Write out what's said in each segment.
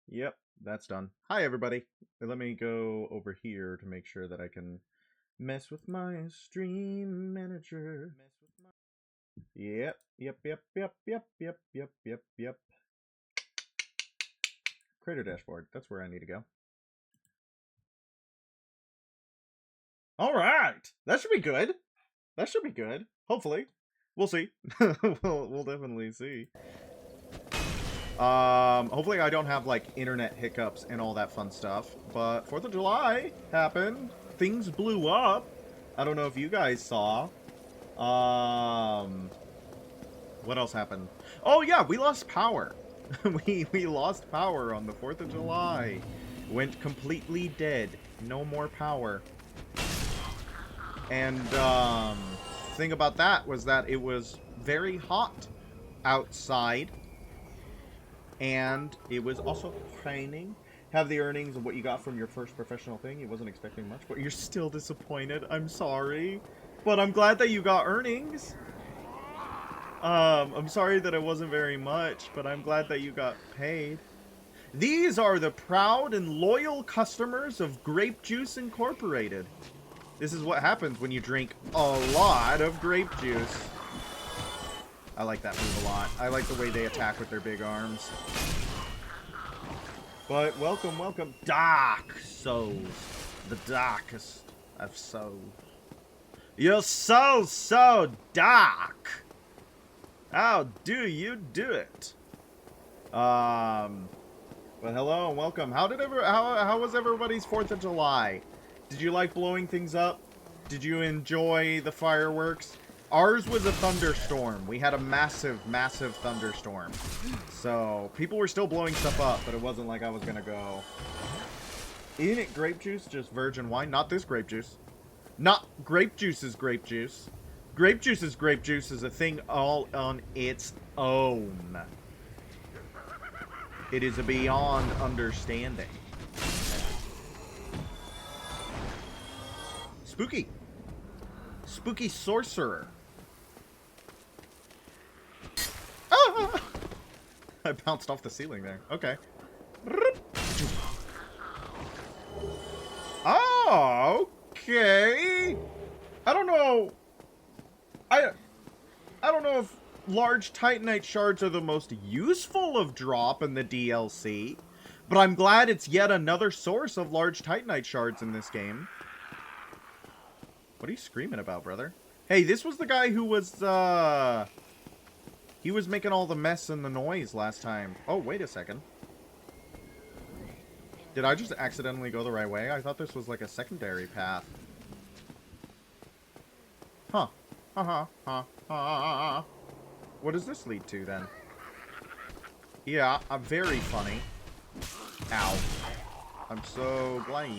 Yep, that's done. Hi, everybody. Let me go over here to make sure that I can mess with my stream manager. Yep. Creator dashboard. That's where I need to go. All right. That should be good. That should be good. Hopefully. We'll see. we'll definitely see. Hopefully I don't have, like, internet hiccups and all that fun stuff. But 4th of July happened. Things blew up. I don't know if you guys saw. What else happened? Oh, yeah, we lost power. we lost power on the 4th of July. Went completely dead. No more power. And, thing about that was that it was very hot outside. And it was also raining. Have the earnings of what you got from your first professional thing. You wasn't expecting much, but you're still disappointed. I'm sorry. But I'm glad that you got earnings. I'm sorry that it wasn't very much, but I'm glad that you got paid. These are the proud and loyal customers of Grape Juice Incorporated. This is what happens when you drink a lot of grape juice. I like that move a lot. I like the way they attack with their big arms. But welcome. Dark Souls. The darkest of souls. Your soul's so dark. How do you do it? But hello and welcome. How was everybody's 4th of July? Did you like blowing things up? Did you enjoy the fireworks? Ours was a thunderstorm. We had a massive thunderstorm. So, people were still blowing stuff up, but it wasn't like I was gonna go. Isn't it grape juice? Just virgin wine? Not this grape juice. Not grape juice is grape juice. Grape juice is a thing all on its own. It is beyond understanding. Spooky. Spooky sorcerer. Ah! I bounced off the ceiling there. Okay. Oh, okay. I don't know. I don't know if large Titanite shards are the most useful of drop in the DLC, but I'm glad it's yet another source of large Titanite shards in this game. What are you screaming about, brother? Hey, this was the guy who was, he was making all the mess and the noise last time. Oh, wait a second. Did I just accidentally go the right way? I thought this was like a secondary path. Huh. What does this lead to, then? Yeah, I'm very funny. Ow. I'm so glad.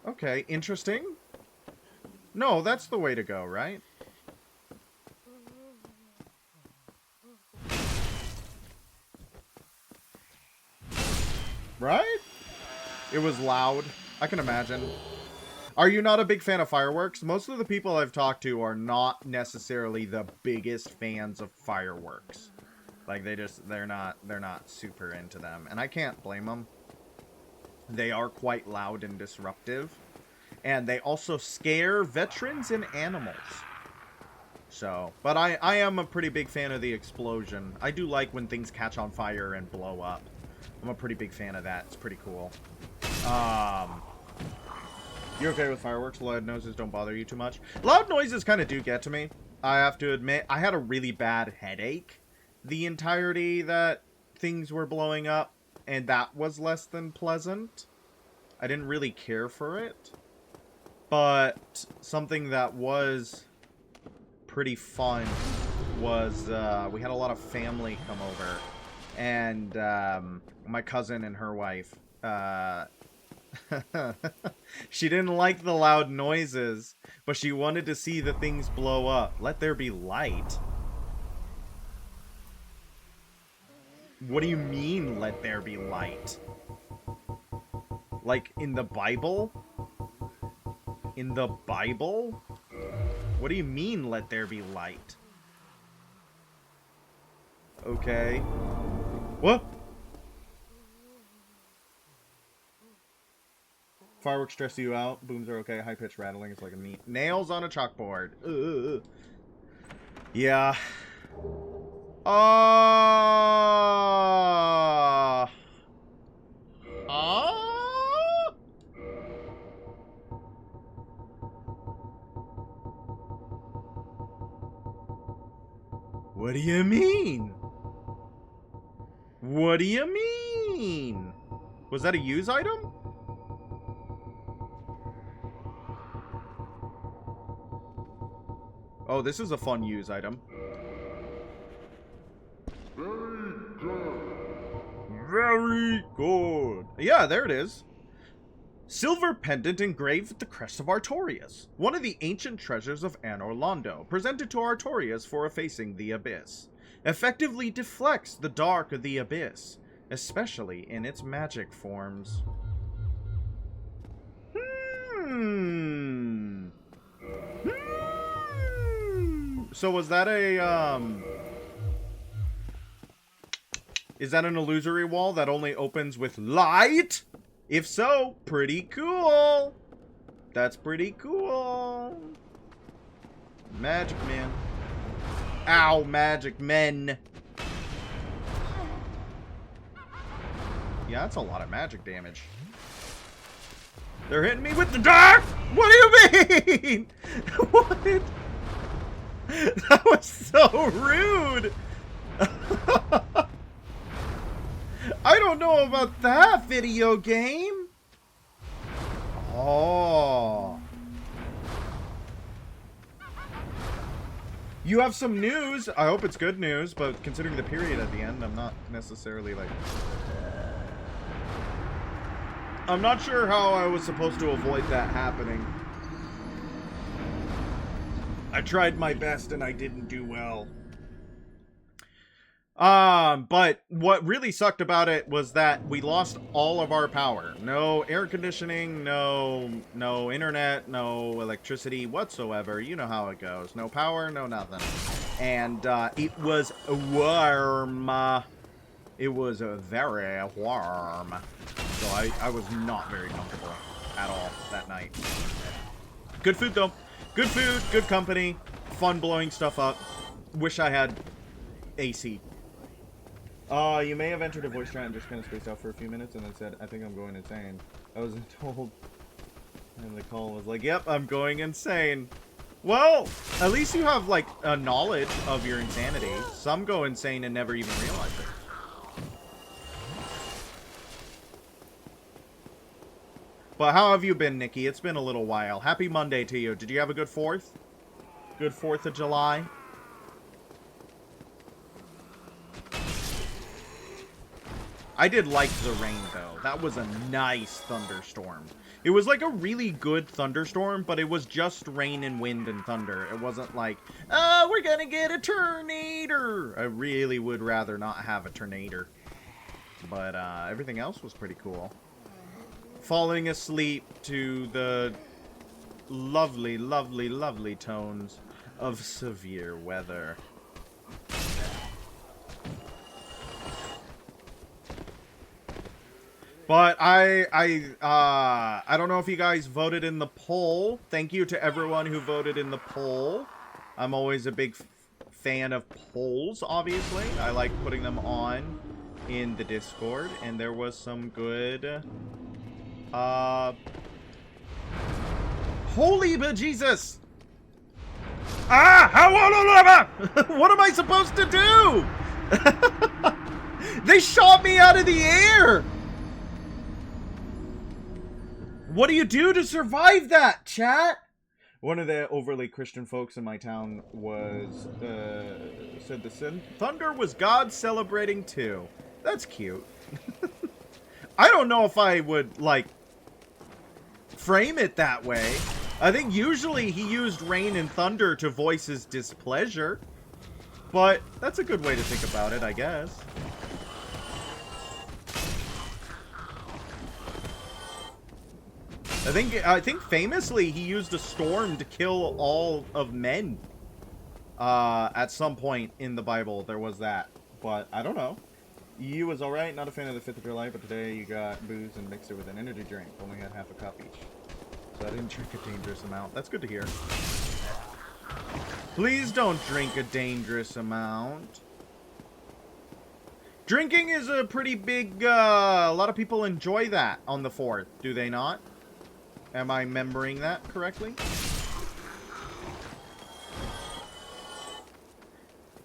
Okay, interesting. No, that's the way to go, right? Right? It was loud. I can imagine. Are you not a big fan of fireworks? Most of the people I've talked to are not necessarily the biggest fans of fireworks. Like, they're not super into them. And I can't blame them. They are quite loud and disruptive. And they also scare veterans and animals. So, but I am a pretty big fan of the explosion. I do like when things catch on fire and blow up. I'm a pretty big fan of that. It's pretty cool. You okay with fireworks? Loud noises don't bother you too much? Loud noises kind of do get to me. I have to admit, I had a really bad headache the entirety that things were blowing up, and that was less than pleasant. I didn't really care for it. But something that was pretty fun was we had a lot of family come over, and my cousin and her wife, she didn't like the loud noises, but she wanted to see the things blow up. Let there be light. What do you mean, let there be light? Like, in the Bible? In the Bible? What do you mean, let there be light? Okay. What? Fireworks stress you out. Booms are okay. High-pitched rattling is like a meat. Nails on a chalkboard. Ugh. Yeah. What do you mean? What do you mean? Was that a use item? Oh, this is a fun use item. Very good. Very good. Yeah, there it is. Silver pendant engraved with the crest of Artorias, one of the ancient treasures of Anor Londo, presented to Artorias for effacing the abyss. Effectively deflects the dark of the abyss, especially in its magic forms. So was that a, is that an illusory wall that only opens with light? If so, pretty cool. That's pretty cool. Magic man. Ow, magic men. Yeah, that's a lot of magic damage. They're hitting me with the dark? What do you mean? What? That was so rude. I don't know about that video game. Oh. You have some news. I hope it's good news, but considering the period at the end, I'm not necessarily like... I'm not sure how I was supposed to avoid that happening. I tried my best and I didn't do well. But what really sucked about it was that we lost all of our power. No air conditioning, no internet, no electricity whatsoever. You know how it goes. No power, no nothing. And, it was warm. It was very warm. So I was not very comfortable at all that night. Good food, though. Good food, good company, fun blowing stuff up. Wish I had AC. You may have entered a voice chat and just kind of spaced out for a few minutes and then said, I think I'm going insane. I was told, and the call was like, yep, I'm going insane. Well, at least you have, like, a knowledge of your insanity. Some go insane and never even realize it. But how have you been, Nikki? It's been a little while. Happy Monday to you. Did you have a good 4th? Good 4th of July? I did like the rain, though. That was a nice thunderstorm. It was like a really good thunderstorm, but it was just rain and wind and thunder. It wasn't like, oh, we're gonna get a tornado. I really would rather not have a tornado. But everything else was pretty cool. Falling asleep to the lovely, lovely, lovely tones of severe weather. But I don't know if you guys voted in the poll. Thank you to everyone who voted in the poll. I'm always a big fan of polls, obviously. I like putting them on in the Discord, and there was some good... Holy bejesus! What am I supposed to do? They shot me out of the air! What do you do to survive that, chat? One of the overly Christian folks in my town was, said the thunder was God celebrating too. That's cute. I don't know if I would, like, frame it that way. I think usually he used rain and thunder to voice his displeasure. But that's a good way to think about it, I guess. I think famously he used a storm to kill all of men. At some point in the Bible there was that. But I don't know. You was alright, not a fan of the 5th of July, but today you got booze and mixed it with an energy drink. Only had half a cup each. So I didn't drink a dangerous amount. That's good to hear. Please don't drink a dangerous amount. Drinking is a pretty big, a lot of people enjoy that on the 4th, do they not? Am I remembering that correctly?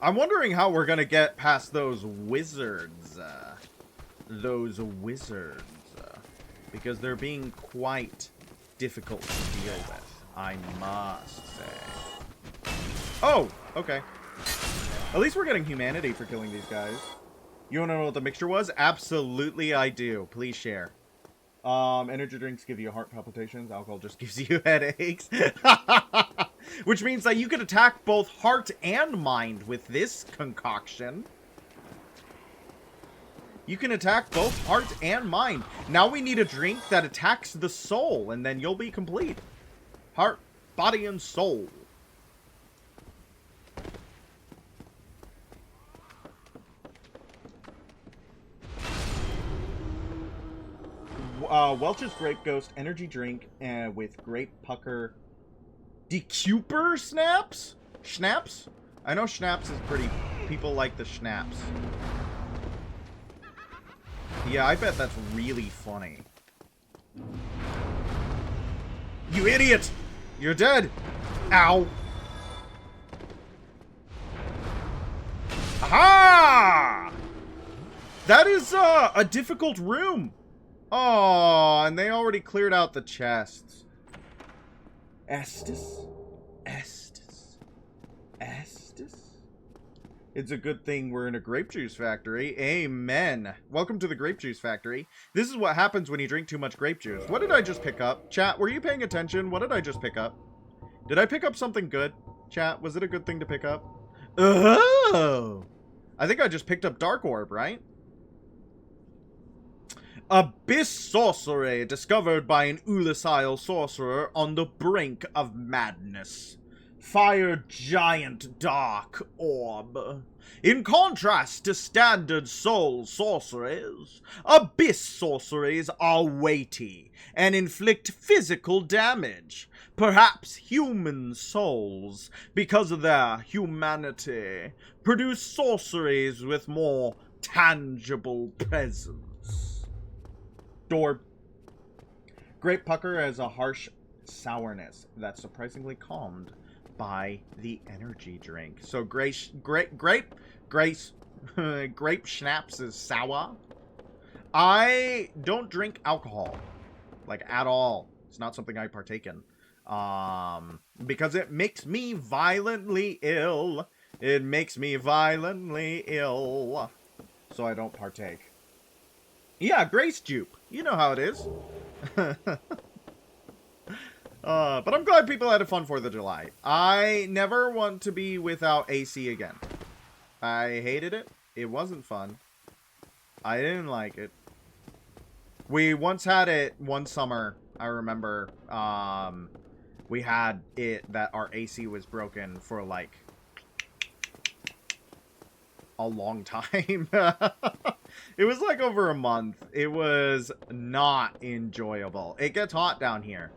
I'm wondering how we're gonna get past those wizards. Because they're being quite difficult to deal with, I must say. Oh, okay. At least we're getting humanity for killing these guys. You wanna know what the mixture was? Absolutely I do. Please share. Energy drinks give you heart palpitations. Alcohol just gives you headaches. Which means that you can attack both heart and mind with this concoction. You can attack both heart and mind. Now we need a drink that attacks the soul, and then you'll be complete. Heart, body, and soul. Welch's Grape Ghost energy drink with grape pucker decuper snaps? Schnapps? I know schnapps is pretty... People like the schnapps. Yeah, I bet that's really funny. You idiot! You're dead! Ow! Aha! That is a difficult room. Oh, and they already cleared out the chests. Estes? Estes? Estes? It's a good thing we're in a grape juice factory. Amen. Welcome to the grape juice factory. This is what happens when you drink too much grape juice. What did I just pick up? Chat, were you paying attention? What did I just pick up? Did I pick up something good? Chat, was it a good thing to pick up? Oh! I think I just picked up Dark Orb, right? Abyss sorcery discovered by an Ulisile sorcerer on the brink of madness. Fire giant dark orb. In contrast to standard soul sorceries, abyss sorceries are weighty and inflict physical damage. Perhaps human souls, because of their humanity, produce sorceries with more tangible presence. Door. Grape pucker has a harsh sourness that's surprisingly calmed by the energy drink. So grape schnapps is sour. I don't drink alcohol, like, at all. It's not something I partake in, because it makes me violently ill. It makes me violently ill, so I don't partake. Yeah, Grace Jupe. You know how it is. But I'm glad people had a fun 4th of July. I never want to be without AC again. I hated it. It wasn't fun. I didn't like it. We once had it one summer. I remember we had it that our AC was broken for like a long time. It was like over a month. It was not enjoyable. It gets hot down here.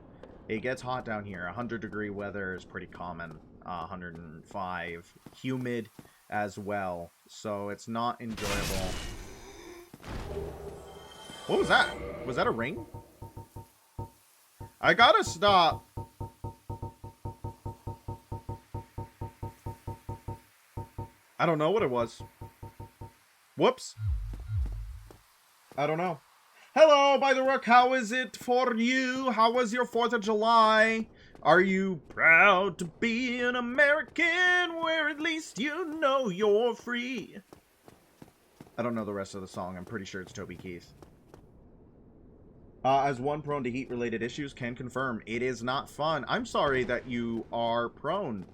It gets hot down here. 100-degree weather is pretty common. 105. Humid as well. So it's not enjoyable. What was that? Was that a ring? I gotta stop. I don't know what it was. Whoops. I don't know. Hello, by the Rook. How is it for you? How was your 4th of July? Are you proud to be an American where at least you know you're free? I don't know the rest of the song. I'm pretty sure it's Toby Keith. As one prone to heat-related issues, can confirm it is not fun. I'm sorry that you are prone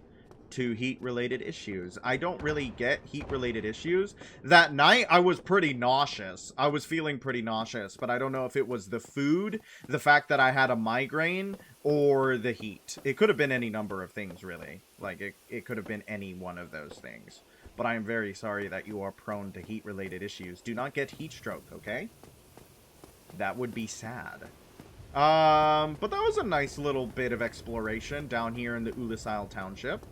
to heat-related issues. I don't really get heat-related issues. That night, I was pretty nauseous. I was feeling pretty nauseous, but I don't know if it was the food, the fact that I had a migraine, or the heat. It could have been any number of things, really. Like, it could have been any one of those things. but I am very sorry that you are prone to heat-related issues. Do not get heat stroke, okay? That would be sad. But that was a nice little bit of exploration down here in the Ulisile Township.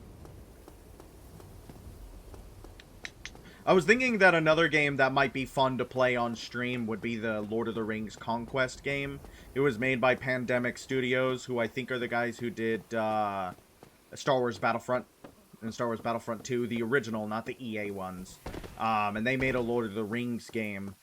I was thinking that another game that might be fun to play on stream would be the Lord of the Rings Conquest game. It was made by Pandemic Studios, who I think are the guys who did Star Wars Battlefront and Star Wars Battlefront 2, the original, not the EA ones. And they made a Lord of the Rings game,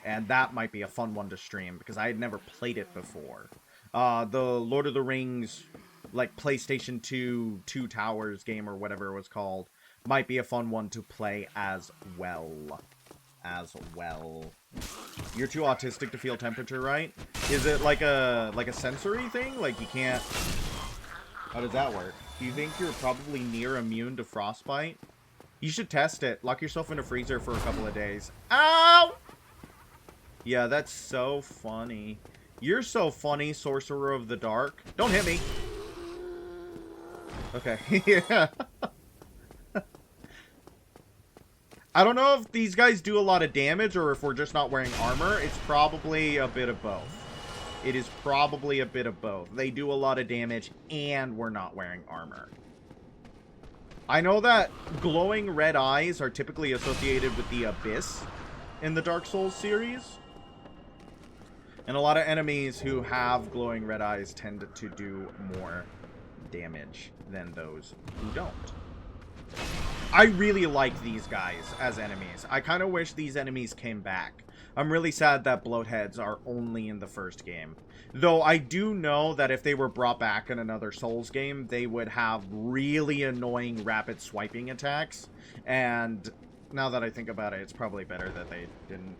and that might be a fun one to stream, because I had never played it before. The Lord of the Rings, like, PlayStation 2 Two Towers game, or whatever it was called, might be a fun one to play as well. You're too autistic to feel temperature, right? Is it like a sensory thing? Like you can't... How does that work? Do you think you're probably near immune to frostbite? You should test it. Lock yourself in a freezer for a couple of days. Ow! Yeah, that's so funny. You're so funny, Sorcerer of the Dark. Don't hit me. Okay, yeah. I don't know if these guys do a lot of damage or if we're just not wearing armor. It's probably a bit of both. It is probably a bit of both. They do a lot of damage and we're not wearing armor. I know that glowing red eyes are typically associated with the Abyss in the Dark Souls series. And a lot of enemies who have glowing red eyes tend to do more damage than those who don't. I really like these guys as enemies. I kind of wish these enemies came back. I'm really sad that bloatheads are only in the first game. Though I do know that if they were brought back in another Souls game, they would have really annoying rapid swiping attacks. And now that I think about it, it's probably better that they didn't.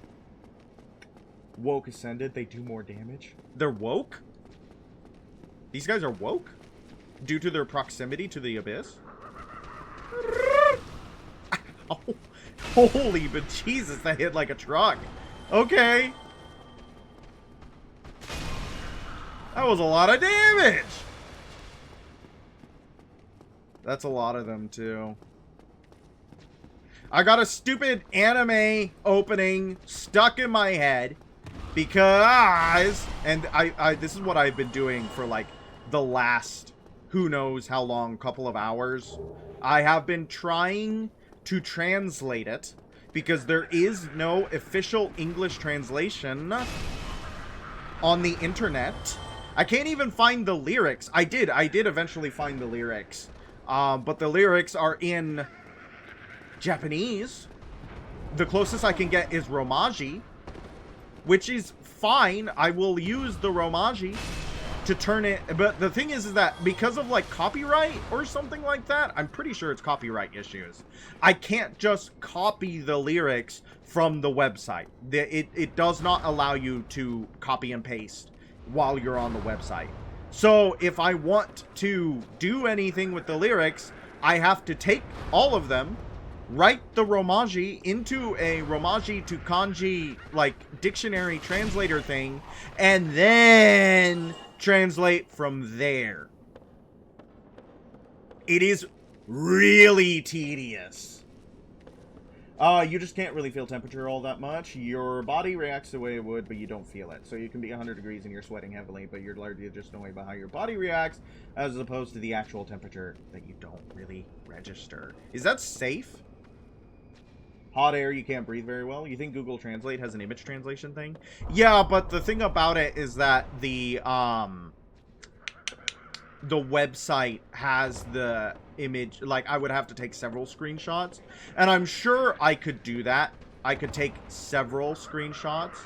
Woke Ascended, they do more damage. They're woke? These guys are woke? Due to their proximity to the Abyss? Oh, holy but Jesus, that hit like a truck. Okay. That was a lot of damage. That's a lot of them too. I got a stupid anime opening stuck in my head because, and I this is what I've been doing for like the last who knows how long couple of hours. I have been trying to translate it because there is no official English translation on the internet. I can't even find the lyrics. I did eventually find the lyrics. But the lyrics are in Japanese. The closest I can get is Romaji, which is fine. I will use the Romaji to turn it, but the thing is that because of like copyright or something like that, I'm pretty sure it's copyright issues. I can't just copy the lyrics from the website. It does not allow you to copy and paste while you're on the website. So if I want to do anything with the lyrics, I have to take all of them, write the Romaji into a Romaji to kanji like dictionary translator thing, and then translate from there. It is really tedious. You just can't really feel temperature all that much. Your body reacts the way it would, but you don't feel it. So you can be 100 degrees and you're sweating heavily, but you're largely just annoyed about how your body reacts, as opposed to the actual temperature that you don't really register. Is that safe? Hot air, you can't breathe very well. You think Google Translate has an image translation thing? Yeah, but the thing about it is that the website has the image. Like, I would have to take several screenshots, and I'm sure I could do that. I could take several screenshots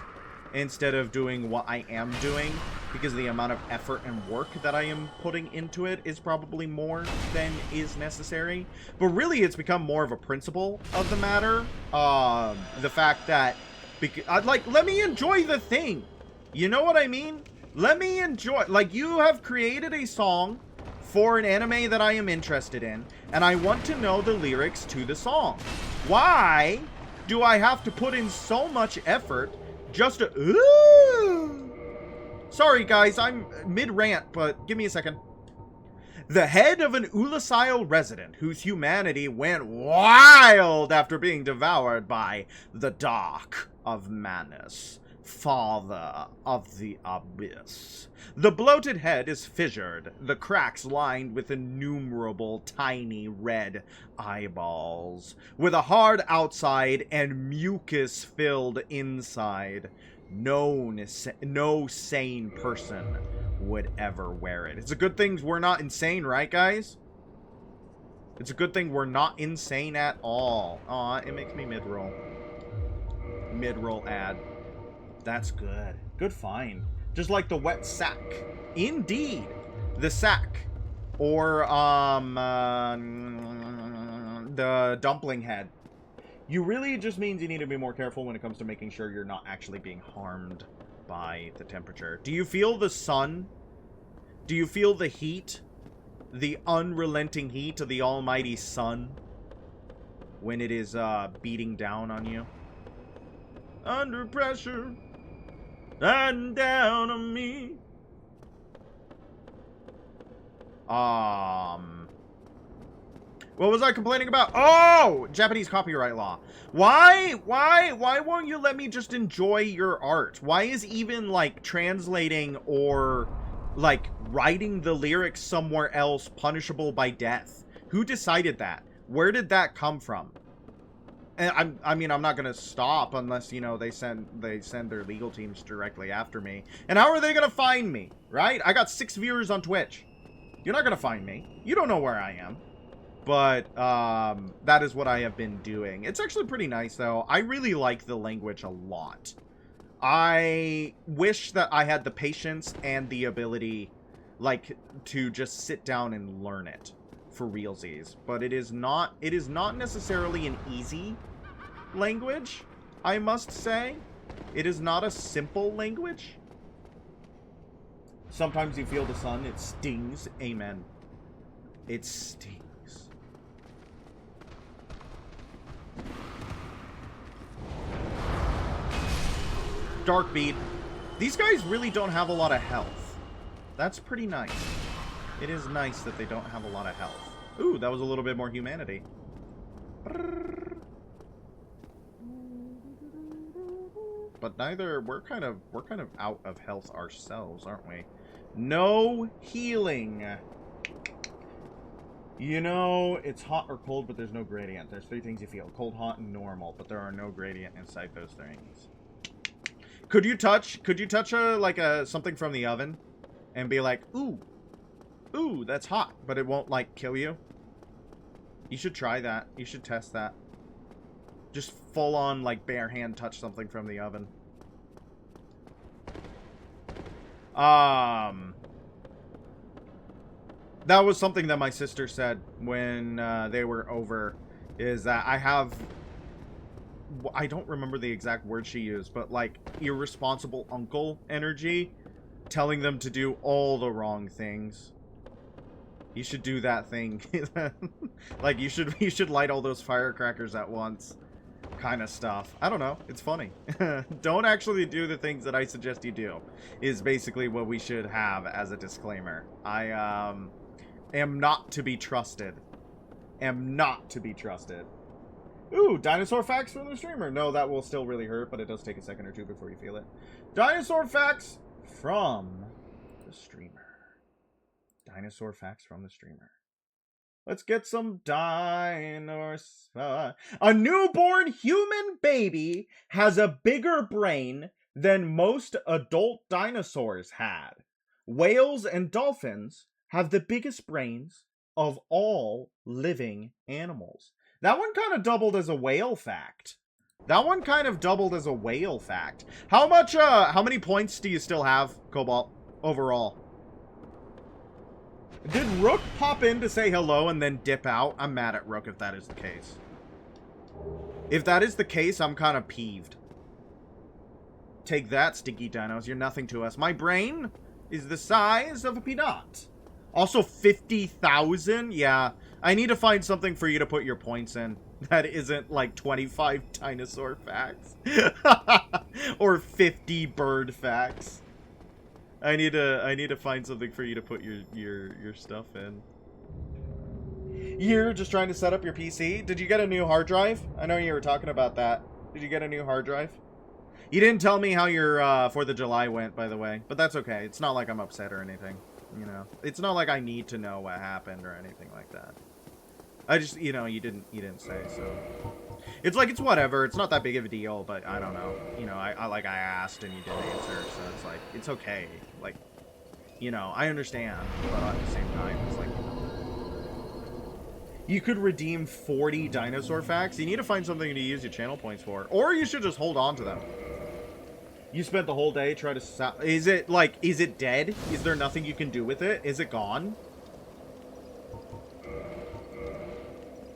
instead of doing what I am doing, because the amount of effort and work that I am putting into it is probably more than is necessary. But really, it's become more of a principle of the matter. The fact that, like, let me enjoy the thing. You know what I mean? Let me enjoy. Like, you have created a song for an anime that I am interested in, and I want to know the lyrics to the song. Why do I have to put in so much effort just to... Ooh! Sorry, guys, I'm mid-rant, but give me a second. The head of an Ulasile resident whose humanity went wild after being devoured by the Dark of Manus, father of the abyss. The bloated head is fissured, the cracks lined with innumerable tiny red eyeballs, with a hard outside and mucus-filled inside. No sane person would ever wear it. It's a good thing we're not insane, right, guys? It's a good thing we're not insane at all. Aw, it makes me mid-roll. Mid-roll ad. That's good. Good find. Just like the wet sack. Indeed. The sack. Or, the dumpling head. You really just means you need to be more careful when it comes to making sure you're not actually being harmed by the temperature. Do you feel the sun? Do you feel the heat? The unrelenting heat of the almighty sun? When it is, beating down on you? Under pressure. And down on me. What was I complaining about? Oh! Japanese copyright law. Why won't you let me just enjoy your art? Why is even, like, translating or, like, writing the lyrics somewhere else punishable by death? Who decided that? Where did that come from? And I mean, I'm not gonna stop unless, you know, they send their legal teams directly after me. And how are they gonna find me, right? I got 6 viewers on Twitch. You're not gonna find me. You don't know where I am. But, that is what I have been doing. It's actually pretty nice, though. I really like the language a lot. I wish that I had the patience and the ability, like, to just sit down and learn it for realsies. But it is not necessarily an easy language, I must say. It is not a simple language. Sometimes you feel the sun. It stings. Amen. It stings. Dark bead. These guys really don't have a lot of health. That's pretty nice. It is nice that they don't have a lot of health. Ooh, that was a little bit more humanity. But neither we're kind of out of health ourselves, aren't we? No healing. You know, it's hot or cold, but there's no gradient. There's 3 things you feel: cold, hot, and normal, but there are no gradient inside those things. Could you touch something from the oven and be like, ooh, that's hot, but it won't, like, kill you? You should try that. You should test that. Just full on, like, bare hand touch something from the oven. That was something that my sister said when they were over, is that I don't remember the exact word she used, but, like, irresponsible uncle energy, telling them to do all the wrong things. You should do that thing. Like, you should light all those firecrackers at once. Kind of stuff. I don't know. It's funny. Don't actually do the things that I suggest you do, is basically what we should have as a disclaimer. I am not to be trusted. Am not to be trusted. Ooh, dinosaur facts from the streamer. No, that will still really hurt, but it does take a second or two before you feel it. Dinosaur facts from the streamer. Dinosaur facts from the streamer. Let's get some dinosaurs. A newborn human baby has a bigger brain than most adult dinosaurs had. Whales and dolphins have the biggest brains of all living animals. That one kind of doubled as a whale fact. How many points do you still have, Cobalt, overall? Did Rook pop in to say hello and then dip out? I'm mad at Rook if that is the case. If that is the case, I'm kind of peeved. Take that, stinky dinos. You're nothing to us. My brain is the size of a peanut. Also, 50,000? Yeah. I need to find something for you to put your points in that isn't like 25 dinosaur facts. Or 50 bird facts. I need to find something for you to put your stuff in. You're just trying to set up your PC? Did you get a new hard drive? I know you were talking about that. Did you get a new hard drive? You didn't tell me how your 4th of July went, by the way. But that's okay. It's not like I'm upset or anything. You know? It's not like I need to know what happened or anything like that. I just, you know, you didn't say, so... It's like, it's whatever. It's not that big of a deal, but I don't know. You know, I asked and you didn't answer, so it's like, it's okay. Like, you know, I understand, but at the same time, it's like... You could redeem 40 dinosaur facts. You need to find something to use your channel points for. Or you should just hold on to them. You spent the whole day trying to... Is it, like, is it dead? Is there nothing you can do with it? Is it gone?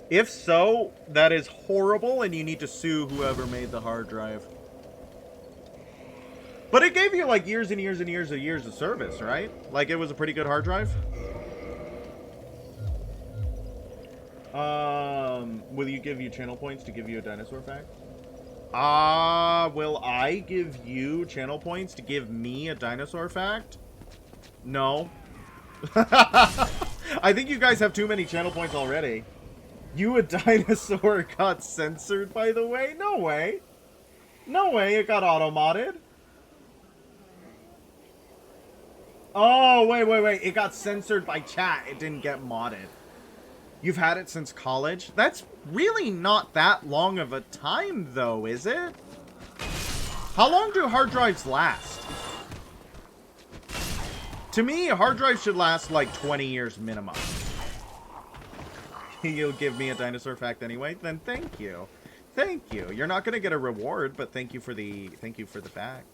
If so, that is horrible, and you need to sue whoever made the hard drive. But it gave you, like, years and years and years of service, right? Like, it was a pretty good hard drive? Will you give you channel points to give you a dinosaur fact? Will I give you channel points to give me a dinosaur fact? No. I think you guys have too many channel points already. You a dinosaur got censored, by the way? No way. No way it got auto-modded. Oh, wait. It got censored by chat. It didn't get modded. You've had it since college? That's really not that long of a time, though, is it? How long do hard drives last? To me, a hard drive should last like 20 years minimum. You'll give me a dinosaur fact anyway? Then thank you. Thank you. You're not going to get a reward, but thank you for the fact.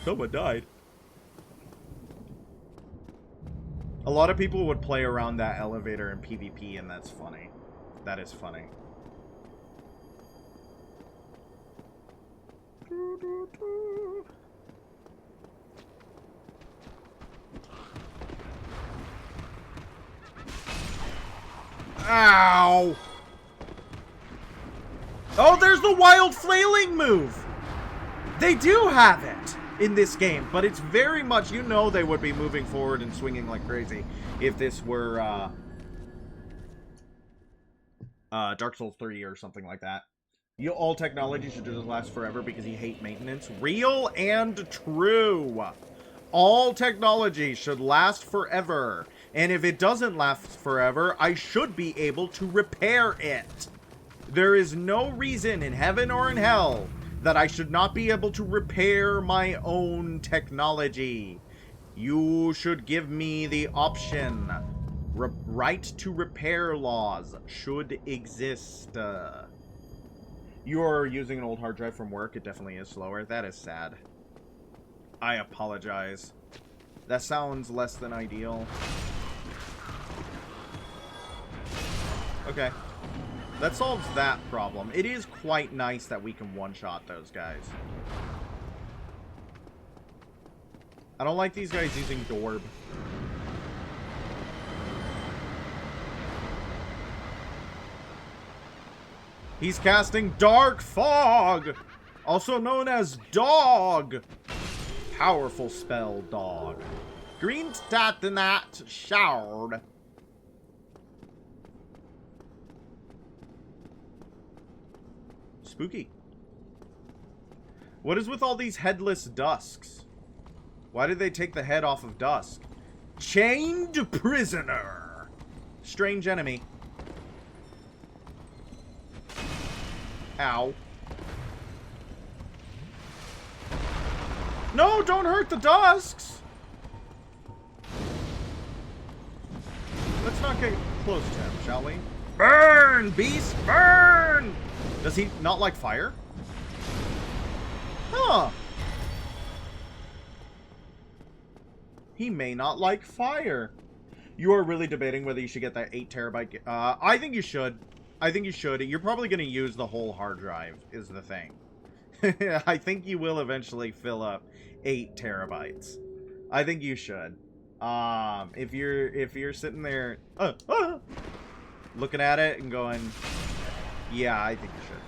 Someone died. A lot of people would play around that elevator in PvP, and that's funny. That is funny. Ow! Oh, there's the wild flailing move! They do have it in this game, but it's very much, you know, they would be moving forward and swinging like crazy if this were Dark Souls 3 or something like that. All technology should just last forever because you hate maintenance. Real and true. All technology should last forever. And if it doesn't last forever, I should be able to repair it. There is no reason in heaven or in hell that I should not be able to repair my own technology. You should give me the option. Right to repair laws should exist. You're using an old hard drive from work. It definitely is slower. That is sad. I apologize. That sounds less than ideal. Okay. That solves that problem. It is quite nice that we can one-shot those guys. I don't like these guys using Dorb. He's casting Dark Fog, also known as Dog. Powerful spell, Dog. Green Tatanat Shard. Spooky. What is with all these headless Dusks? Why did they take the head off of Dusk? Chained prisoner. Strange enemy. Ow. No, don't hurt the Dusks. Let's not get close to him, shall we? Burn, beast, burn! Does he not like fire? Huh. He may not like fire. You are really debating whether you should get that 8 terabyte. I think you should. I think you should. You're probably going to use the whole hard drive, is the thing. I think you will eventually fill up 8 terabytes. I think you should. If you're sitting there looking at it and going, yeah, I think you should.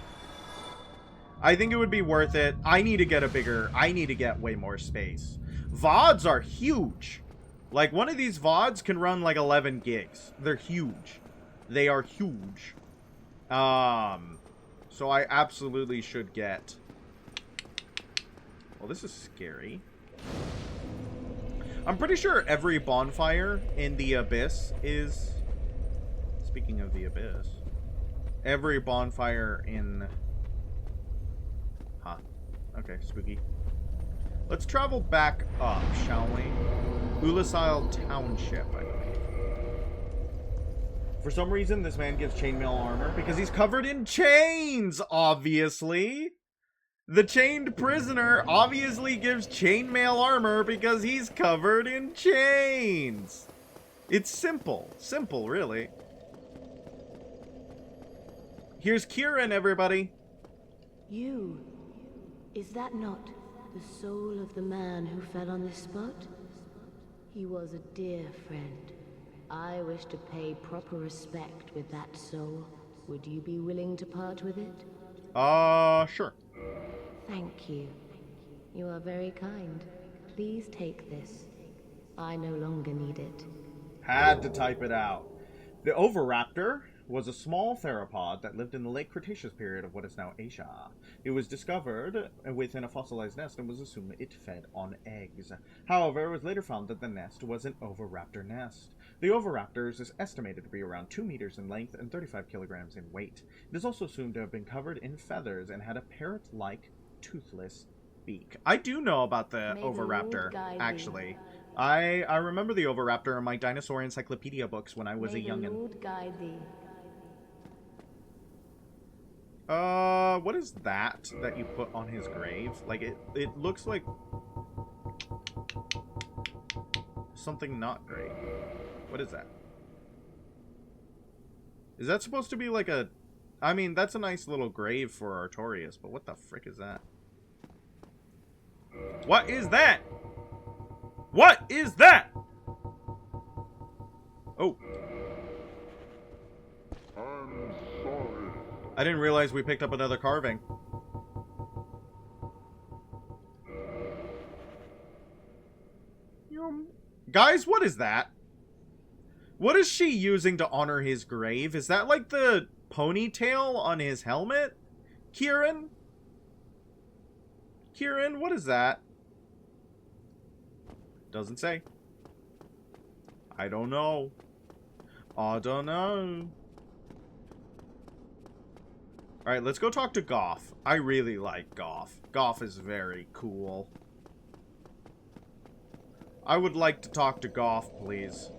I think it would be worth it. I need to get way more space. VODs are huge. Like, one of these VODs can run like 11 gigs. They're huge. They are huge. So I absolutely should get... Well, this is scary. I'm pretty sure every bonfire in the Abyss is... Speaking of the Abyss... Every bonfire in... Huh. Okay, spooky. Let's travel back up, shall we? Ulasile Township, I believe. For some reason, this man gives chainmail armor because he's covered in chains, obviously. The chained prisoner obviously gives chainmail armor because he's covered in chains. It's simple. Simple, really. Here's Kieran, everybody. You. Is that not the soul of the man who fell on this spot? He was a dear friend. I wish to pay proper respect with that soul. Would you be willing to part with it? Sure. Thank you. You are very kind. Please take this. I no longer need it. Had to type it out. The Oviraptor was a small theropod that lived in the late Cretaceous period of what is now Asia. It was discovered within a fossilized nest and was assumed it fed on eggs. However, it was later found that the nest was an Oviraptor nest. The Oviraptor is estimated to be around 2 meters in length and 35 kilograms in weight. It is also assumed to have been covered in feathers and had a parrot-like, toothless beak. I do know about the Oviraptor, actually. I remember the Oviraptor in my dinosaur encyclopedia books when I was a youngin'. Lord guide thee. What is that you put on his grave? Like, it looks like something not great. What is that? Is that supposed to be like a... I mean, that's a nice little grave for Artorias, but what the frick is that? What is that? What is that? Oh. I'm sorry. I didn't realize we picked up another carving. Guys, what is that? What is she using to honor his grave? Is that like the ponytail on his helmet? Kieran? Kieran, what is that? Doesn't say. I don't know. I don't know. Alright, let's go talk to Goff. I really like Goff. Goff is very cool. I would like to talk to Goff, please.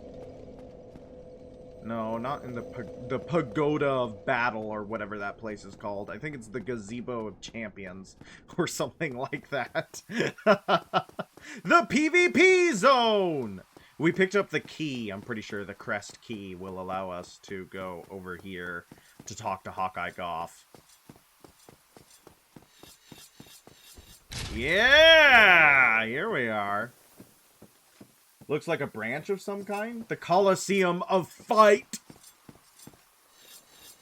No, not in the Pagoda of Battle or whatever that place is called. I think it's the Gazebo of Champions or something like that. The PvP zone! We picked up the key. I'm pretty sure the crest key will allow us to go over here to talk to Hawkeye Goff. Yeah! Here we are. Looks like a branch of some kind. The Colosseum of Fight.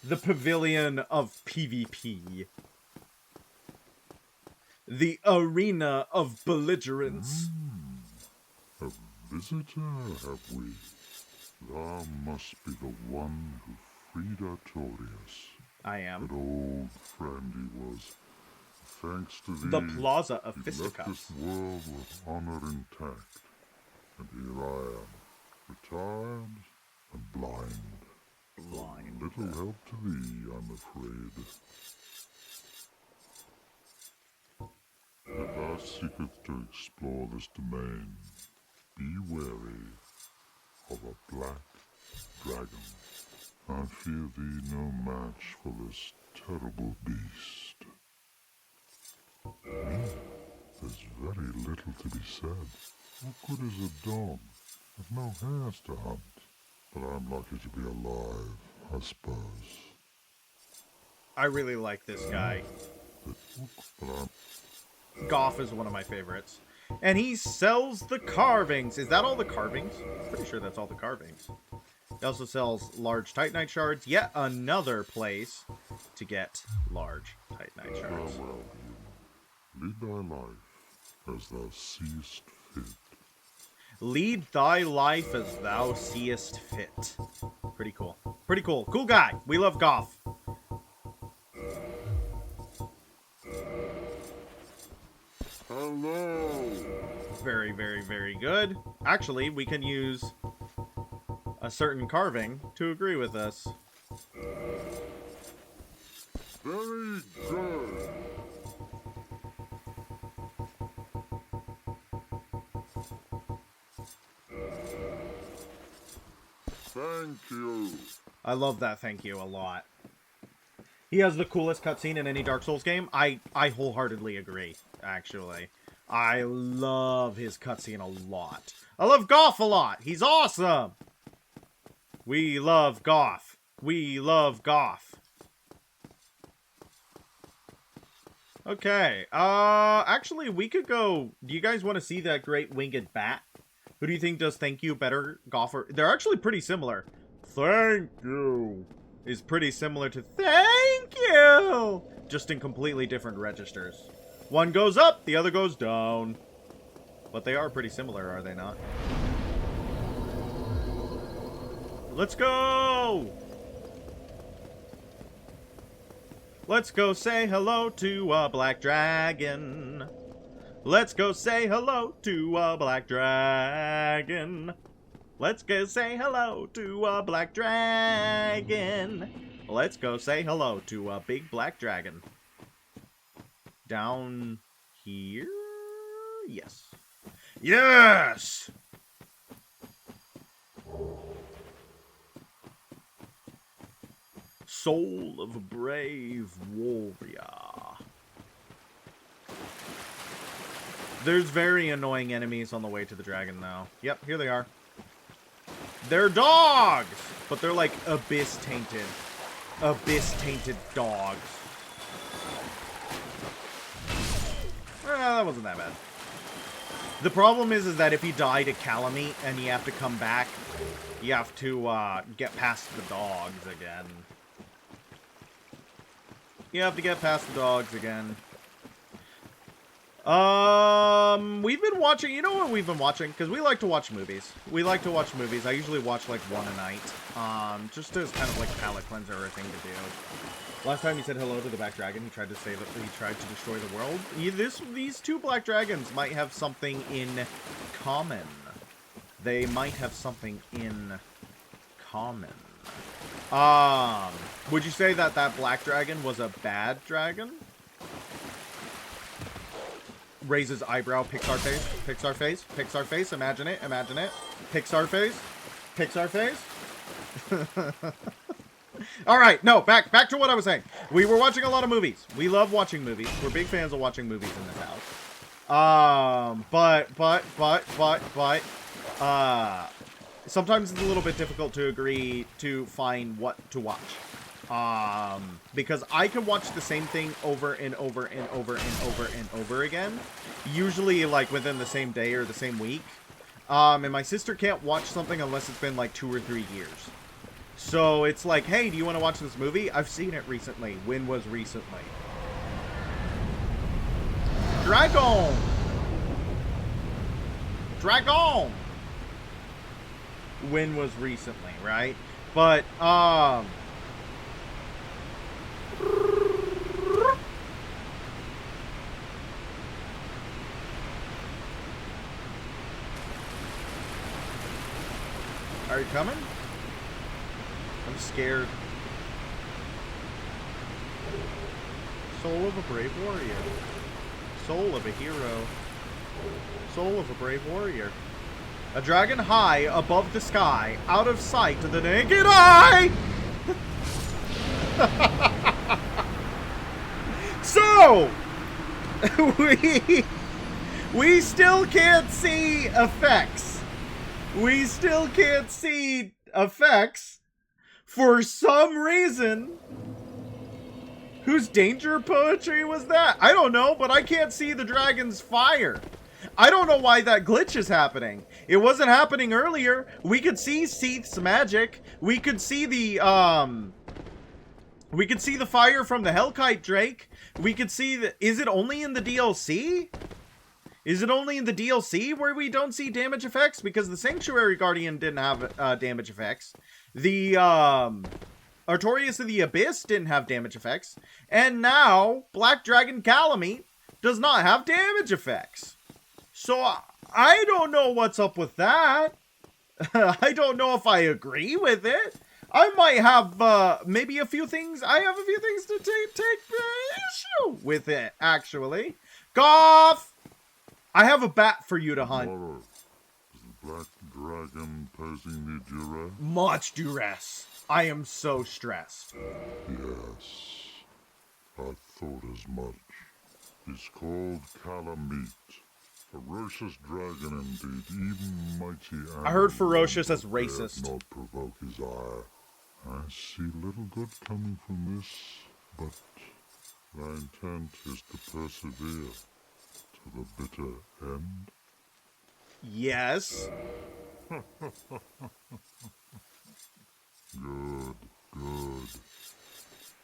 The Pavilion of PvP. The Arena of Belligerence. A visitor, have we? Thou must be the one who freed Artorias. I am. Good old friend he was. Thanks to thee, The Plaza of he Fisticuffs. left this world with honor intact. And here I am, retired and blind. Blind. Little help to thee, I'm afraid. If thou seekest to explore this domain, be wary of a black dragon. I fear thee no match for this terrible beast. There's very little to be said. What good is a dog with no hairs to hunt? But I'm lucky to be alive, I suppose. I really like this guy. Goff is one of my favorites. And he sells the carvings. Is that all the carvings? I'm pretty sure that's all the carvings. He also sells large Titanite shards. Yet another place to get large Titanite shards. Farewell, you. Lead thy life as thou seest fit. Lead thy life as thou seest fit. Pretty cool. Pretty cool. Cool guy. We love Goff. Hello. Very, very, very good. Actually, we can use a certain carving to agree with this. Very good. Thank you. I love that thank you a lot. He has the coolest cutscene in any Dark Souls game. I wholeheartedly agree, actually. I love his cutscene a lot. I love Goff a lot. He's awesome. We love Goff. We love Goff. Okay. Actually, we could go... Do you guys want to see that great winged bat? Who do you think does thank you better, Goff or... They're actually pretty similar. Thank you is pretty similar to thank you, just in completely different registers. One goes up, the other goes down. But they are pretty similar, are they not? Let's go! Let's go say hello to a black dragon. Let's go say hello to a black dragon. Let's go say hello to a black dragon. Let's go say hello to a big black dragon. Down here? Yes. Yes! Soul of a brave warrior. There's very annoying enemies on the way to the dragon, though. Yep, here they are. They're dogs! But they're like abyss-tainted. Abyss-tainted dogs. That wasn't that bad. The problem is that if you die to Calamite and you have to come back, you have to get past the dogs again. You have to get past the dogs again. We've been watching, you know what we've been watching? Because we like to watch movies. We like to watch movies. I usually watch like one a night. Just as kind of like a palate cleanser or a thing to do. Last time he said hello to the Black Dragon, he tried to say that he tried to destroy the world. These two Black Dragons might have something in common. They might have something in common. Would you say that that Black Dragon was a bad dragon? Raises eyebrow, Pixar face, Pixar face, Pixar face, imagine it, Pixar face, Pixar face. Alright, no, back to what I was saying. We were watching a lot of movies. We love watching movies. We're big fans of watching movies in this house. Sometimes it's a little bit difficult to agree to find what to watch. Because I can watch the same thing over and over and over and over and over again. Usually, like, within the same day or the same week. And my sister can't watch something unless it's been, like, 2 or 3 years. So, it's like, hey, do you want to watch this movie? I've seen it recently. When was recently? Dragon! Dragon! When was recently, right? But, Are you coming? I'm scared. Soul of a brave warrior. Soul of a hero. Soul of a brave warrior. A dragon high above the sky, out of sight to the naked eye! So, we still can't see effects. We still can't see effects for some reason. Whose danger poetry was that? I don't know, but I can't see the dragon's fire. I don't know why that glitch is happening. It wasn't happening earlier. We could see Seath's magic. We could see the fire from the Hellkite Drake. We could see the... Is it only in the DLC? Is it only in the DLC where we don't see damage effects? Because the Sanctuary Guardian didn't have damage effects. The Artorias of the Abyss didn't have damage effects. And now Black Dragon Calamite does not have damage effects. So I don't know what's up with that. I don't know if I agree with it. I might have maybe a few things. I have a few things to take issue with it, actually. Goff! I have a bat for you to hunt. Horror. Is the Black Dragon posing me duress? Much duress. I am so stressed. Yes. I thought as much. He's called Calamite. Ferocious dragon indeed, even mighty. I heard ferocious as racist. Not provoke his ire. I see little good coming from this, but my intent is to persevere to the bitter end. Yes. Good, good.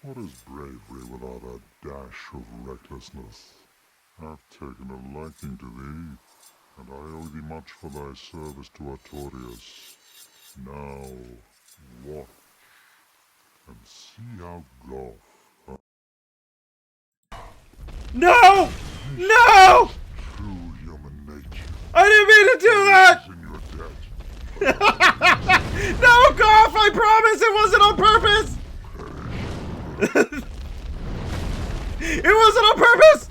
What is bravery without a dash of recklessness? I've taken a liking to thee, and I owe thee much for thy service to Artorias. Now, watch, and see how Goff... No! No! True human nature I didn't mean to do that! is in your debt. No, Goff! I promise it wasn't on purpose! It wasn't on purpose!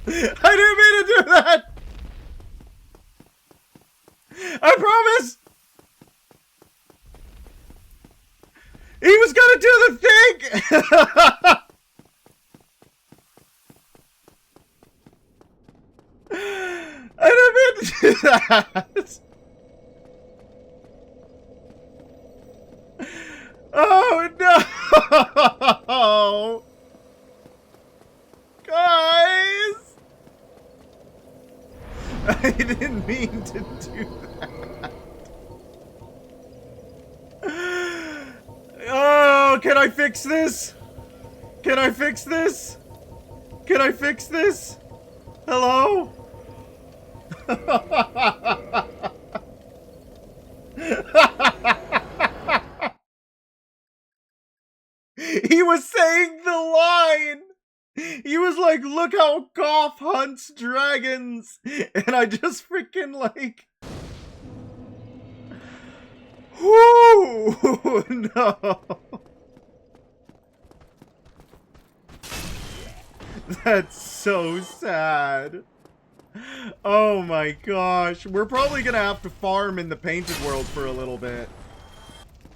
I didn't mean to do that! I promise! He was gonna do the thing! I didn't mean to do that! Oh no! Guys! I didn't mean to do that. Oh, can I fix this? Can I fix this? Can I fix this? Hello? He was saying the line! He was like, look how Goff hunts dragons! And I just freaking like... Whoo! No! That's so sad. Oh my gosh. We're probably gonna have to farm in the painted world for a little bit.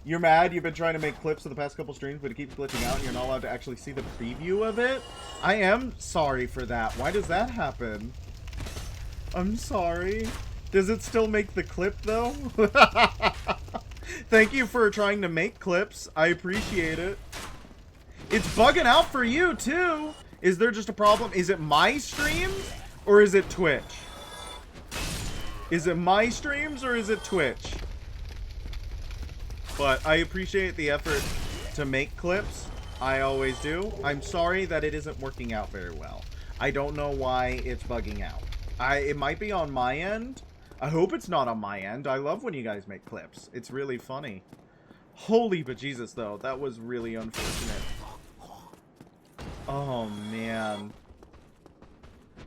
You're mad? You've been trying to make clips of the past couple streams, but it keeps glitching out and you're not allowed to actually see the preview of it? I am sorry for that. Why does that happen? I'm sorry. Does it still make the clip, though? Thank you for trying to make clips. I appreciate it. It's bugging out for you, too. Is there just a problem? Is it my streams, or is it Twitch? Is it my streams, or is it Twitch? But I appreciate the effort to make clips. I always do. I'm sorry that it isn't working out very well. I don't know why it's bugging out. It might be on my end. I hope it's not on my end. I love when you guys make clips. It's really funny. Holy bejesus, though. That was really unfortunate. Oh, man.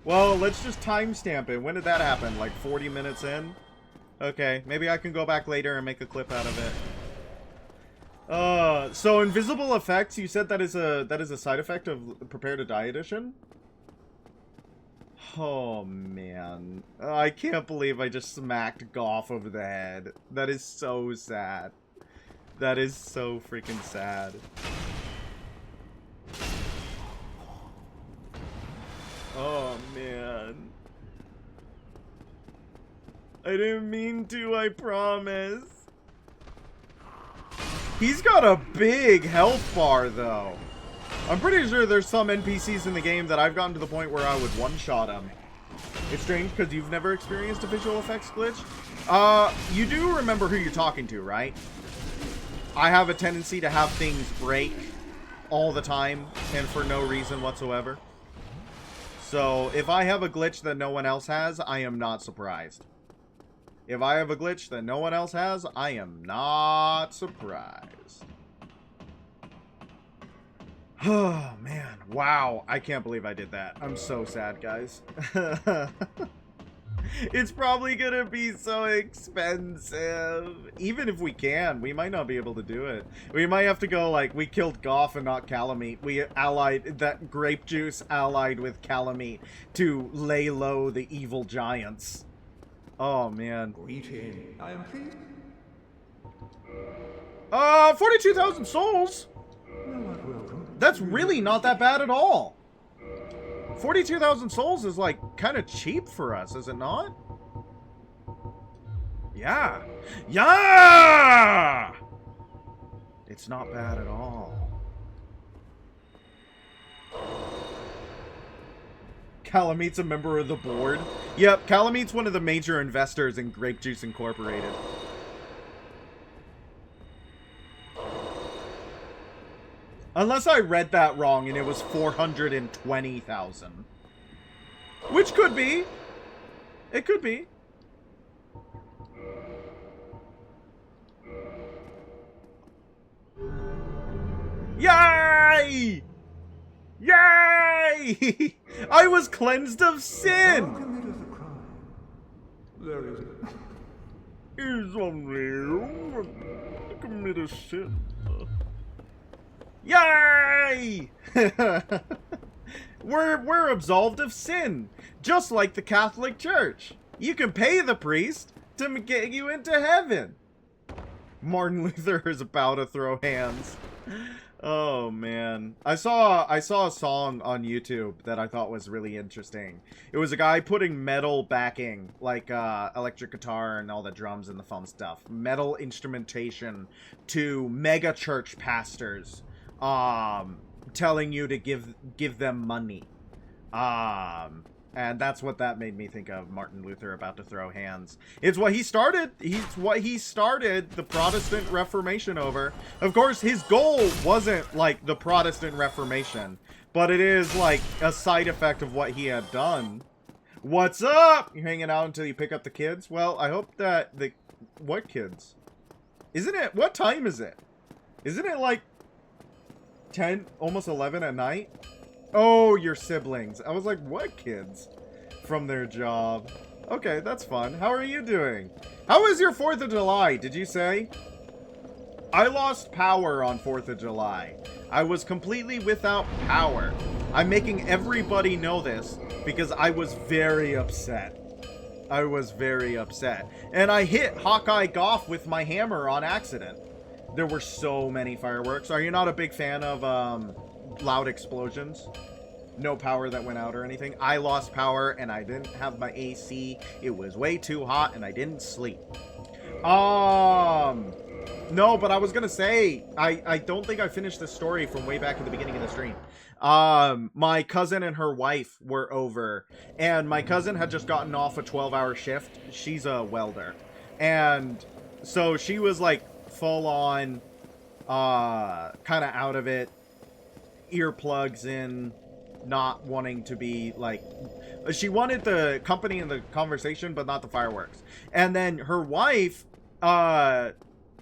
Well, let's just timestamp it. When did that happen? Like 40 minutes in? Okay, maybe I can go back later and make a clip out of it. So invisible effects, you said that is a side effect of Prepare to Die edition? Oh man. I can't believe I just smacked Goff over the head. That is so sad. That is so freaking sad. Oh man. I didn't mean to, I promise. He's got a big health bar, though. I'm pretty sure there's some NPCs in the game that I've gotten to the point where I would one-shot them. It's strange because you've never experienced a visual effects glitch. You do remember who you're talking to, right? I have a tendency to have things break all the time and for no reason whatsoever. So, if I have a glitch that no one else has, I am not surprised. If I have a glitch that no one else has, I am not surprised. Oh, man. Wow. I can't believe I did that. I'm so sad, guys. It's probably gonna be so expensive. Even if we can, we might not be able to do it. We might have to go, like, we killed Goff and not Calamite. We allied, that grape juice allied with Calamite to lay low the evil giants. Oh, man. Greeting. I am pleased. 42,000 souls? That's really not that bad at all. 42,000 souls is, like, kind of cheap for us, is it not? Yeah. Yeah! It's not bad at all. Calamite's a member of the board. Yep, Calamite's one of the major investors in Grape Juice Incorporated. Unless I read that wrong and it was 420,000. Which could be. It could be. Yay! Yay! I was cleansed of sin! Thou committeth a crime. There is Is only to commit a sin. Yay! We're absolved of sin, just like the Catholic Church. You can pay the priest to get you into heaven. Martin Luther is about to throw hands. Oh man, I saw a song on YouTube that I thought was really interesting. It was a guy putting metal backing, like electric guitar and all the drums and the fun stuff, metal instrumentation to mega church pastors, telling you to give them money, and that's what that made me think of. Martin Luther about to throw hands. It's what he started. He's what he started the Protestant Reformation over. Of course, his goal wasn't like the Protestant Reformation, but it is like a side effect of what he had done. What's up? You're hanging out until you pick up the kids? Well, I hope that what kids? Isn't it? What time is it? Isn't it like 10, almost 11 at night? Oh, your siblings. I was like, what kids? From their job. Okay, that's fun. How are you doing? How was your 4th of July, did you say? I lost power on 4th of July. I was completely without power. I'm making everybody know this because I was very upset. I was very upset. And I hit Hawkeye Goff with my hammer on accident. There were so many fireworks. Are you not a big fan of loud explosions? No power that went out or anything. I lost power and I didn't have my AC. It was way too hot and I didn't sleep. No, but I was gonna say, I don't think I finished the story from way back at the beginning of the stream. My cousin and her wife were over, and my cousin had just gotten off a 12-hour shift. She's a welder. And so she was like full on, kind of out of it, earplugs in, not wanting to be like, she wanted the company and the conversation, but not the fireworks. And then her wife,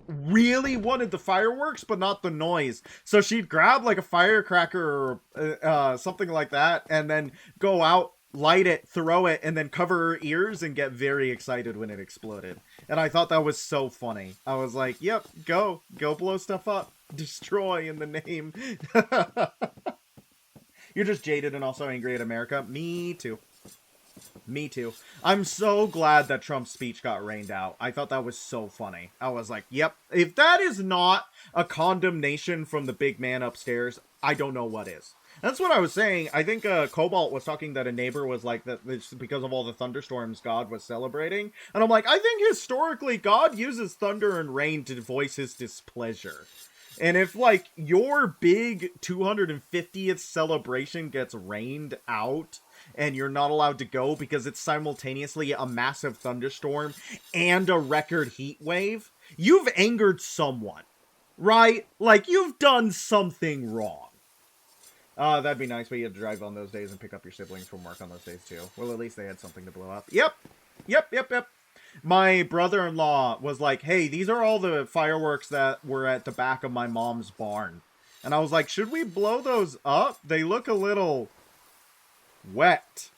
really wanted the fireworks, but not the noise. So she'd grab like a firecracker or something like that, and then go out, light it, throw it, and then cover her ears and get very excited when it exploded. And I thought that was so funny. I was like, yep, go blow stuff up. Destroy in the name. You're just jaded and also angry at America. Me too. Me too. I'm so glad that Trump's speech got rained out. I thought that was so funny. I was like, yep. If that is not a condemnation from the big man upstairs, I don't know what is. That's what I was saying. I think Cobalt was talking that a neighbor was like, that it's because of all the thunderstorms God was celebrating. And I'm like, I think historically God uses thunder and rain to voice his displeasure. And if, like, your big 250th celebration gets rained out and you're not allowed to go because it's simultaneously a massive thunderstorm and a record heat wave, you've angered someone, right? Like, you've done something wrong. That'd be nice, but you had to drive on those days and pick up your siblings from work on those days, too. Well, at least they had something to blow up. Yep! Yep. My brother-in-law was like, hey, these are all the fireworks that were at the back of my mom's barn. And I was like, should we blow those up? They look a little wet.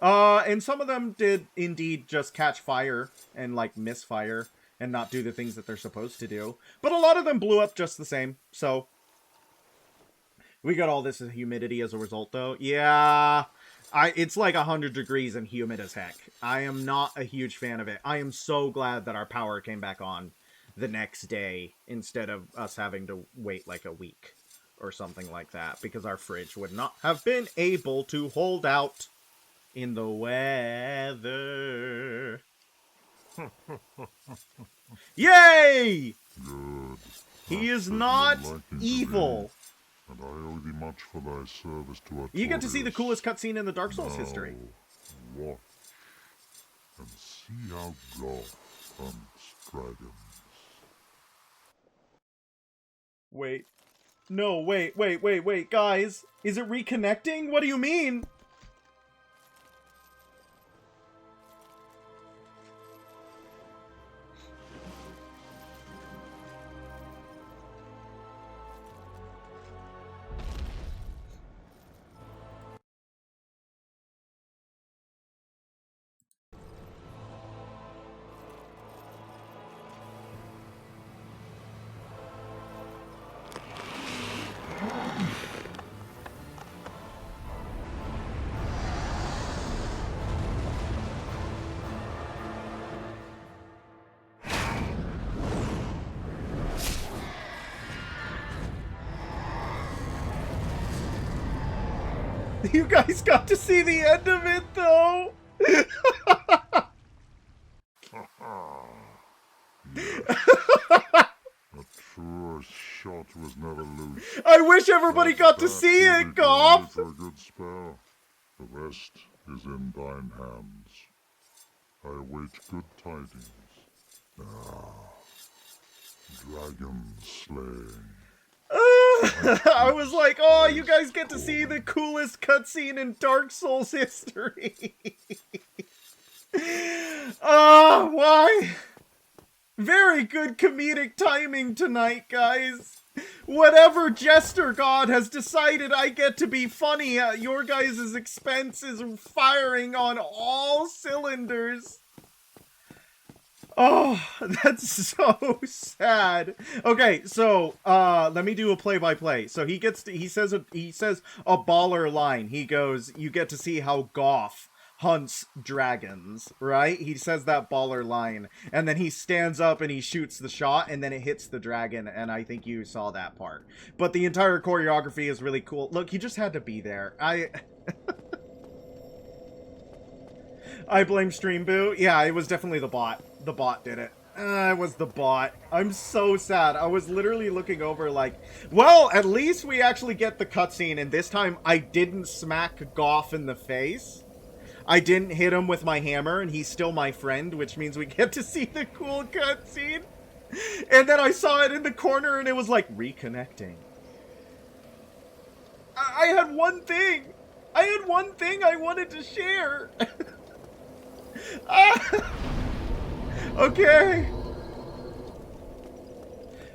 And some of them did indeed just catch fire and, like, misfire and not do the things that they're supposed to do. But a lot of them blew up just the same, so... We got all this humidity as a result, though. Yeah, it's like 100 degrees and humid as heck. I am not a huge fan of it. I am so glad that our power came back on the next day instead of us having to wait like a week or something like that, because our fridge would not have been able to hold out in the weather. Yay! Good. He is not evil. And I owe thee much for thy service to Artorias. You get to see the coolest cutscene in the Dark Souls history. Watch and see how Goth hunts dragons. Wait. No, wait, guys. Is it reconnecting? What do you mean? You guys got to see the end of it, though! A true shot was never loose. I wish everybody got to see it, Goff! For a good spell. The rest is in thine hands. I await good tidings. Dragon slaying. I was like, oh, you guys get to see the coolest cutscene in Dark Souls history. Oh, why? Very good comedic timing tonight, guys. Whatever jester god has decided I get to be funny at your guys' expense is firing on all cylinders. Oh, that's so sad. Okay, so let me do a play-by-play. So he says a baller line. He goes, "You get to see how Goff hunts dragons," right? He says that baller line, and then he stands up and he shoots the shot, and then it hits the dragon, and I think you saw that part. But the entire choreography is really cool. Look, he just had to be there. I blame Stream Boo. Yeah, it was definitely the bot. The bot did it. It was the bot. I'm so sad. I was literally looking over like, well, at least we actually get the cutscene, and this time I didn't smack Goff in the face. I didn't hit him with my hammer, and he's still my friend, which means we get to see the cool cutscene. And then I saw it in the corner, and it was like, reconnecting. I had one thing. I wanted to share. Okay.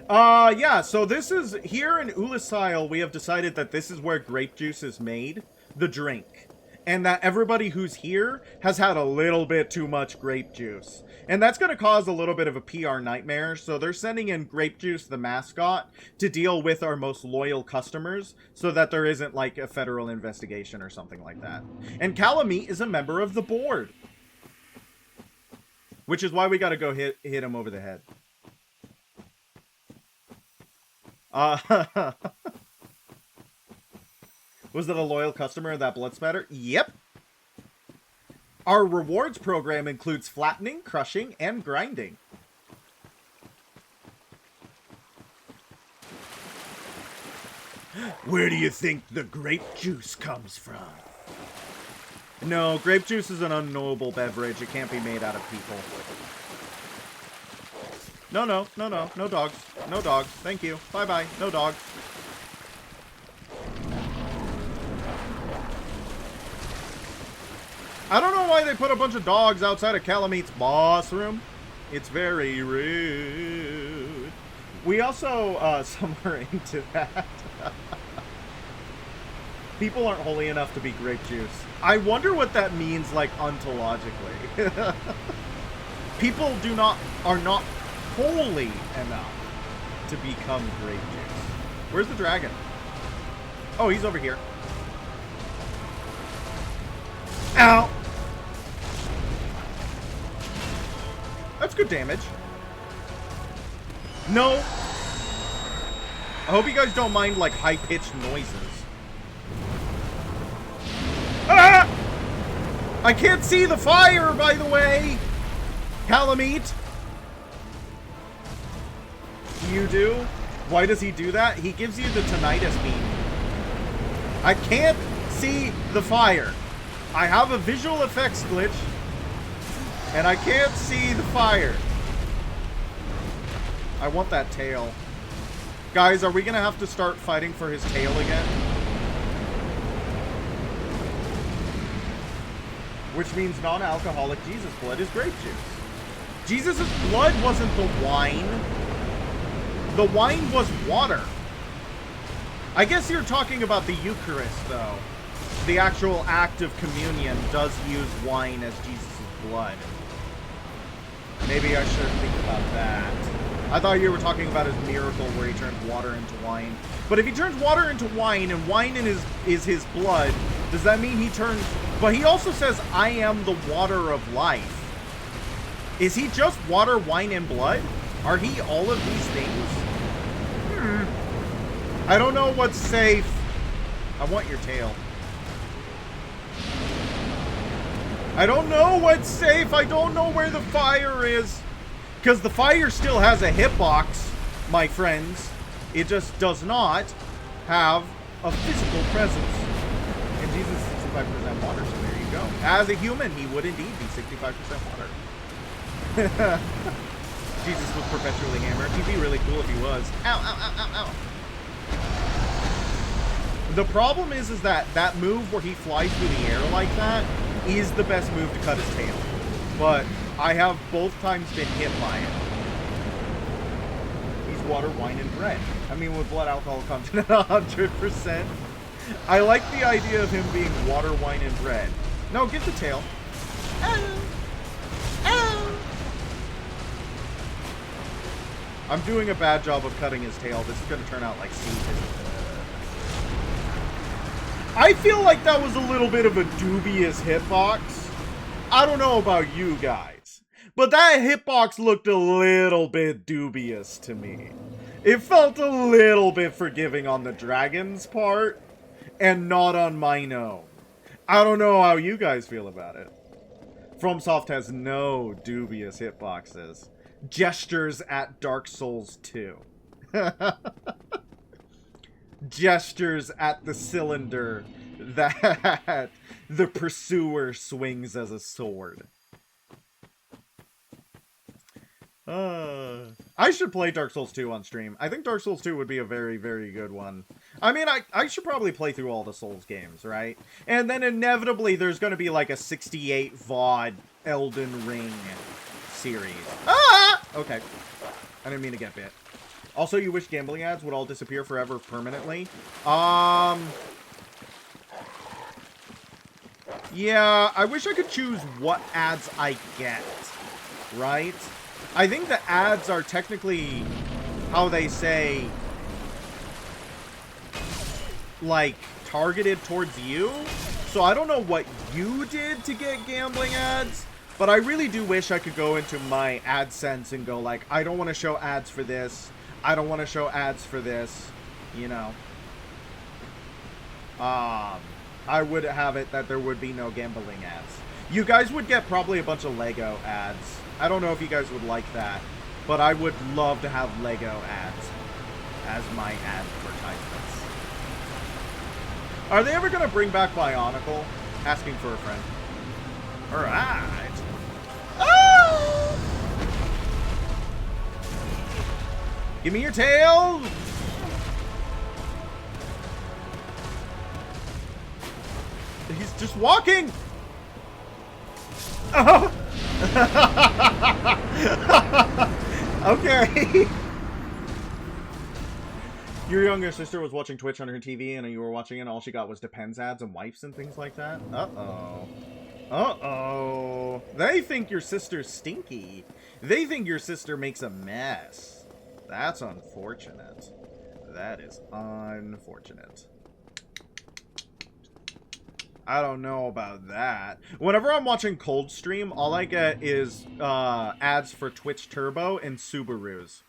Yeah, so this is, here in Ulisail, we have decided that this is where grape juice is made, the drink. And that everybody who's here has had a little bit too much grape juice. And that's going to cause a little bit of a PR nightmare, so they're sending in Grape Juice, the mascot, to deal with our most loyal customers, so that there isn't, like, a federal investigation or something like that. And Calamite is a member of the board. Which is why we gotta go hit him over the head. Was that a loyal customer of that blood spatter? Yep. Our rewards program includes flattening, crushing, and grinding. Where do you think the grape juice comes from? No, grape juice is an unknowable beverage. It can't be made out of people. No dogs. No dogs. Thank you. Bye-bye. No dogs. I don't know why they put a bunch of dogs outside of Calamete's boss room. It's very rude. We also, somewhere into that. People aren't holy enough to be grape juice. I wonder what that means, like, ontologically. People are not holy enough to become grape juice. Where's the dragon? Oh, he's over here. Ow! That's good damage. No! I hope you guys don't mind, like, high-pitched noises. Ah! I can't see the fire, by the way! Calamite! You do? Why does he do that? He gives you the tinnitus beam. I can't see the fire. I have a visual effects glitch, and I can't see the fire. I want that tail. Guys, are we gonna have to start fighting for his tail again? Which means non-alcoholic Jesus blood is grape juice. Jesus' blood wasn't the wine. The wine was water. I guess you're talking about the Eucharist, though. The actual act of communion does use wine as Jesus' blood. Maybe I should think about that. I thought you were talking about his miracle where he turned water into wine. But if he turns water into wine, and wine is his blood, does that mean he turns... But he also says, I am the water of life. Is he just water, wine, and blood? Are he all of these things? I don't know what's safe. I want your tail. I don't know what's safe. I don't know where the fire is. Because the fire still has a hitbox, my friends. It just does not have a physical presence. And Jesus is 65% water, so there you go. As a human, he would indeed be 65% water. Jesus was perpetually hammered. He'd be really cool if he was. Ow, ow, ow, ow, ow. The problem is that move where he flies through the air like that is the best move to cut his tail. But I have both times been hit by it. He's water, wine, and bread. I mean, with blood alcohol content at 100%. I like the idea of him being water, wine, and bread. No, get the tail. Ow. Ow. I'm doing a bad job of cutting his tail. This is going to turn out like seafood. I feel like that was a little bit of a dubious hitbox. I don't know about you guys, but that hitbox looked a little bit dubious to me. It felt a little bit forgiving on the dragon's part, and not on mine own. I don't know how you guys feel about it. FromSoft has no dubious hitboxes. Gestures at Dark Souls 2. Gestures at the cylinder that the pursuer swings as a sword. I should play Dark Souls 2 on stream. I think Dark Souls 2 would be a very, very good one. I mean, I should probably play through all the Souls games, right? And then inevitably there's going to be like a 68 VOD Elden Ring series. Ah! Okay. I didn't mean to get bit. Also, you wish gambling ads would all disappear forever permanently? Yeah, I wish I could choose what ads I get, right? I think the ads are technically, how they say, like, targeted towards you. So I don't know what you did to get gambling ads, but I really do wish I could go into my AdSense and go like, I don't want to show ads for this. I don't want to show ads for this, you know. I would have it that there would be no gambling ads. You guys would get probably a bunch of Lego ads. I don't know if you guys would like that, but I would love to have Lego ads as my advertisements. Are they ever going to bring back Bionicle? Asking for a friend. Alright. Oh! Give me your tail! He's just walking! Oh! Okay. Your younger sister was watching Twitch on her TV and you were watching it and all she got was Depends ads and wipes and things like that? Uh-oh. Uh-oh. They think your sister's stinky. They think your sister makes a mess. That's unfortunate. That is unfortunate. I don't know about that. Whenever I'm watching Cold Stream, all I get is ads for Twitch Turbo and Subarus.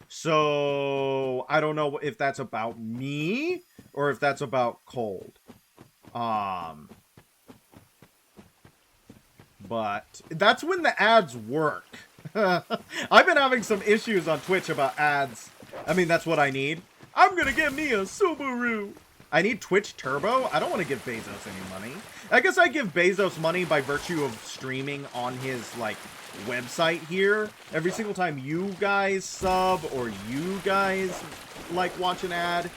So, I don't know if that's about me or if that's about Cold. But that's when the ads work. I've been having some issues on Twitch about ads. I mean, that's what I need. I'm gonna get me a Subaru. I need Twitch Turbo. I don't want to give Bezos any money. I guess I give Bezos money by virtue of streaming on his, like, website here. Every single time you guys sub or you guys, like, watch an ad,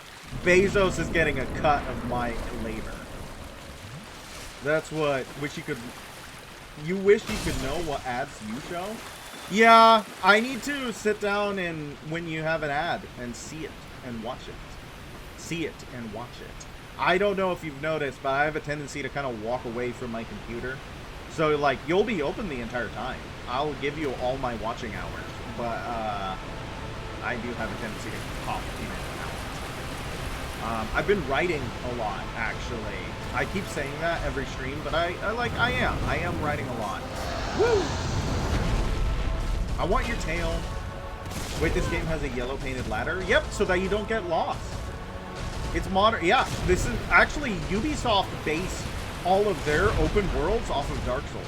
Bezos is getting a cut of my labor. That's what... You wish you could know what ads you show? Yeah, I need to sit down and when you have an ad and see it and watch it. See it and watch it. I don't know if you've noticed, but I have a tendency to kind of walk away from my computer. So, like, you'll be open the entire time. I'll give you all my watching hours, but I do have a tendency to pop in and out. I've been writing a lot, actually. I keep saying that every stream, but I am writing a lot. Woo! I want your tail. Wait, this game has a yellow painted ladder? Yep, so that you don't get lost. It's modern. Yeah, this is actually Ubisoft based all of their open worlds off of Dark Souls.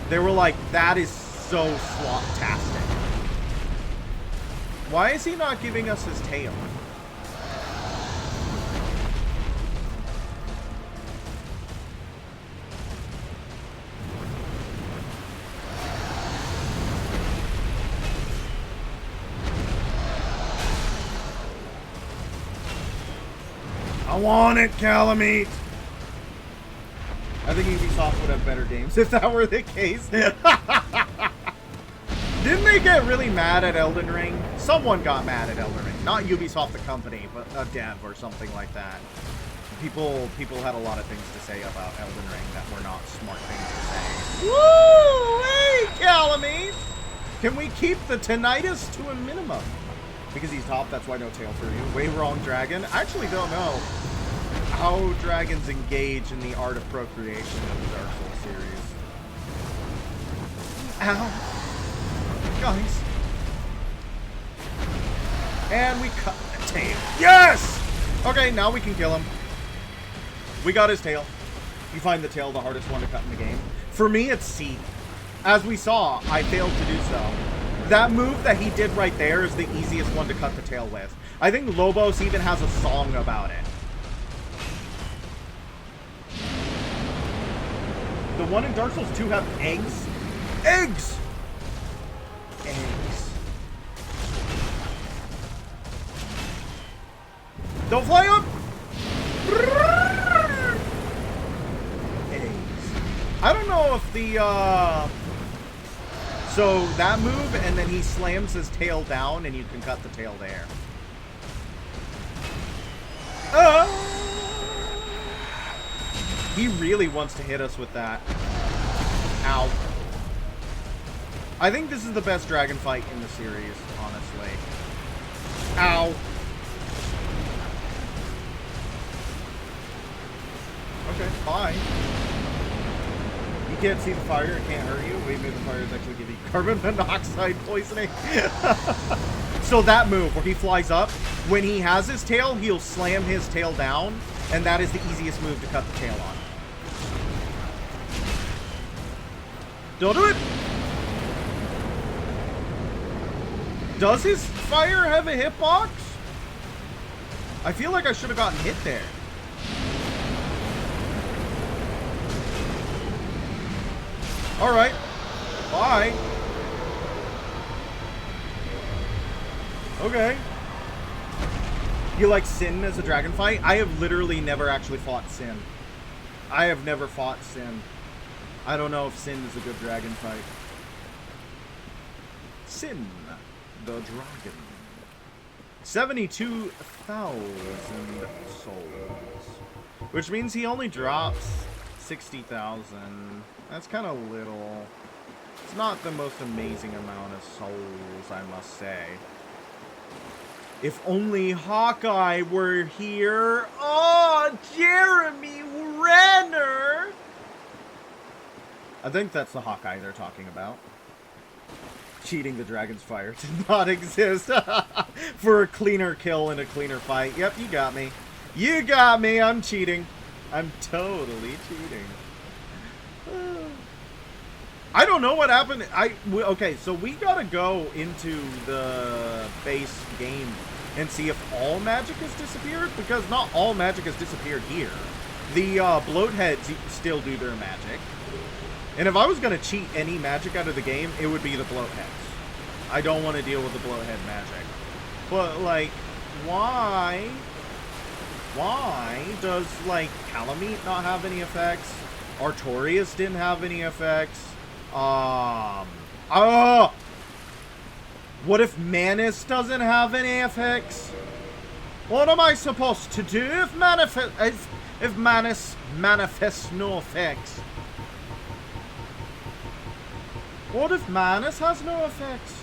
They were like, that is so slot-tastic. Why is he not giving us his tail? I want it, Calamite! I think Ubisoft would have better games if that were the case. Didn't they get really mad at Elden Ring? Someone got mad at Elden Ring. Not Ubisoft the company, but a dev or something like that. People had a lot of things to say about Elden Ring that were not smart things to say. Woo! Hey, Calamite! Can we keep the tinnitus to a minimum? Because he's top, that's why no tail for you. Way wrong, dragon. I actually don't know how dragons engage in the art of procreation in the Dark Souls series. Ow. Guys. And we cut the tail. Yes! Okay, now we can kill him. We got his tail. You find the tail the hardest one to cut in the game. For me, it's C. As we saw, I failed to do so. That move that he did right there is the easiest one to cut the tail with. I think Lobos even has a song about it. The one in Dark Souls 2 have eggs? Eggs! Eggs. Don't fly up! Eggs. I don't know if the, So that move, and then he slams his tail down, and you can cut the tail there. He really wants to hit us with that. Ow. I think this is the best dragon fight in the series, honestly. Ow. Okay, bye. You can't see the fire, it can't hurt you. Wait, maybe the fire is actually giving you carbon monoxide poisoning. So that move, where he flies up, when he has his tail, he'll slam his tail down, and that is the easiest move to cut the tail on. Don't do it! Does his fire have a hitbox? I feel like I should have gotten hit there. Alright. Bye. Okay. You like Sin as a dragon fight? I have literally never actually fought Sin. I have never fought Sin. I don't know if Sin is a good dragon fight. Sin, the dragon. 72,000 souls. Which means he only drops 60,000. That's kind of little. It's not the most amazing amount of souls, I must say. If only Hawkeye were here. Oh, Jeremy Renner! I think that's the Hawkeye they're talking about. Cheating the Dragon's Fire did not exist. For a cleaner kill and a cleaner fight. Yep, you got me. You got me. I'm cheating. I'm totally cheating. I don't know what happened. Okay, so we gotta go into the base game and see if all magic has disappeared, because not all magic has disappeared here. The bloatheads still do their magic. And if I was gonna cheat any magic out of the game, it would be the bloatheads. I don't want to deal with the bloathead magic. But, like, why does, like, Calamite not have any effects? Artorias didn't have any effects. What if Manus doesn't have any effects? What am I supposed to do if Manus manifests no effects? What if Manus has no effects?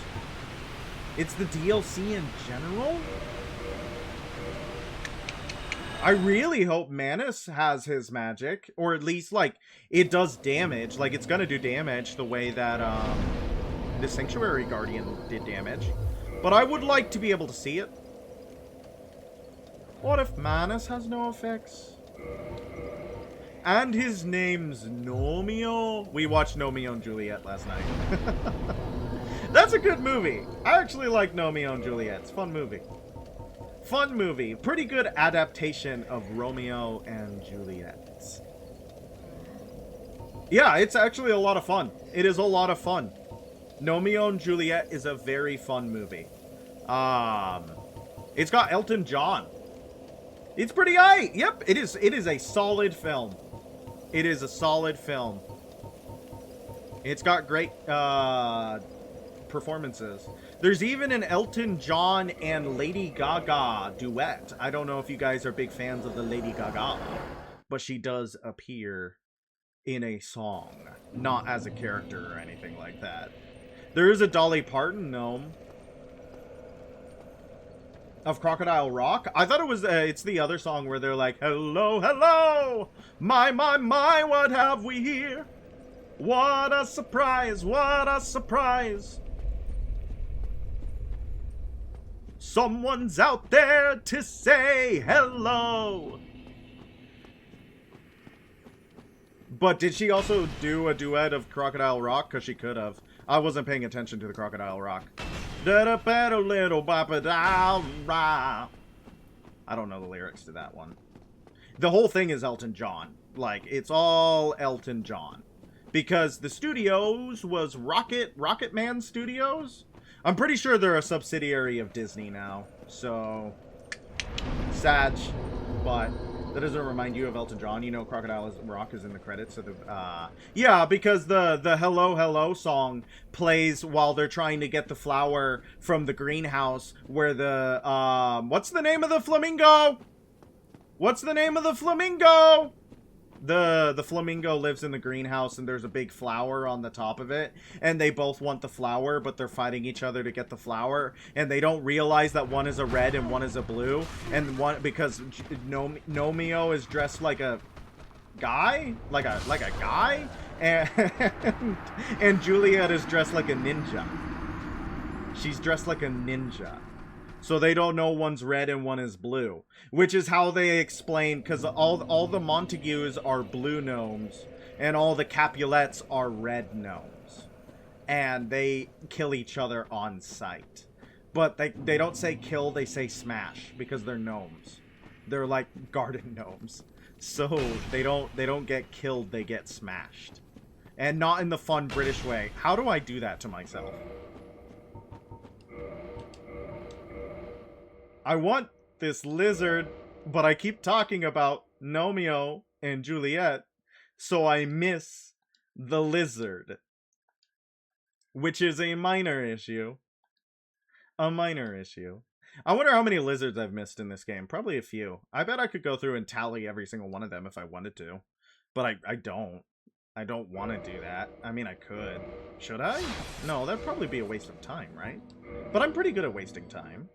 It's the DLC in general? I really hope Manus has his magic, or at least, like, it does damage. Like, it's gonna do damage the way that, the Sanctuary Guardian did damage. But I would like to be able to see it. What if Manus has no effects? And his name's Nomeo? We watched Nomeo and Juliet last night. That's a good movie. I actually like Nomeo and Juliet. It's a fun movie. Fun movie. Pretty good adaptation of Romeo and Juliet. Yeah, it's actually a lot of fun. It is a lot of fun. Romeo and Juliet is a very fun movie. It's got Elton John. It's pretty aight. Yep, it is a solid film. It is a solid film. It's got great performances. There's even an Elton John and Lady Gaga duet. I don't know if you guys are big fans of the Lady Gaga, but she does appear in a song, not as a character or anything like that. There is a Dolly Parton gnome of Crocodile Rock. I thought it was, it's the other song where they're like, hello, hello, my, what have we here? What a surprise, what a surprise. Someone's out there to say hello. But did she also do a duet of Crocodile Rock? Because she could have. I wasn't paying attention to the Crocodile Rock. I don't know the lyrics to that one. The whole thing is Elton John. Like, it's all Elton John. Because the studios was Rocket Man Studios? I'm pretty sure they're a subsidiary of Disney now. So, sad, but that doesn't remind you of Elton John. You know Crocodile Rock is in the credits of the, yeah, because the Hello Hello song plays while they're trying to get the flower from the greenhouse where the, what's the name of the flamingo? What's the name of the flamingo? The flamingo lives in the greenhouse and there's a big flower on the top of it. And they both want the flower, but they're fighting each other to get the flower. And they don't realize that one is a red and one is a blue. And one, because Nomeo is dressed like a guy? Like a guy? And Juliet is dressed like a ninja. She's dressed like a ninja. So they don't know one's red and one is blue. Which is how they explain, because all the Montagues are blue gnomes, and all the Capulets are red gnomes. And they kill each other on sight. But they don't say kill, they say smash, because they're gnomes. They're like garden gnomes. So they don't get killed, they get smashed. And not in the fun British way. How do I do that to myself? I want this lizard, but I keep talking about Nomeo and Juliet, so I miss The lizard. Which is a minor issue. A minor issue. I wonder how many lizards I've missed in this game. Probably a few. I bet I could go through and tally every single one of them if I wanted to. But I don't. I don't want to do that. I mean, I could. Should I? No, that'd probably be a waste of time, right? But I'm pretty good at wasting time.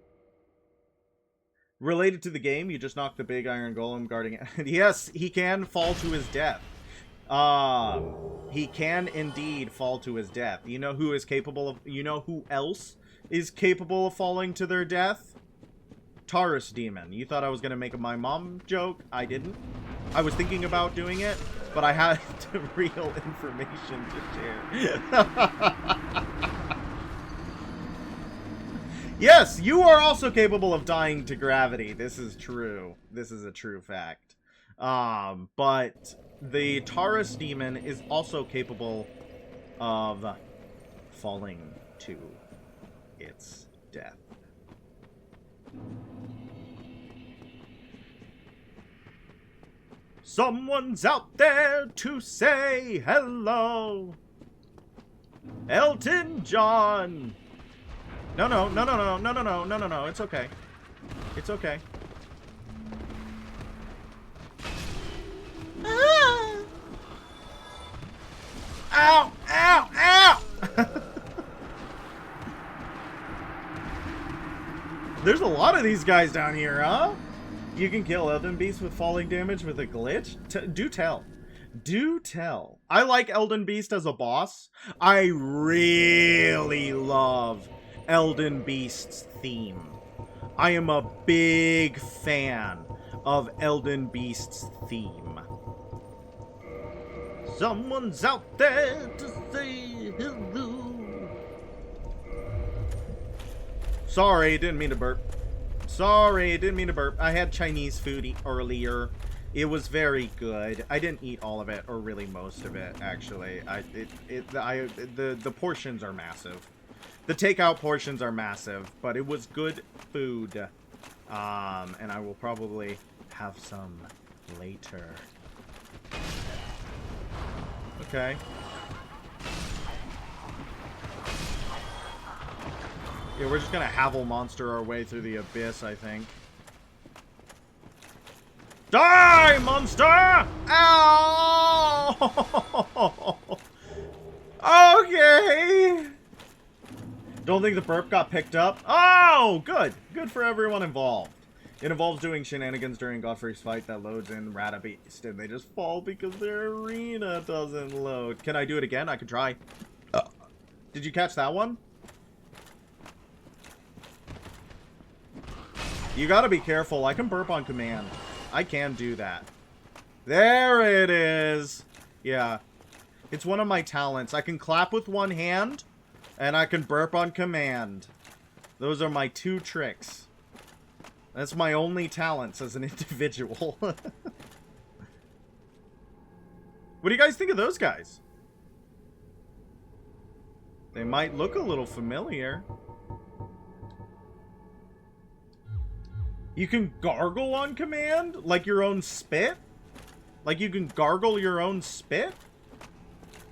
Related to the game, you just knocked the big iron golem guarding it. Yes, he can fall to his death. He can indeed fall to his death. You know who is capable of... You know who else is capable of falling to their death? Taurus Demon. You thought I was going to make a my mom joke? I didn't. I was thinking about doing it, but I had real information to share. Yes, you are also capable of dying to gravity. This is true. This is a true fact. But the Taurus Demon is also capable of falling to its death. Someone's out there to say hello. Elton John. No, it's okay. It's okay. Ah! Ow, ow, ow! There's a lot of these guys down here, huh? You can kill Elden Beast with falling damage with a glitch? Do tell. Do tell. I like Elden Beast as a boss. I really love Elden Beast's theme. I am a big fan of Elden Beast's theme. Someone's out there to say hello. Sorry, didn't mean to burp. Sorry, didn't mean to burp. I had Chinese food earlier. It was very good. I didn't eat all of it, or really most of it, actually. The portions are massive. The takeout portions are massive, but it was good food. And I will probably have some later. Okay. Yeah, we're just gonna Havel monster our way through the abyss, I think. Die, monster! Ow! Okay. Don't think the burp got picked up. Oh, good. Good for everyone involved. It involves doing shenanigans during Godfrey's fight that loads in Rata Beast, and they just fall because their arena doesn't load. Can I do it again? I could try. Did you catch that one? You gotta be careful. I can burp on command. I can do that. There it is. Yeah. It's one of my talents. I can clap with one hand, and I can burp on command. Those are my two tricks. That's my only talents as an individual. What do you guys think of those guys? They might look a little familiar. You can gargle on command? Like your own spit? Like you can gargle your own spit?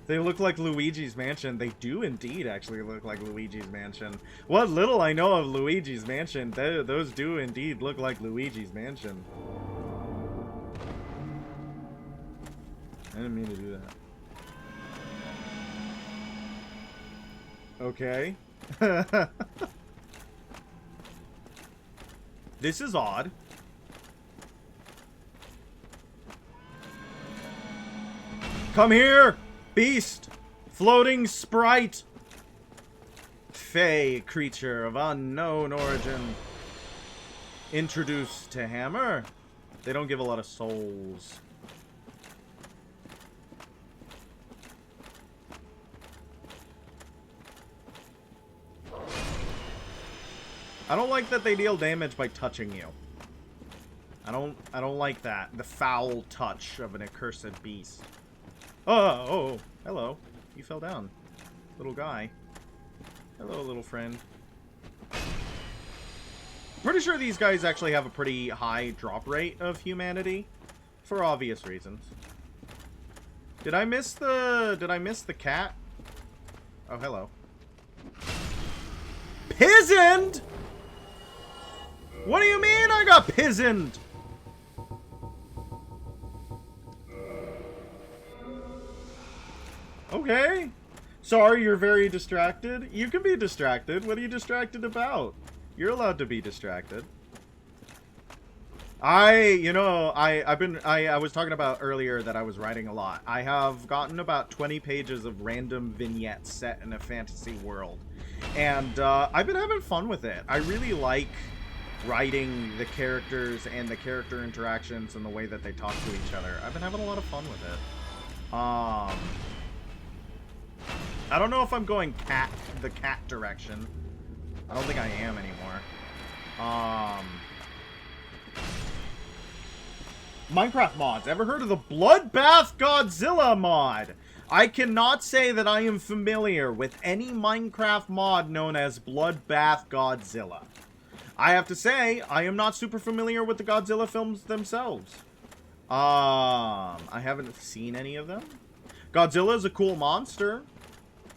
They look like Luigi's Mansion. They do indeed actually look like Luigi's Mansion. What little I know of Luigi's Mansion, those do indeed look like Luigi's Mansion. I didn't mean to do that. Okay. This is odd. Come here, beast! Floating sprite! Fey creature of unknown origin. Introduced to Hammer. They don't give a lot of souls. I don't like that they deal damage by touching you. I don't like that. The foul touch of an accursed beast. Oh, hello. You fell down. Little guy. Hello, little friend. Pretty sure these guys actually have a pretty high drop rate of humanity. For obvious reasons. Did I miss the cat? Oh, hello. Pizened? What do you mean I got pizened? Okay. Sorry, you're very distracted. You can be distracted. What are you distracted about? You're allowed to be distracted. I was talking about earlier that I was writing a lot. I have gotten about 20 pages of random vignettes set in a fantasy world. And I've been having fun with it. I really like writing the characters and the character interactions and the way that they talk to each other. I've been having a lot of fun with it. I don't know if I'm going the cat direction. I don't think I am anymore. Minecraft mods. Ever heard of the Bloodbath Godzilla mod? I cannot say that I am familiar with any Minecraft mod known as Bloodbath Godzilla. I have to say, I am not super familiar with the Godzilla films themselves. I haven't seen any of them. Godzilla is a cool monster.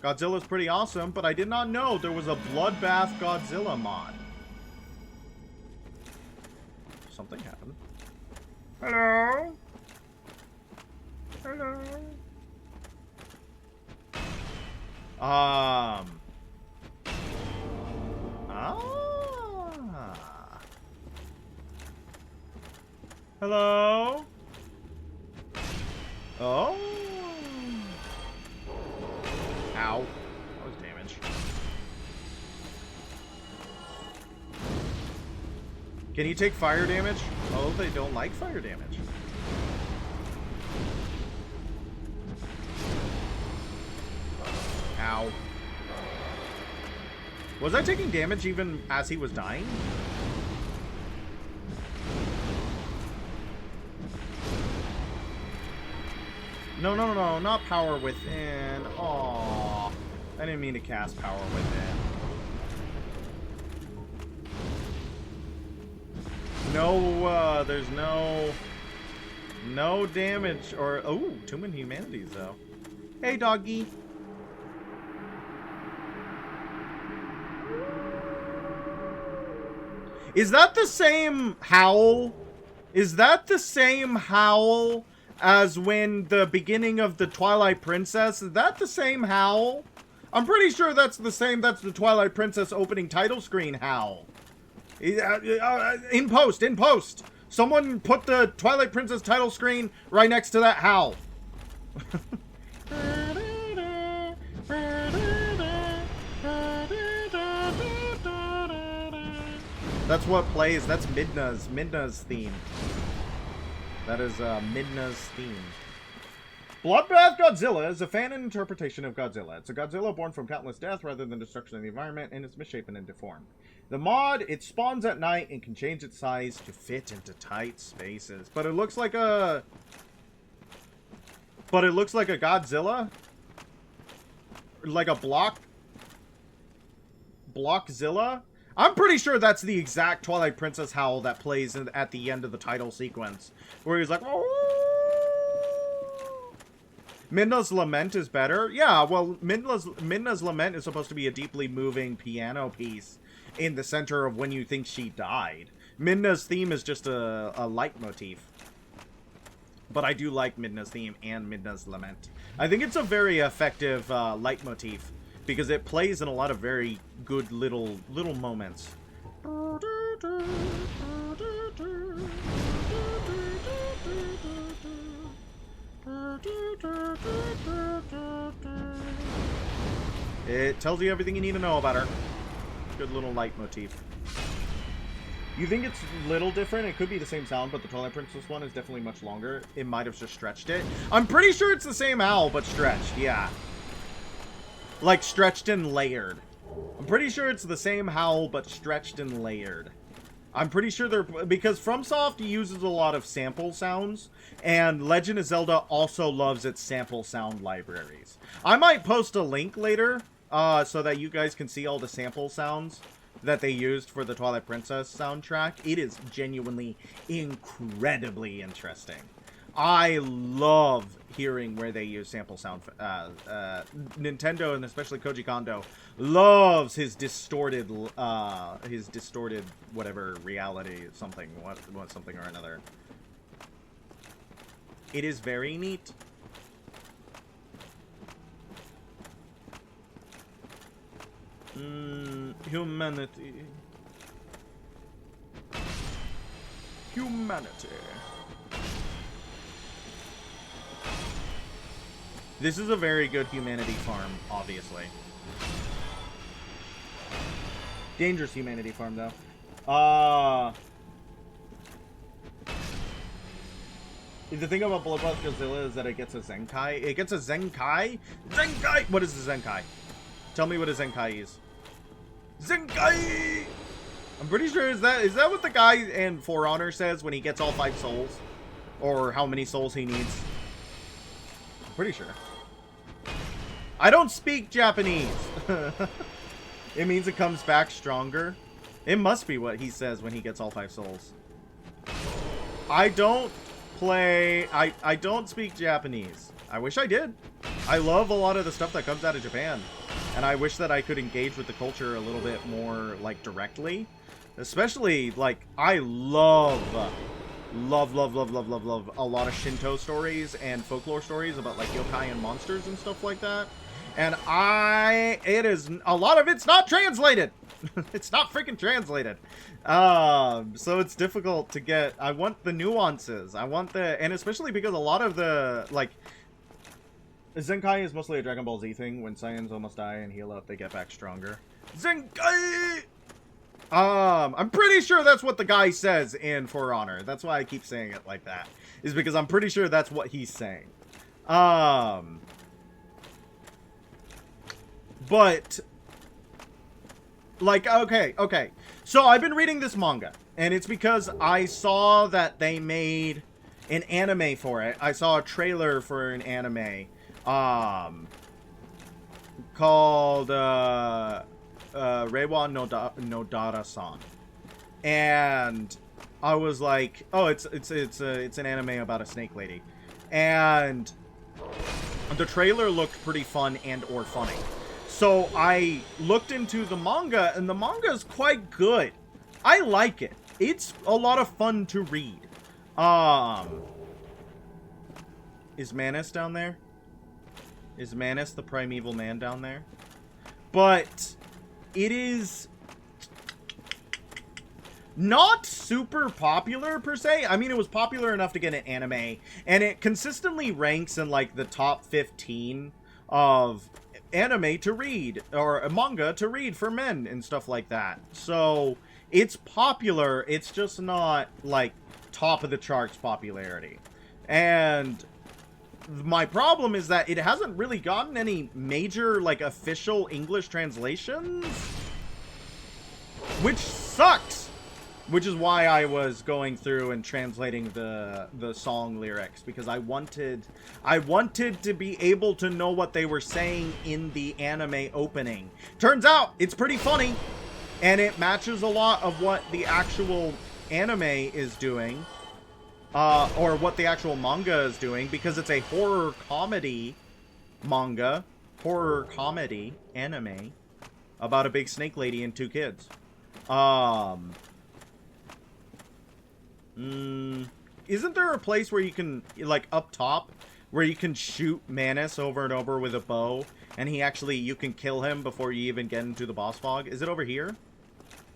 Godzilla's pretty awesome, but I did not know there was a Bloodbath Godzilla mod. Something happened. Hello? Hello? Hello? Oh. Ow. That was damage. Can you take fire damage? Oh, they don't like fire damage. Ow. Was I taking damage even as he was dying? No, no, no, no, not power within. Aww. I didn't mean to cast power within. No, there's no damage or, oh, too many humanities though. Hey, doggy. Is that the same howl? Is that the same howl as when the beginning of the Twilight Princess? Is that the same howl? I'm pretty sure that's the same. That's the Twilight Princess opening title screen howl. In post. Someone put the Twilight Princess title screen right next to that howl. That's what plays. That's Midna's theme. That is Midna's theme. Bloodbath Godzilla is a fan interpretation of Godzilla. It's a Godzilla born from countless death rather than destruction of the environment, and it's misshapen and deformed. The mod, it spawns at night and can change its size to fit into tight spaces. But it looks like a... Godzilla? Like a Blockzilla? I'm pretty sure that's the exact Twilight Princess howl that plays at the end of the title sequence. Where he's like... Midna's Lament is better? Yeah, well, Midna's Lament is supposed to be a deeply moving piano piece in the center of when you think she died. Midna's theme is just a leitmotif. But I do like Midna's theme and Midna's Lament. I think it's a very effective leitmotif because it plays in a lot of very good little moments. It tells you everything you need to know about her. Good little leitmotif. You think it's a little different? It could be the same sound, but the Twilight Princess one is definitely much longer. It might have just stretched it. I'm pretty sure it's the same owl, but stretched, yeah. Like stretched and layered. I'm pretty sure it's the same howl, but stretched and layered. I'm pretty sure they're... Because FromSoft uses a lot of sample sounds, and Legend of Zelda also loves its sample sound libraries. I might post a link later, so that you guys can see all the sample sounds that they used for the Twilight Princess soundtrack. It is genuinely incredibly interesting. I love hearing where they use sample sound. Nintendo, and especially Koji Kondo, loves his distorted whatever reality, something, what something or another. It is very neat. Humanity. Humanity. This is a very good humanity farm, obviously. Dangerous humanity farm, though. The thing about Bloodbath Godzilla is that it gets a Zenkai. It gets a Zenkai? Zenkai! What is the Zenkai? Tell me what a Zenkai is. Zenkai! I'm pretty sure, is that what the guy in For Honor says when he gets all 5 souls? Or how many souls he needs? I'm pretty sure. I don't speak Japanese. It means it comes back stronger. It must be what he says when he gets all 5 souls. I don't speak Japanese. I wish I did. I love a lot of the stuff that comes out of Japan. And I wish that I could engage with the culture a little bit more, like, directly. Especially, like, I love a lot of Shinto stories and folklore stories about, like, yokai and monsters and stuff like that. And a lot of it's not translated. It's not freaking translated. So it's difficult to get. I want the nuances. And especially because a lot of the, like, Zenkai is mostly a Dragon Ball Z thing. When Saiyans almost die and heal up, they get back stronger. Zenkai! I'm pretty sure that's what the guy says in For Honor. That's why I keep saying it like that. Is because I'm pretty sure that's what he's saying. But, like, okay. So I've been reading this manga, and it's because I saw that they made an anime for it. I saw a trailer for an anime, called, Reiwa no Dara-san. And I was like, oh, it's an anime about a snake lady. And the trailer looked pretty fun and or funny. So I looked into the manga, and the manga is quite good. I like it. It's a lot of fun to read. Is Manus down there? Is Manus the primeval man down there? But it is not super popular per se. I mean, it was popular enough to get an anime, and it consistently ranks in like the top 15 of anime to read, or a manga to read for men and stuff like that. So it's popular, it's just not like top of the charts popularity. And my problem is that it hasn't really gotten any major like official English translations, which sucks. Which is why I was going through and translating the song lyrics, because I wanted to be able to know what they were saying in the anime opening. Turns out it's pretty funny, and it matches a lot of what the actual anime is doing, or what the actual manga is doing, because it's a horror comedy manga, horror comedy anime about a big snake lady and 2 kids. Isn't there a place where you can, like, up top, where you can shoot Manus over and over with a bow, and you can kill him before you even get into the boss fog? Is it over here?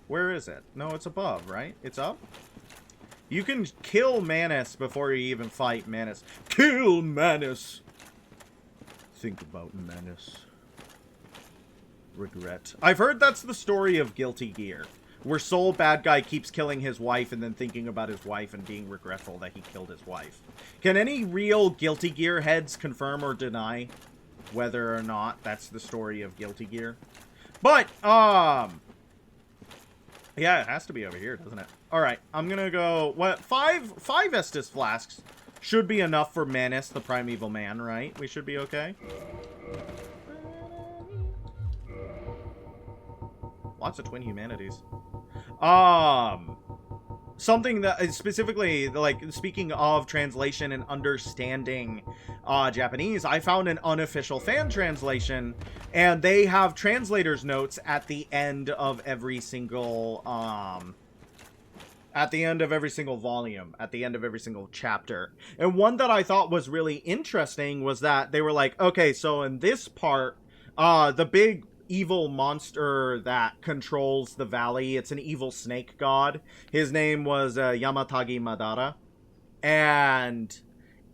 Where is it? No, it's above, right? It's up? You can kill Manus before you even fight Manus. Kill Manus! Think about Manus. Regret. I've heard that's the story of Guilty Gear, where Soul Bad Guy keeps killing his wife and then thinking about his wife and being regretful that he killed his wife. Can any real Guilty Gear heads confirm or deny whether or not that's the story of Guilty Gear? But, yeah, it has to be over here, doesn't it? Alright, I'm gonna go, what, 5 Estus flasks should be enough for Manus, the primeval man, right? We should be okay? Lots of twin humanities. something that is specifically, like, speaking of translation and understanding Japanese, I found an unofficial fan translation, and they have translator's notes at the end of every single volume, at the end of every single chapter. And one that I thought was really interesting was that they were like, okay, so in this part, the big evil monster that controls the valley, it's an evil snake god. His name was Yamatagi Madara. And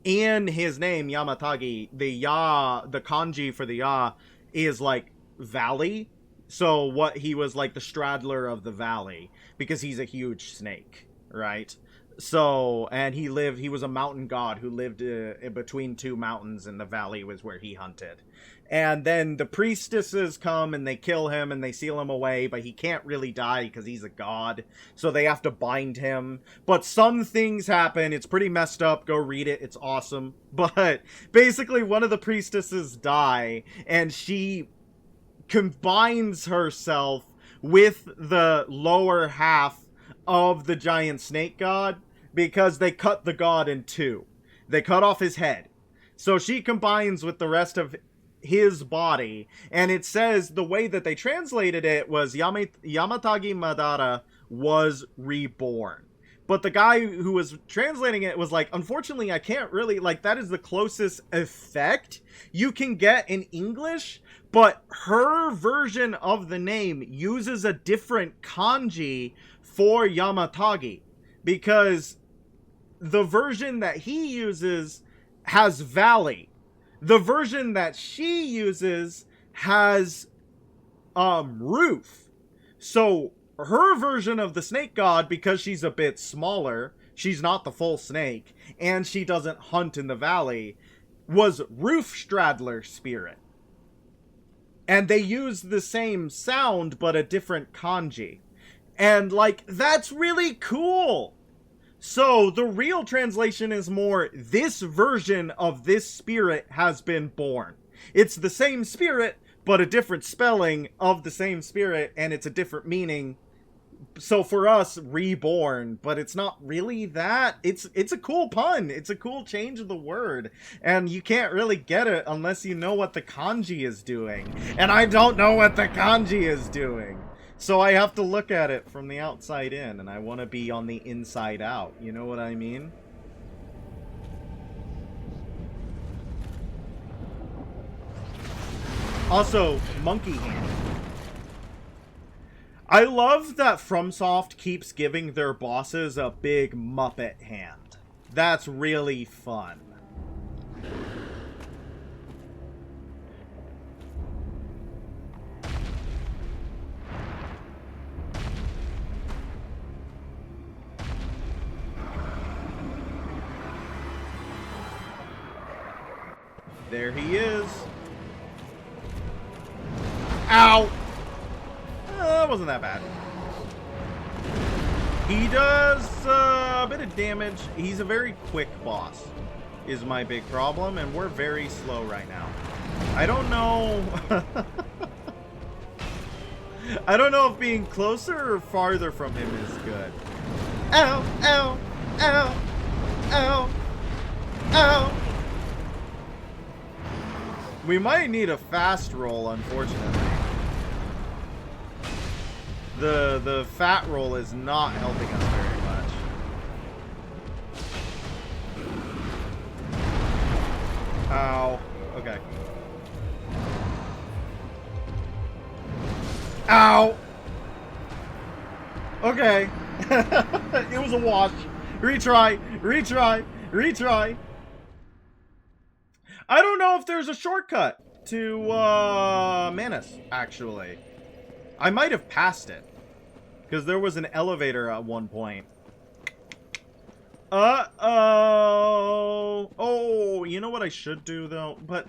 in his name, Yamatagi, the kanji for the ya is like valley. So what he was like the straddler of the valley, because he's a huge snake, right? So, and he was a mountain god who lived in between two mountains, and the valley was where he hunted. And then the priestesses come and they kill him and they seal him away, but he can't really die because he's a god. So they have to bind him. But some things happen. It's pretty messed up. Go read it. It's awesome. But basically one of the priestesses die, and she combines herself with the lower half of the giant snake god, because they cut the god in two. They cut off his head. So she combines with the rest of his body, and it says the way that they translated it was Yamatagi Madara was reborn. But the guy who was translating it was like, unfortunately, I can't really, like, that is the closest effect you can get in English, but her version of the name uses a different kanji for Yamatagi, because the version that he uses has valley. The version that she uses has roof. So her version of the snake god, because she's a bit smaller, she's not the full snake, and she doesn't hunt in the valley, was roof straddler spirit. And they use the same sound, but a different kanji. And, like, that's really cool. So, the real translation is more, this version of this spirit has been born. It's the same spirit, but a different spelling of the same spirit, and it's a different meaning. So for us, reborn, but it's not really that. It's a cool pun. It's a cool change of the word. And you can't really get it unless you know what the kanji is doing. And I don't know what the kanji is doing. So I have to look at it from the outside in, and I want to be on the inside out. You know what I mean? Also, monkey hand. I love that FromSoft keeps giving their bosses a big Muppet hand. That's really fun. There he is. Ow! That wasn't that bad. He does a bit of damage. He's a very quick boss, is my big problem, and we're very slow right now. I don't know. I don't know if being closer or farther from him is good. Ow! Ow! Ow! Ow! Ow! We might need a fast roll, unfortunately. The fat roll is not helping us very much. Ow. Okay. Ow! Okay. It was a wash. Retry. Retry. Retry. I don't know if there's a shortcut to Manus, actually. I might have passed it, because there was an elevator at one point. Uh-oh. Oh, you know what I should do, though? But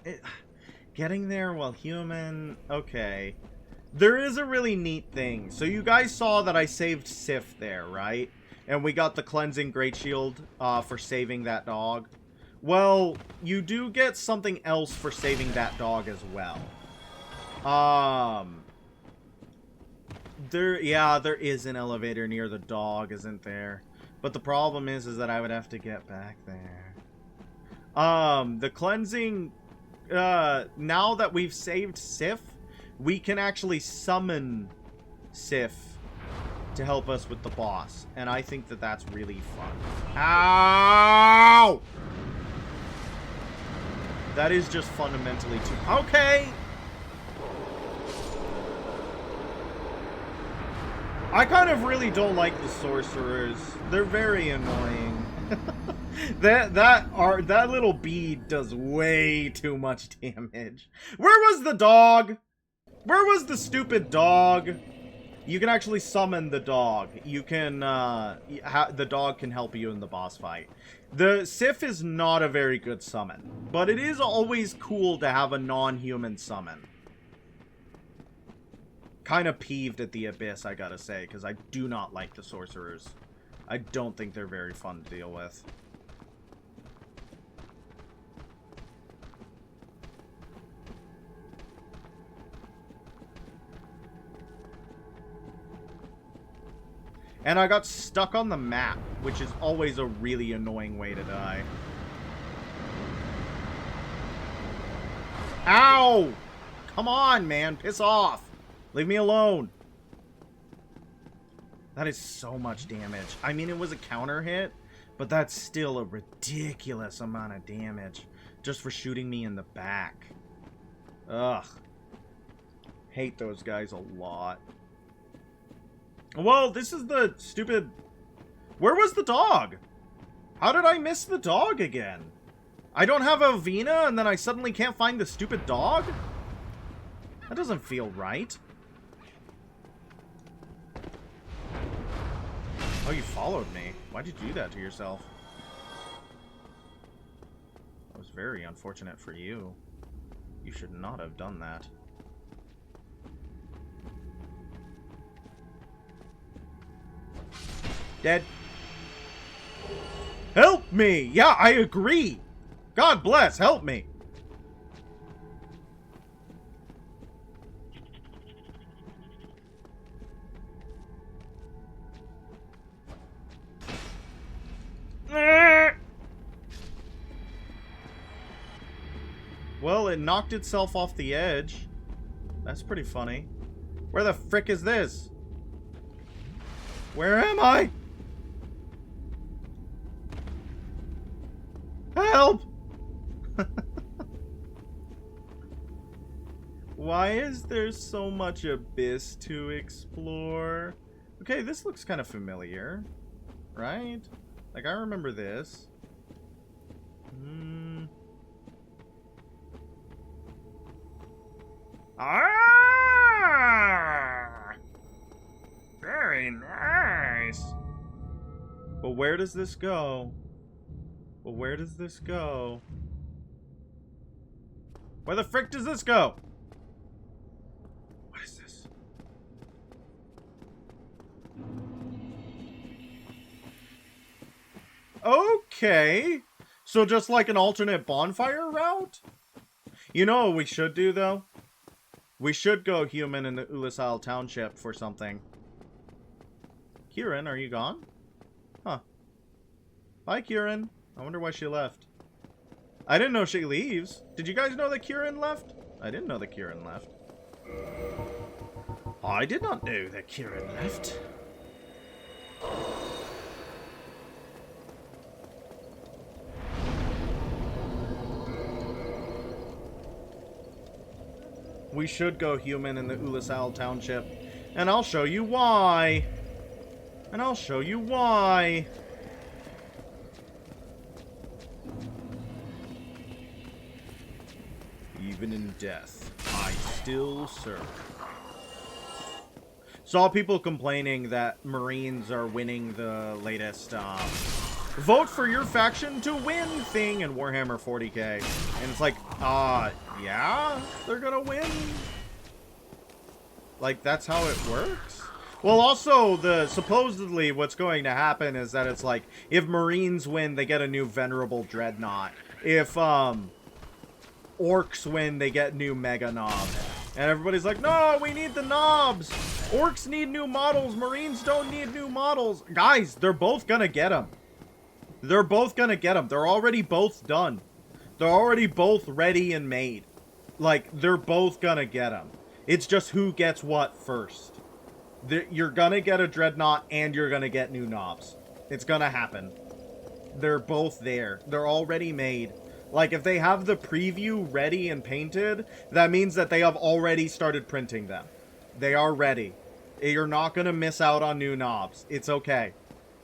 getting there while human... Okay. There is a really neat thing. So you guys saw that I saved Sif there, right? And we got the cleansing great shield for saving that dog. Well, you do get something else for saving that dog as well. There is an elevator near the dog, isn't there? But the problem is that I would have to get back there. The cleansing, now that we've saved Sif, we can actually summon Sif to help us with the boss. And I think that that's really fun. Ow! That is just fundamentally too... Okay! I kind of really don't like the sorcerers. They're very annoying. That little bead does way too much damage. Where was the dog? Where was the stupid dog? You can actually summon the dog. You can, the dog can help you in the boss fight. The Sif is not a very good summon, but it is always cool to have a non-human summon. Kind of peeved at the Abyss, I gotta say, because I do not like the sorcerers. I don't think they're very fun to deal with. And I got stuck on the map, which is always a really annoying way to die. Ow! Come on, man. Piss off. Leave me alone. That is so much damage. I mean, it was a counter hit, but that's still a ridiculous amount of damage just for shooting me in the back. Ugh. Hate those guys a lot. Well, this is the stupid... Where was the dog? How did I miss the dog again? I don't have Elvina, and then I suddenly can't find the stupid dog? That doesn't feel right. Oh, you followed me. Why'd you do that to yourself? That was very unfortunate for you. You should not have done that. Dead. Help me! Yeah, I agree! God bless, help me! Well, it knocked itself off the edge. That's pretty funny. Where the frick is this? Where am I? Help! Why is there so much abyss to explore? Okay, this looks kind of familiar, right? Like, I remember this. Ah! Very nice. But where does this go? Well, where does this go? Where the frick does this go? What is this? Okay. So just like an alternate bonfire route? You know what we should do, though? We should go human in the Ulisal Township for something. Kieran, are you gone? Huh. Bye, Kieran. I wonder why she left. I didn't know she leaves. Did you guys know that Kieran left? I didn't know that Kieran left. I did not know that Kieran left. We should go human in the Ulisal Township. And I'll show you why. And I'll show you why. Even in death, I still serve. Saw people complaining that Marines are winning the latest vote for your faction to win thing in Warhammer 40k. And it's like, yeah, they're gonna win? Like, that's how it works? Well, also, supposedly what's going to happen is that it's like, if Marines win, they get a new Venerable Dreadnought. If, Orcs win, they get new Mega Knobs. And everybody's like, no, we need the knobs! Orcs need new models. Marines don't need new models. Guys, they're both gonna get them. They're both gonna get them. They're already both done. They're already both ready and made. Like, they're both gonna get them. It's just who gets what first. You're gonna get a Dreadnought and you're gonna get new knobs. It's gonna happen. They're both there. They're already made. Like, if they have the preview ready and painted, that means that they have already started printing them. They are ready. You're not gonna miss out on new knobs. It's okay.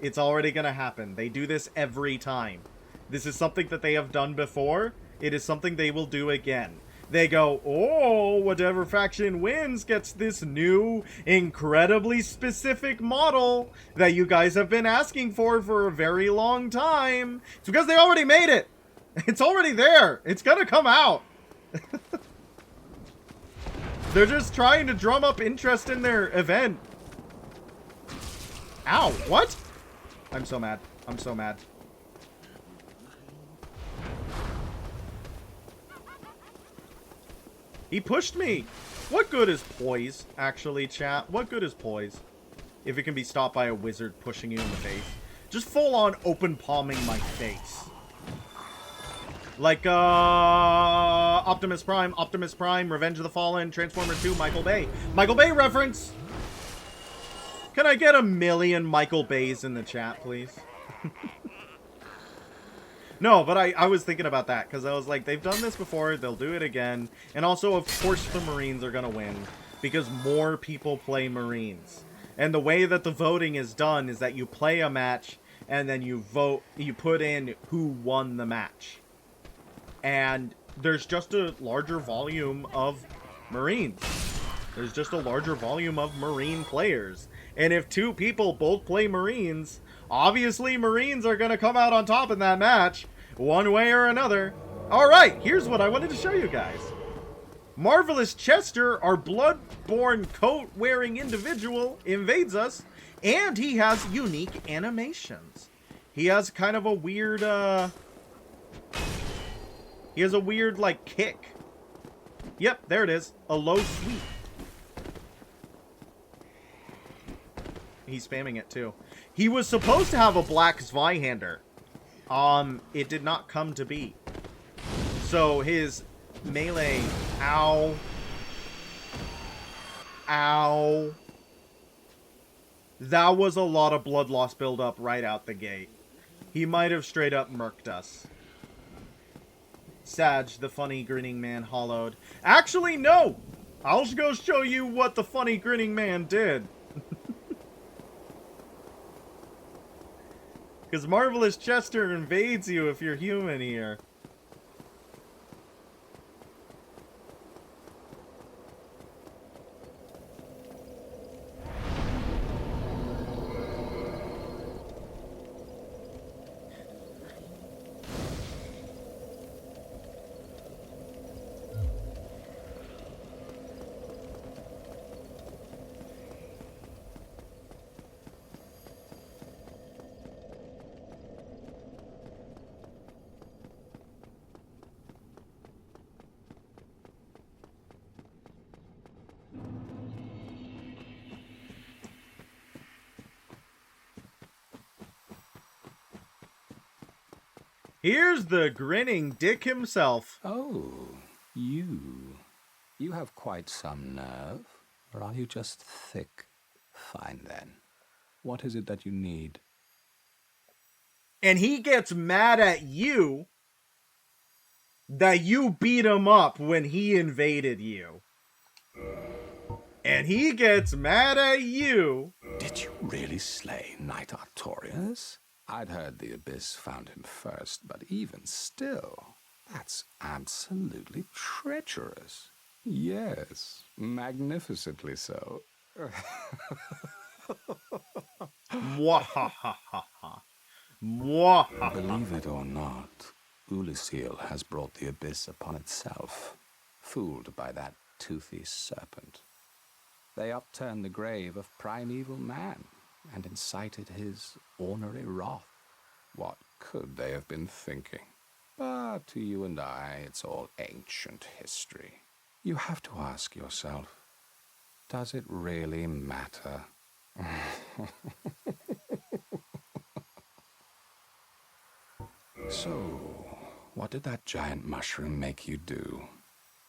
It's already gonna happen. They do this every time. This is something that they have done before. It is something they will do again. They go, oh, whatever faction wins gets this new, incredibly specific model that you guys have been asking for a very long time. It's because they already made it. It's already there. It's gonna come out. They're just trying to drum up interest in their event. Ow, what? I'm so mad. I'm so mad. He pushed me. What good is poise, actually, chat? What good is poise? If it can be stopped by a wizard pushing you in the face. Just full on open palming my face. Like, Optimus Prime, Revenge of the Fallen, Transformer 2, Michael Bay. Michael Bay reference! Can I get 1,000,000 Michael Bays in the chat, please? No, but I was thinking about that, because I was like, they've done this before, they'll do it again. And also, of course, the Marines are going to win, because more people play Marines. And the way that the voting is done is that you play a match, and then you vote, you put in who won the match. And there's just a larger volume of Marines. There's just a larger volume of Marine players. And if two people both play Marines, obviously Marines are going to come out on top in that match, one way or another. Alright, here's what I wanted to show you guys. Marvelous Chester, our blood-borne coat-wearing individual, invades us, and he has unique animations. He has kind of a weird, he has a weird, like, kick. Yep, there it is. A low sweep. He's spamming it, too. He was supposed to have a black Zweihander. It did not come to be. So, his melee... Ow. Ow. That was a lot of blood loss buildup right out the gate. He might have straight up murked us. Sag, the funny grinning man, hollowed. Actually, no! I'll go show you what the funny grinning man did. Because Marvelous Chester invades you if you're human here. Here's the grinning dick himself. Oh, you. You have quite some nerve. Or are you just thick? Fine then. What is it that you need? And he gets mad at you that you beat him up when he invaded you. And he gets mad at you. Did you really slay Knight Artorias? I'd heard the Abyss found him first, but even still, that's absolutely treacherous. Yes, magnificently so. Mwahahaha. Mwahaha. Believe it or not, Ulysses has brought the Abyss upon itself, fooled by that toothy serpent. They upturned the grave of primeval man and incited his ornery wrath. What could they have been thinking? But to you and I, it's all ancient history. You have to ask yourself, Does it really matter? So, what did that giant mushroom make you do?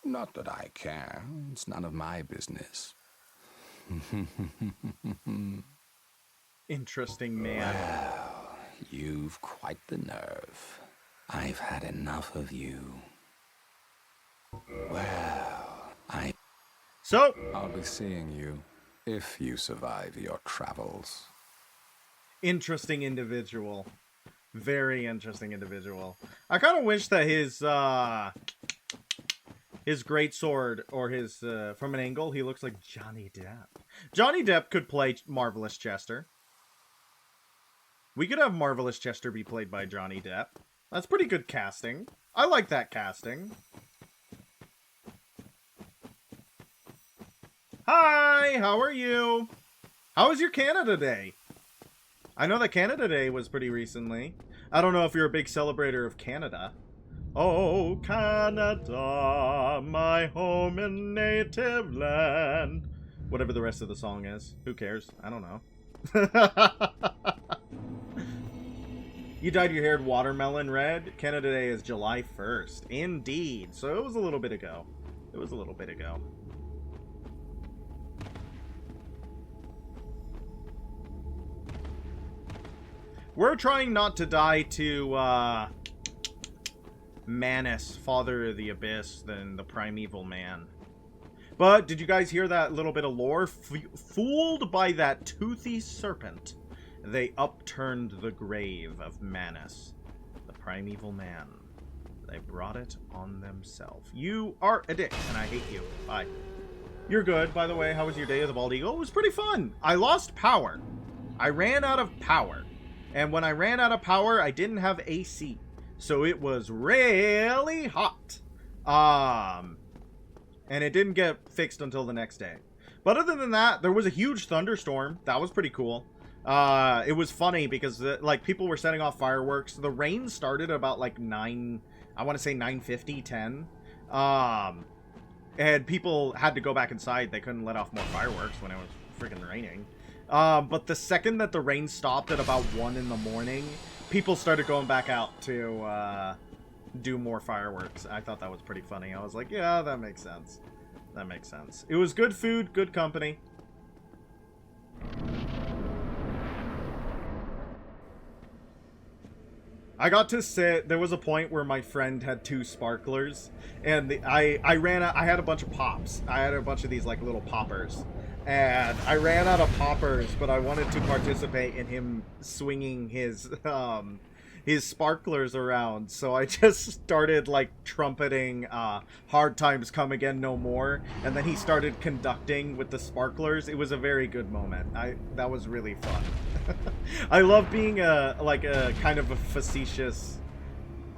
Not that I care. It's none of my business. Interesting man. Well, you've quite the nerve. I've had enough of you. Well, So, I'll be seeing you if you survive your travels. interesting individual. Very interesting individual. I kind of wish that his greatsword, or his, from an angle, he looks like Johnny Depp. Johnny Depp could play Marvelous Chester. We could have Marvelous Chester be played by Johnny Depp. That's pretty good casting. I like that casting. Hi, how are you? How was your Canada Day? I know that Canada Day was pretty recently. I don't know if you're a big celebrator of Canada. Oh, Canada, my home and native land. Whatever the rest of the song is. Who cares? I don't know. You dyed your hair watermelon red? Canada Day is July 1st. Indeed. So it was a little bit ago. It was a little bit ago. We're trying not to die to, Manus, Father of the Abyss, than the Primeval Man. But, did you guys hear that little bit of lore? Fooled by that toothy serpent, they upturned the grave of Manus, the Primeval Man. They brought it on themselves. You are a dick, and I hate you. Bye. You're good, by the way. How was your day of the Bald Eagle? It was pretty fun. I lost power. I ran out of power. And when I ran out of power, I didn't have AC. So it was really hot. And it didn't get fixed until the next day. But other than that, there was a huge thunderstorm. That was pretty cool. It was funny because, like, people were setting off fireworks. The rain started about, like, 9... I want to say 9:50, 10. And people had to go back inside. They couldn't let off more fireworks when it was freaking raining. But the second that the rain stopped at about 1 in the morning, people started going back out to do more fireworks. I thought that was pretty funny. I was like, yeah, that makes sense. That makes sense. It was good food, good company. I got to sit, there was a point where my friend had 2 sparklers, and I had a bunch of pops. I had a bunch of these, like, little poppers. And I ran out of poppers, but I wanted to participate in him swinging his sparklers around. So I just started, like, trumpeting Hard Times Come Again No More. And then he started conducting with the sparklers. It was a very good moment. That was really fun. I love being a kind of a facetious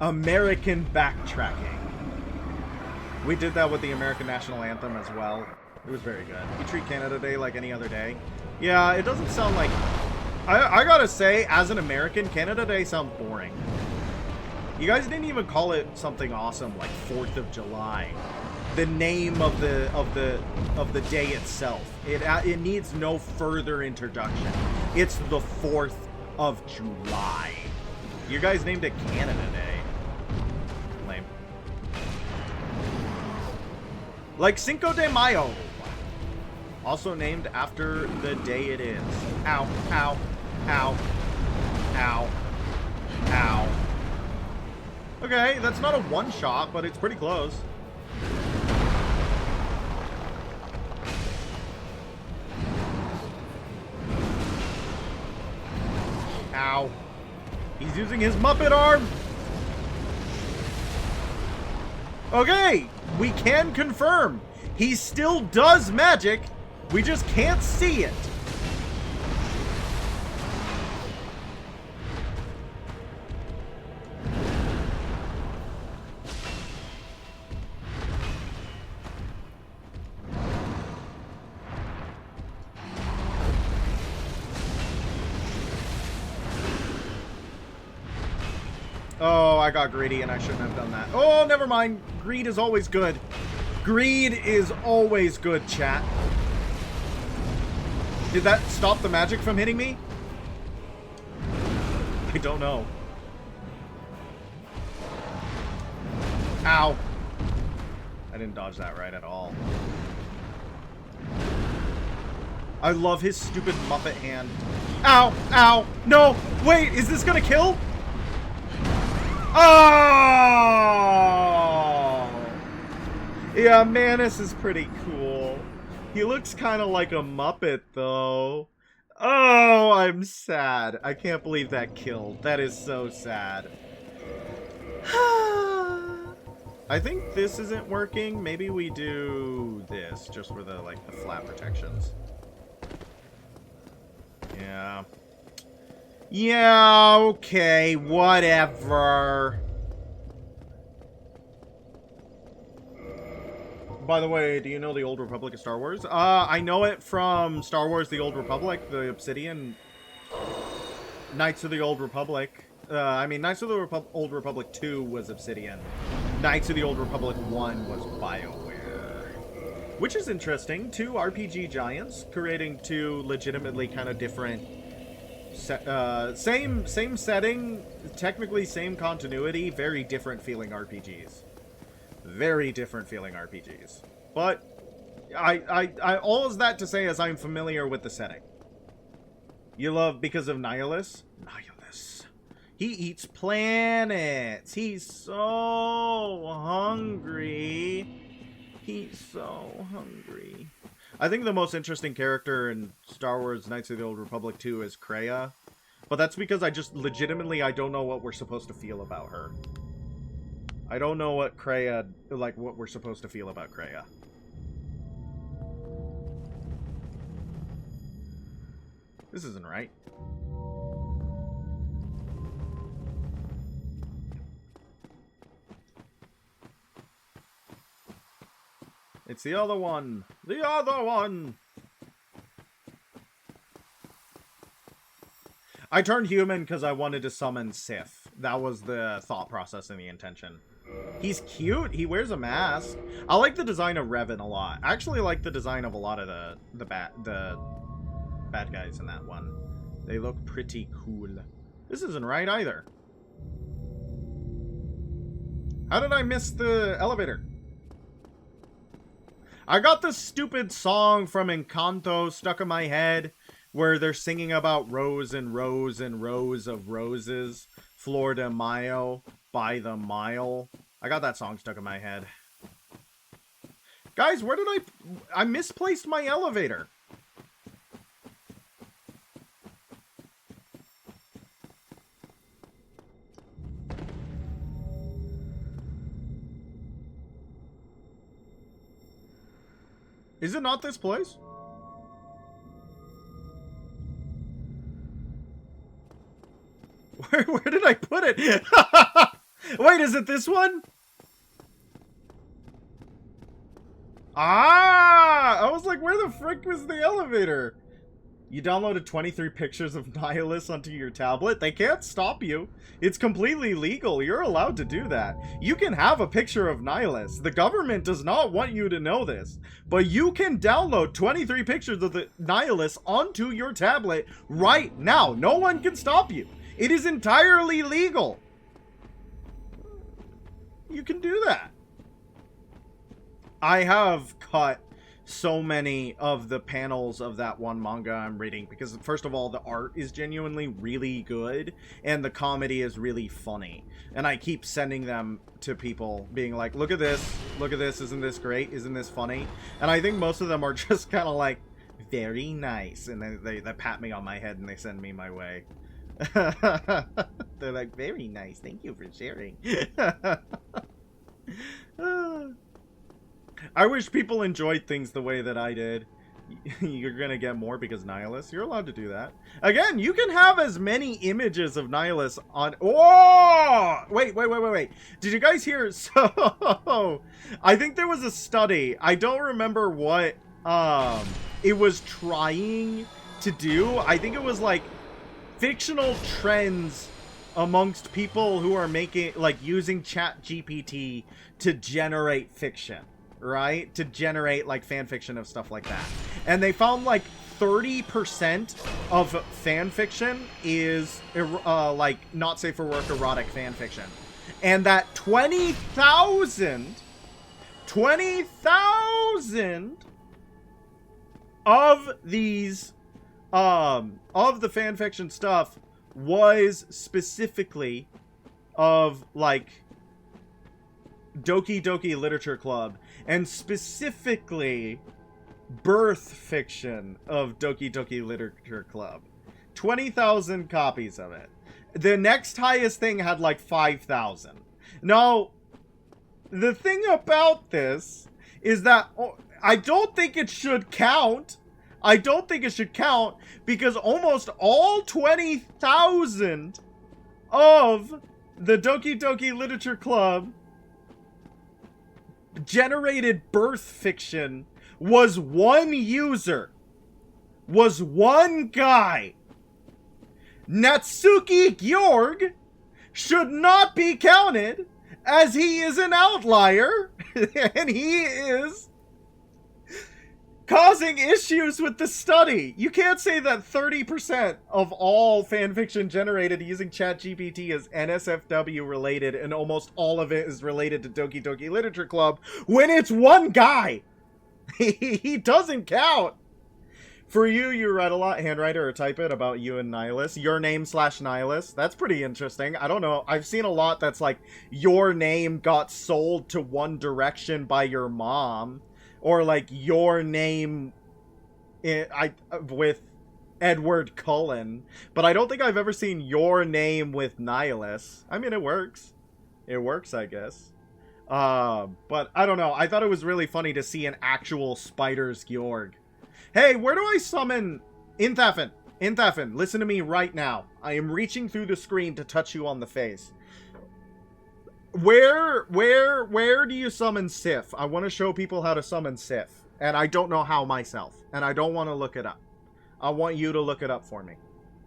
American backtracking. We did that with the American National Anthem as well. It was very good. You treat Canada Day like any other day. Yeah, it doesn't sound like... I gotta say, as an American, Canada Day sounds boring. You guys didn't even call it something awesome like 4th of July. The name of the day itself. It needs no further introduction. It's the 4th of July. You guys named it Canada Day. Lame. Like Cinco de Mayo. Also named after the day it is. Ow, ow, ow, ow, ow. Okay, that's not a one-shot, but it's pretty close. Ow. He's using his Muppet arm! Okay, we can confirm. He still does magic. We just can't see it. Oh, I got greedy and I shouldn't have done that. Oh, never mind. Greed is always good. Greed is always good, chat. Did that stop the magic from hitting me? I don't know. Ow. I didn't dodge that right at all. I love his stupid Muppet hand. Ow! Ow! No! Wait, is this gonna kill? Oh! Yeah, Manus is pretty cool. He looks kind of like a Muppet, though. Oh, I'm sad. I can't believe that killed. That is so sad. I think this isn't working. Maybe we do this just for the, like, the flat protections. Yeah. Yeah, okay, whatever. By the way, do you know the Old Republic of Star Wars? I know it from Star Wars The Old Republic, the Obsidian. Knights of the Old Republic. I mean, Knights of the Old Republic 2 was Obsidian. Knights of the Old Republic 1 was BioWare. Which is interesting. Two RPG giants creating two legitimately kind of different... same setting, technically same continuity, very different feeling RPGs. Very different feeling RPGs. But I all is that to say is I'm familiar with the setting. You love because of Nihilus? Nihilus. He eats planets. He's so hungry. He's so hungry. I think the most interesting character in Star Wars Knights of the Old Republic 2 is Kreia. But that's because I just legitimately I don't know what we're supposed to feel about her. I don't know what Kreia, like, what we're supposed to feel about Kreia. This isn't right. It's the other one! The other one! I turned human because I wanted to summon Sith. That was the thought process and the intention. He's cute. He wears a mask. I like the design of Revan a lot. I actually like the design of a lot of the bad guys in that one. They look pretty cool. This isn't right either. How did I miss the elevator? I got this stupid song from Encanto stuck in my head where they're singing about rows and rows and rows of roses. Flor de Mayo by the mile. I got that song stuck in my head. Guys, where did I misplaced my elevator. Is it not this place? Where did I put it? Wait, is it this one? Ah! I was like, where the frick was the elevator? You downloaded 23 pictures of Nihilus onto your tablet? They can't stop you. It's completely legal. You're allowed to do that. You can have a picture of Nihilus. The government does not want you to know this. But you can download 23 pictures of the Nihilus onto your tablet right now. No one can stop you. It is entirely legal. You can do that. I have cut so many of the panels of that one manga I'm reading because, first of all, the art is genuinely really good and the comedy is really funny. And I keep sending them to people being like, look at this, isn't this great, isn't this funny? And I think most of them are just kind of like, very nice, and then they pat me on my head and they send me my way. They're like, very nice, thank you for sharing. I wish people enjoyed things the way that I did. You're gonna get more because Nihilus. You're allowed to do that. Again, you can have as many images of Nihilus on... Oh! Wait. Did you guys hear? So, I think there was a study. I don't remember what it was trying to do. I think it was like fictional trends amongst people who are making, like, using ChatGPT to generate fiction. Right? To generate, like, fan fiction of stuff like that. And they found, like, 30% of fan fiction is like not safe for work erotic fan fiction, and that 20,000 of these of the fan fiction stuff was specifically of like Doki Doki Literature Club, and specifically birth fiction of Doki Doki Literature Club. 20,000 copies of it. The next highest thing had like 5,000. Now, the thing about this is that I don't think it should count. I don't think it should count because almost all 20,000 of the Doki Doki Literature Club generated birth fiction was one user, was one guy. Natsuki Gyorg should not be counted as he is an outlier and he is causing issues with the study. You can't say that 30% of all fanfiction generated using ChatGPT is NSFW related and almost all of it is related to Doki Doki Literature Club when it's one guy. He doesn't count. For you, you write a lot, handwrite or type it about you and Nihilus. Your name / Nihilus. That's pretty interesting. I don't know. I've seen a lot that's like, your name got sold to One Direction by your mom. Or like, your name with Edward Cullen. But I don't think I've ever seen your name with Nihilus. I mean, it works. It works, I guess. But I don't know. I thought it was really funny to see an actual Spider's Gyorg. Hey, where do I summon Inthafen? Inthafen, listen to me right now. I am reaching through the screen to touch you on the face. Where do you summon Sif? I want to show people how to summon Sif. And I don't know how myself. And I don't want to look it up. I want you to look it up for me.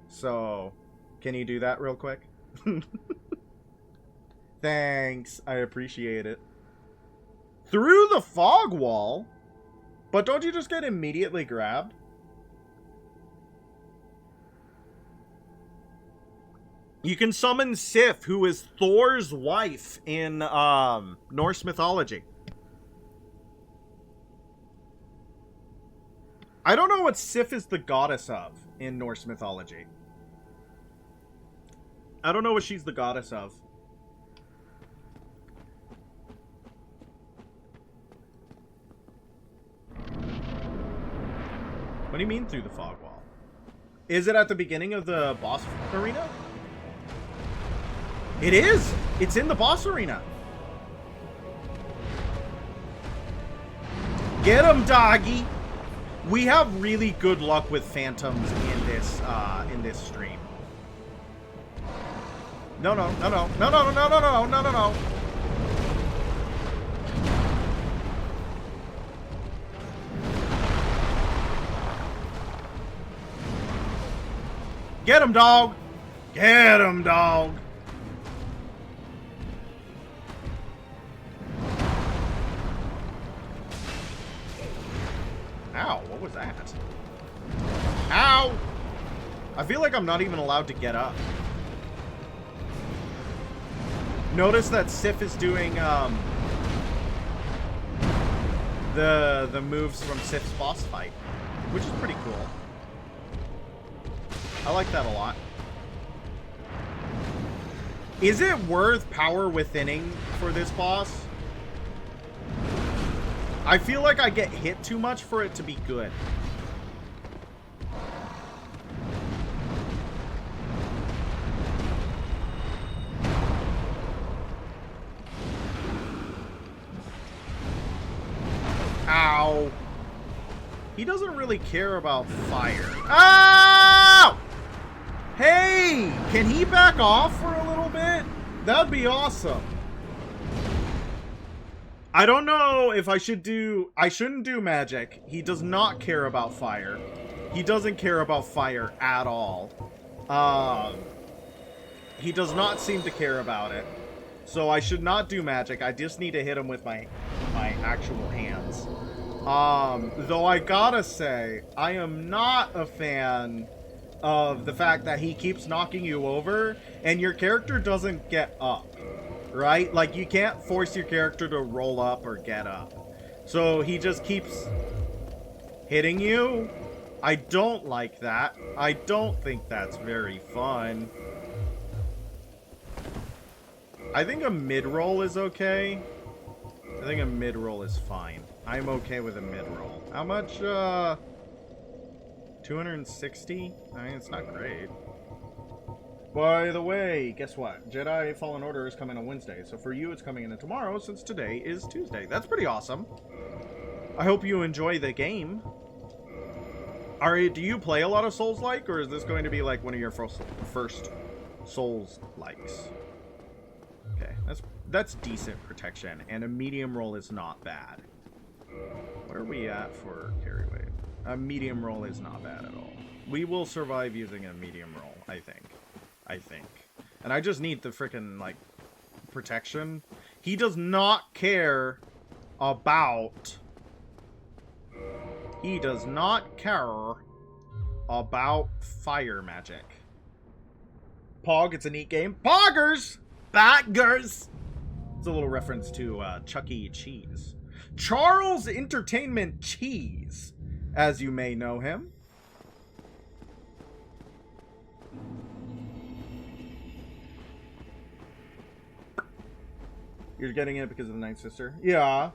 So, can you do that real quick? Thanks. I appreciate it. Through the fog wall? But don't you just get immediately grabbed? You can summon Sif, who is Thor's wife in Norse mythology. I don't know what Sif is the goddess of in Norse mythology. I don't know what she's the goddess of. What do you mean through the fog wall? Is it at the beginning of the boss arena? It is! It's in the boss arena. Get him, doggy! We have really good luck with phantoms in this stream. No. Get him, dog! Get him, dog! Ow, what was that? Ow! I feel like I'm not even allowed to get up. Notice that Sif is doing, the moves from Sif's boss fight, which is pretty cool. I like that a lot. Is it worth power withinning for this boss? I feel like I get hit too much for it to be good. Ow. He doesn't really care about fire. Ow! Hey! Can he back off for a little bit? That'd be awesome. I don't know if I should do... I shouldn't do magic. He does not care about fire. He doesn't care about fire at all. He does not seem to care about it. So I should not do magic. I just need to hit him with my actual hands. Though I gotta say, I am not a fan of the fact that he keeps knocking you over and your character doesn't get up, right? Like, you can't force your character to roll up or get up. So he just keeps hitting you. I don't like that. I don't think that's very fun. I think a mid-roll is okay. I think a mid-roll is fine. I'm okay with a mid-roll. How much, 260? I mean, it's not great. By the way, guess what? Jedi Fallen Order is coming on Wednesday. So for you, it's coming in tomorrow, since today is Tuesday. That's pretty awesome. I hope you enjoy the game. Do you play a lot of Souls-like, or is this going to be like one of your first Souls-likes? Okay, that's decent protection, and a medium roll is not bad. What are we at for carry weight? A medium roll is not bad at all. We will survive using a medium roll, I think. And I just need the frickin', like, protection. He does not care about... He does not care about fire magic. Pog, it's a neat game. Poggers! Baggers! It's a little reference to Chuck E. Cheese. Charles Entertainment Cheese, as you may know him. You're getting it because of the Ninth Sister? Yeah.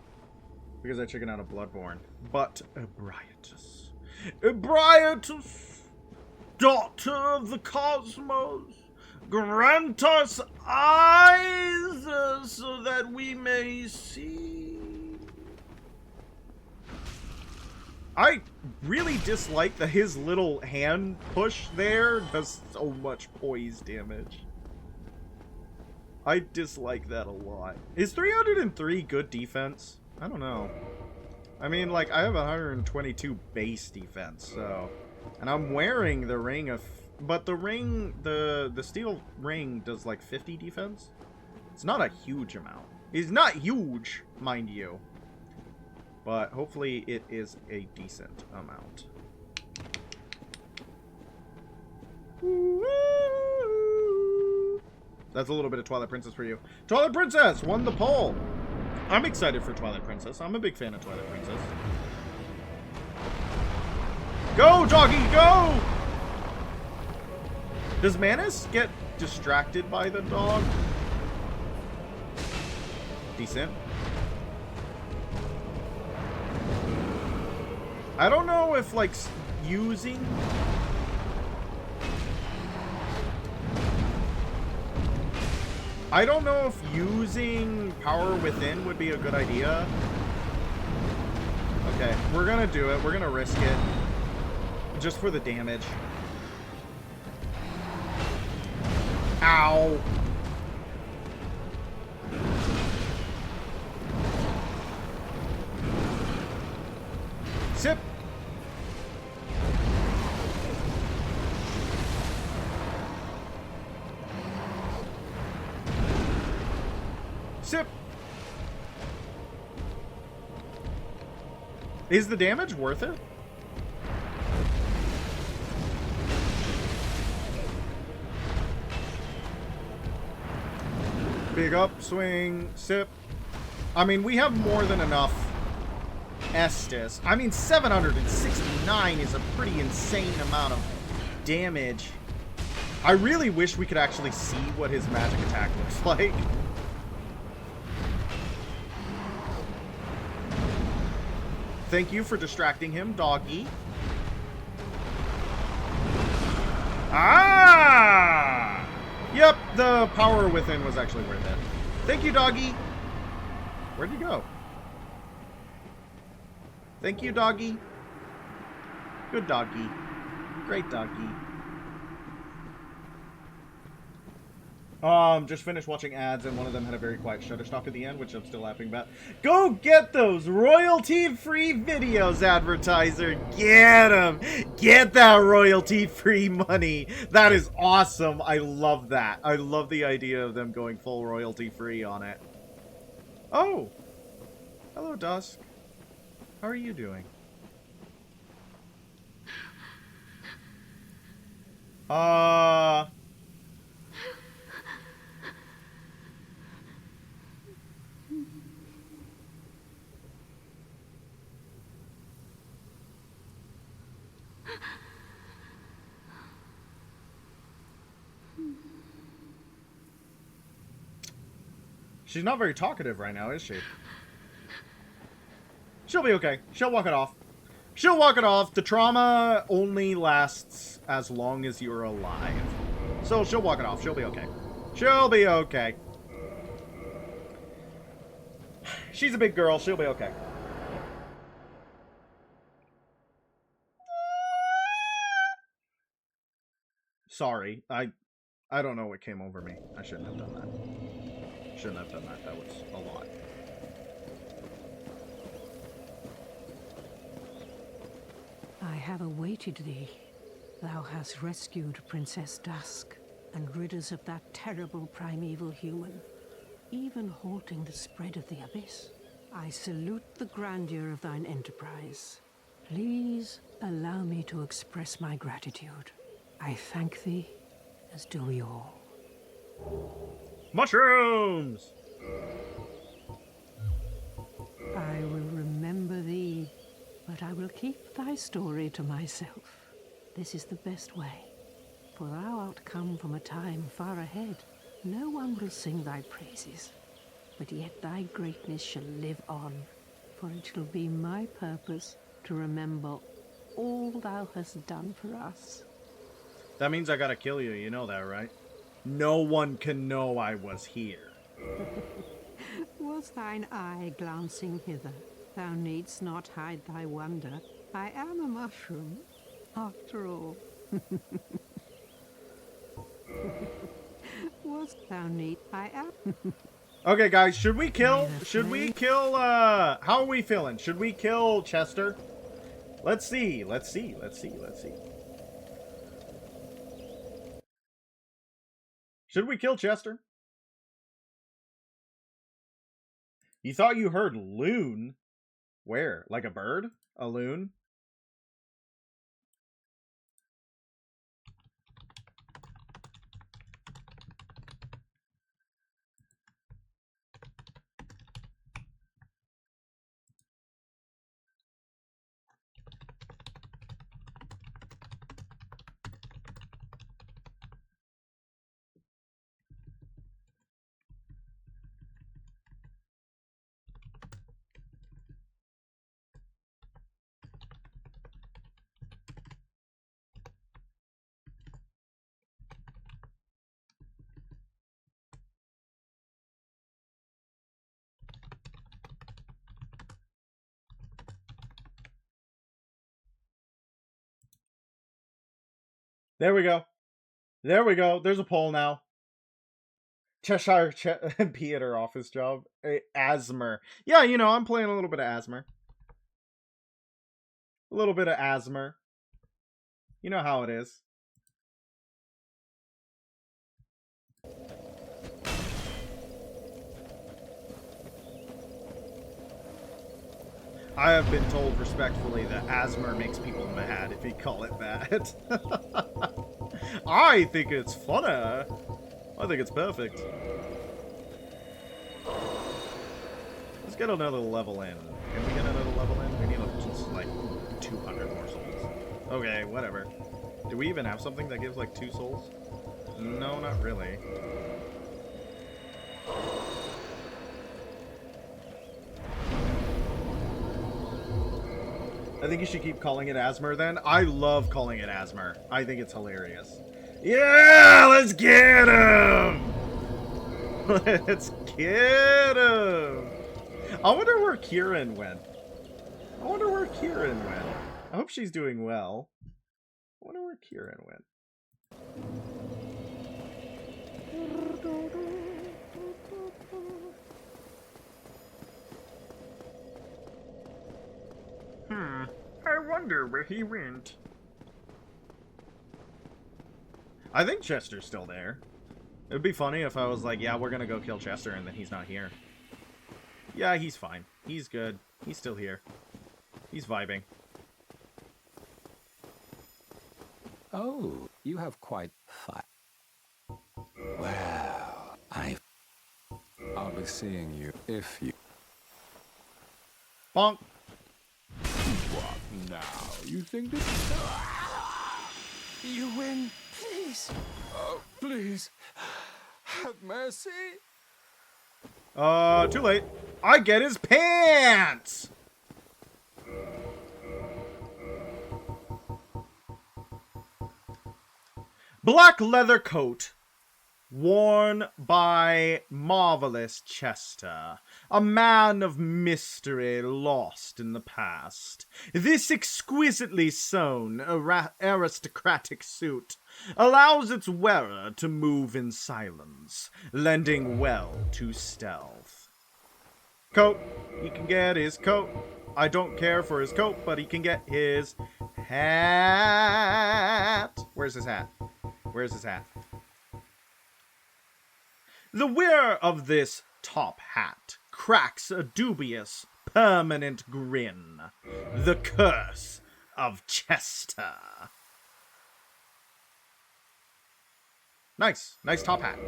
Because I chickened out of Bloodborne. But Ebrietus. Ebrietus! Daughter of the cosmos! Grant us eyes so that we may see. I really dislike that his little hand push there does so much poise damage. I dislike that a lot. Is 303 good defense? I don't know. I mean, like, I have 122 base defense, so... And I'm wearing the ring of... But the ring, the steel ring does like 50 defense. It's not a huge amount. It's not huge, mind you. But hopefully it is a decent amount. That's a little bit of Twilight Princess for you. Twilight Princess won the poll. I'm excited for Twilight Princess. I'm a big fan of Twilight Princess. Go, doggy, go! Does Manus get distracted by the dog? Decent. I don't know if, like, using... I don't know if using Power Within would be a good idea. Okay, we're gonna do it. We're gonna risk it. Just for the damage. Ow. Sip. Sip. Is the damage worth it? Big upswing, sip. I mean, we have more than enough Estus. I mean, 769 is a pretty insane amount of damage. I really wish we could actually see what his magic attack looks like. Thank you for distracting him, doggy. Ah! Yep, the Power Within was actually worth it. Thank you, doggy. Where'd you go? Thank you, doggy. Good doggy. Great doggy. Just finished watching ads, and one of them had a very quiet Shutterstock at the end, which I'm still laughing about. Go get those royalty-free videos, advertiser! Get them! Get that royalty-free money! That is awesome! I love that. I love the idea of them going full royalty-free on it. Oh! Hello, Dusk. How are you doing? She's not very talkative right now, is she? She'll be okay. She'll walk it off. She'll walk it off. The trauma only lasts as long as you're alive. So she'll walk it off. She'll be okay. She'll be okay. She's a big girl. She'll be okay. Sorry. I don't know what came over me. I shouldn't have done that. Shouldn't have done that. That was a lot. I have awaited thee. Thou hast rescued Princess Dusk, and rid us of that terrible primeval human, even halting the spread of the abyss. I salute the grandeur of thine enterprise. Please allow me to express my gratitude. I thank thee, as do we all. Mushrooms! I will remember thee, but I will keep thy story to myself. This is the best way, for thou art come from a time far ahead. No one will sing thy praises, but yet thy greatness shall live on, for it shall be my purpose to remember all thou hast done for us. That means I gotta kill you, you know that, right? No one can know I was here. Was thine eye glancing hither? Thou needst not hide thy wonder. I am a mushroom, after all. Was thou need? I am. Okay, guys, should we kill, how are we feeling? Should we kill Chester? Let's see. Should we kill Chester? You thought you heard loon? Where? Like a bird? A loon? There we go. There we go. There's a poll now. Cheshire Theater office job. Asmer. Yeah, you know, I'm playing a little bit of Asmer. A little bit of Asmer. You know how it is. I have been told respectfully that Asmer makes people mad if you call it that. I think it's funny. I think it's perfect. Let's get another level in. Can we get another level in? We need just like 200 more souls. Okay, whatever. Do we even have something that gives like 2 souls? No, not really. I think you should keep calling it Asmer then. I love calling it Asmer. I think it's hilarious. Yeah, let's get him! Let's get him! I wonder where Kieran went. I hope she's doing well. I wonder where Kieran went. I wonder where he went. I think Chester's still there. It would be funny if I was like, yeah, we're gonna go kill Chester, and then he's not here. Yeah, he's fine. He's good. He's still here. He's vibing. Oh, you have quite fun. Well, I'll be seeing you if you... Bonk. What now? You think that... You win? Please. Oh, please. Have mercy. Too late. I get his pants! Black leather coat. Worn by marvelous Chester, a man of mystery lost in the past. This exquisitely sewn aristocratic suit allows its wearer to move in silence, lending well to stealth. Coat. He can get his coat. I don't care for his coat, but he can get his hat. Where's his hat? Where's his hat? The wearer of this top hat cracks a dubious, permanent grin. The curse of Chester. Nice. Nice top hat.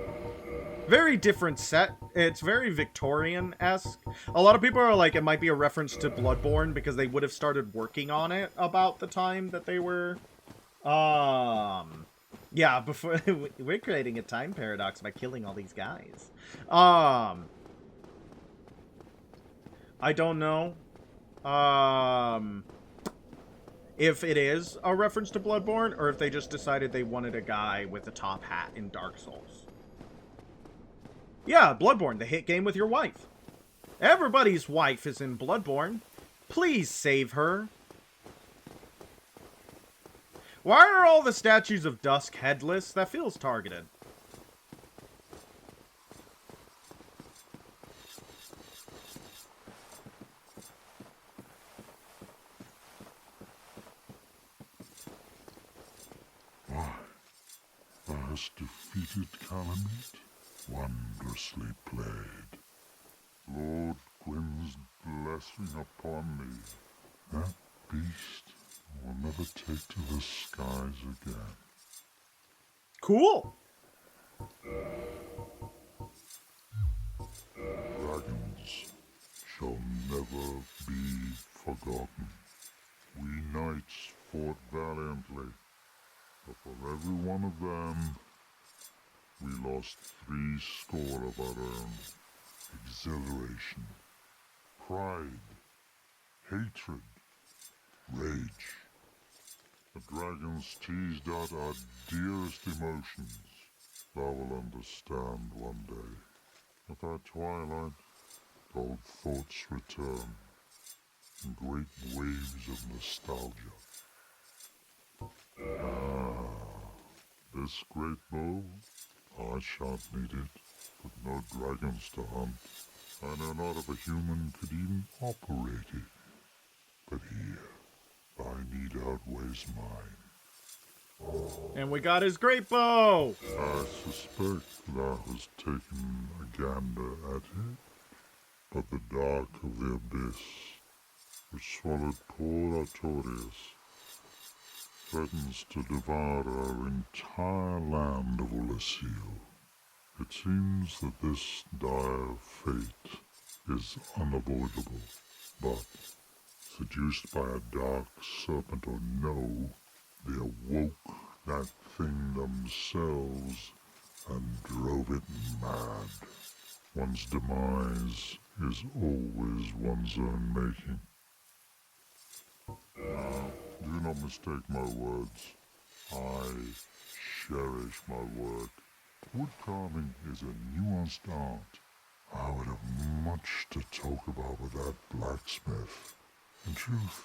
Very different set. It's very Victorian-esque. A lot of people are like, it might be a reference to Bloodborne because they would have started working on it about the time that they were... Yeah, before we're creating a time paradox by killing all these guys. I don't know. If it is a reference to Bloodborne, or if they just decided they wanted a guy with a top hat in Dark Souls. Yeah, Bloodborne, the hit game with your wife. Everybody's wife is in Bloodborne. Please save her. Why are all the statues of Dusk headless? That feels targeted. Why, thou hast defeated Calamite, wondrously played. Lord Gwyn's blessing upon thee. That beast will never take to the skies again. Cool. Dragons shall never be forgotten. We knights fought valiantly, but for every one of them, we lost 70 of our own. Exhilaration, pride, hatred, rage. The dragons teased out our dearest emotions. Thou will understand one day. At thy twilight, old thoughts return in great waves of nostalgia. This great bow, I shan't need it, but no dragons to hunt. I know not if a human could even operate it. But here, thy need outweighs mine. And we got his great bow. I suspect thou hast taken a gander at it, but the dark of the abyss, which swallowed poor Artorias, threatens to devour our entire land of Ullasil. It seems that this dire fate is unavoidable, but seduced by a dark serpent or no, they awoke that thing themselves and drove it mad. One's demise is always one's own making. Now, do not mistake my words. I cherish my work. Wood carving is a nuanced art. I would have much to talk about with that blacksmith. In truth,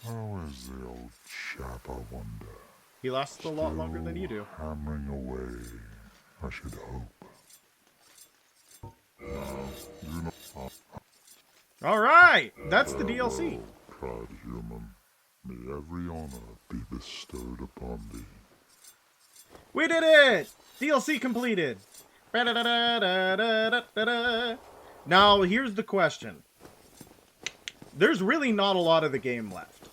how is the old chap, I wonder? He lasts a lot longer than you do. Hammering away I should hope. Now, do not... Alright! That's the DLC. Proud human, may every honor be bestowed upon thee. We did it! DLC completed! Now, here's the question. There's really not a lot of the game left.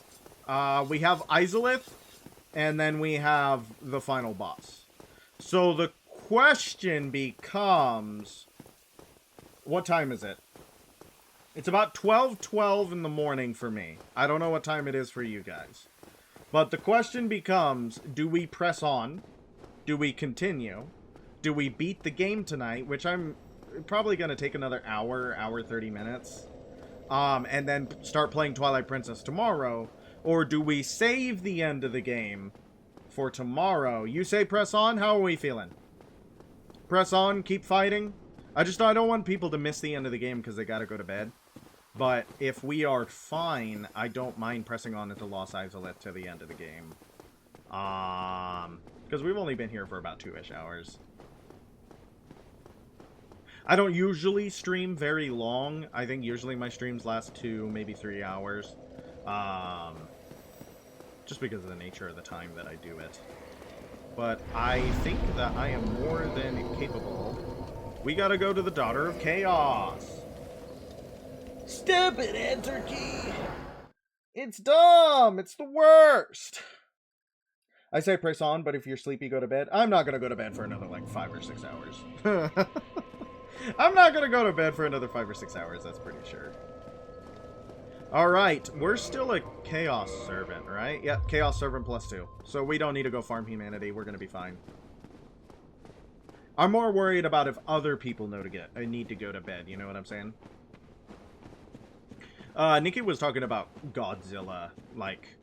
We have Izalith, and then we have the final boss. So the question becomes... What time is it? It's about 12:12 in the morning for me. I don't know what time it is for you guys. But the question becomes, do we press on? Do we continue? Do we beat the game tonight? Which I'm probably going to take another hour 30 minutes. And then start playing Twilight Princess tomorrow. Or do we save the end of the game for tomorrow? You say press on? How are we feeling? Press on? Keep fighting? I don't want people to miss the end of the game because they got to go to bed. But if we are fine, I don't mind pressing on into Los Izalith to the end of the game. Because we've only been here for about 2-ish hours. I don't usually stream very long. I think usually my streams last 2, maybe 3 hours. Just because of the nature of the time that I do it. But I think that I am more than capable. We gotta go to the Daughter of Chaos. Stupid enter key! It's dumb! It's the worst! I say press on, but if you're sleepy, go to bed. I'm not gonna go to bed for another, like, 5 or 6 hours. I'm not gonna go to bed for another 5 or 6 hours, that's pretty sure. Alright, we're still a Chaos Servant, right? Yep, Chaos Servant +2. So we don't need to go farm humanity, we're gonna be fine. I'm more worried about if other people need to go to bed, you know what I'm saying? Nikki was talking about Godzilla, like,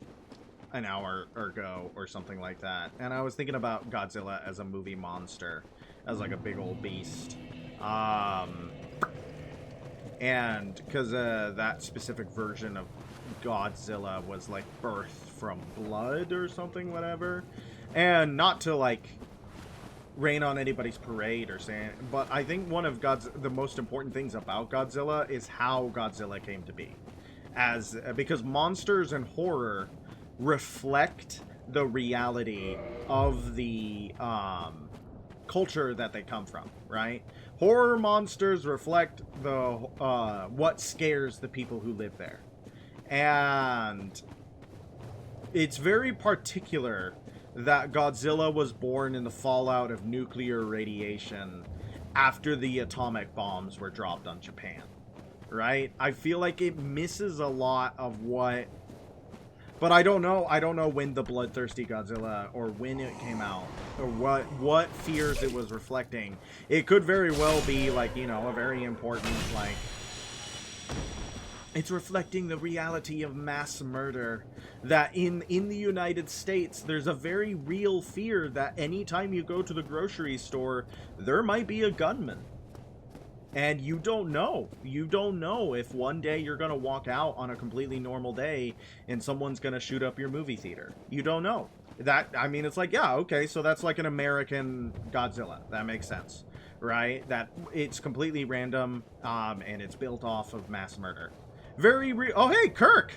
an hour ago or something like that. And I was thinking about Godzilla as a movie monster, as like a big old beast. And because that specific version of Godzilla was like birthed from blood or something, whatever. And not to like rain on anybody's parade or saying, but I think one of the most important things about Godzilla is how Godzilla came to be. Because monsters and horror reflect the reality of the culture that they come from, right? Horror monsters reflect the what scares the people who live there. And it's very particular that Godzilla was born in the fallout of nuclear radiation after the atomic bombs were dropped on Japan, right? I feel like it misses a lot of what... But I don't know when the Bloodthirsty Godzilla, or when it came out, or what fears it was reflecting. It could very well be, like, you know, a very important, like... It's reflecting the reality of mass murder. That in the United States, there's a very real fear that anytime you go to the grocery store, there might be a gunman. And you don't know. You don't know if one day you're going to walk out on a completely normal day and someone's going to shoot up your movie theater. You don't know. I mean, it's like, yeah, okay, so that's like an American Godzilla. That makes sense, right? That it's completely random, and it's built off of mass murder. Very real. Oh, hey, Kirk!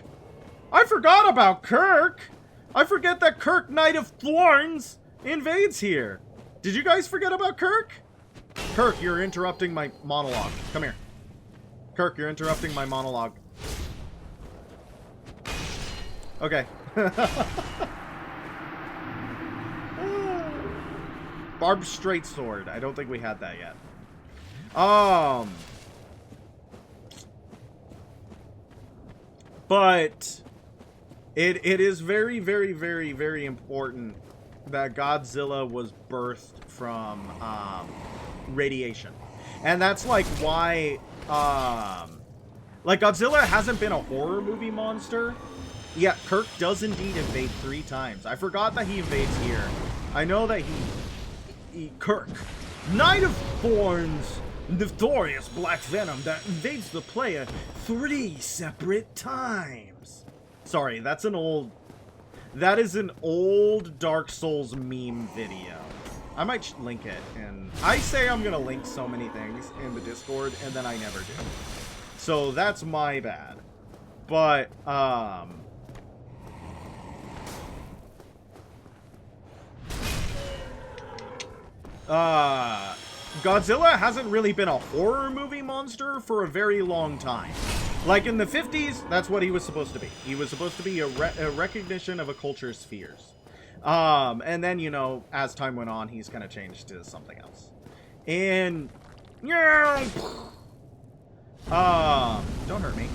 I forgot about Kirk! I forget that Kirk, Knight of Thorns, invades here. Did you guys forget about Kirk? Kirk, you're interrupting my monologue. Come here. Kirk, you're interrupting my monologue. Okay. Barbed straight sword. I don't think we had that yet. But it is very, very, very, very important that Godzilla was birthed from radiation. And that's like why like Godzilla hasn't been a horror movie monster. Yeah, Kirk does indeed invade 3 times. I forgot that he invades here. I know that Kirk, Knight of Thorns, notorious black venom that invades the player 3 separate times. Sorry, that is an old Dark Souls meme video. I might link it, and I say I'm gonna link so many things in the Discord, and then I never do. So that's my bad. But, Godzilla hasn't really been a horror movie monster for a very long time. Like in the 50s, that's what he was supposed to be. He was supposed to be a recognition of a culture's fears. And then, you know, as time went on, he's kind of changed to something else. And, don't hurt me.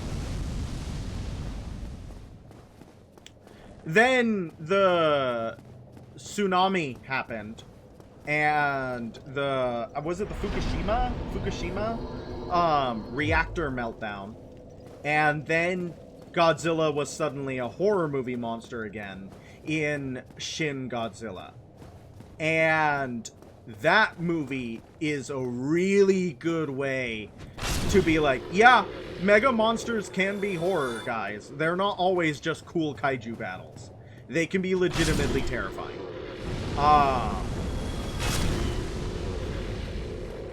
Then the tsunami happened, and was it the Fukushima reactor meltdown, and then Godzilla was suddenly a horror movie monster again in Shin Godzilla. And that movie is a really good way to be like, yeah, mega monsters can be horror, guys. They're not always just cool kaiju battles. They can be legitimately terrifying.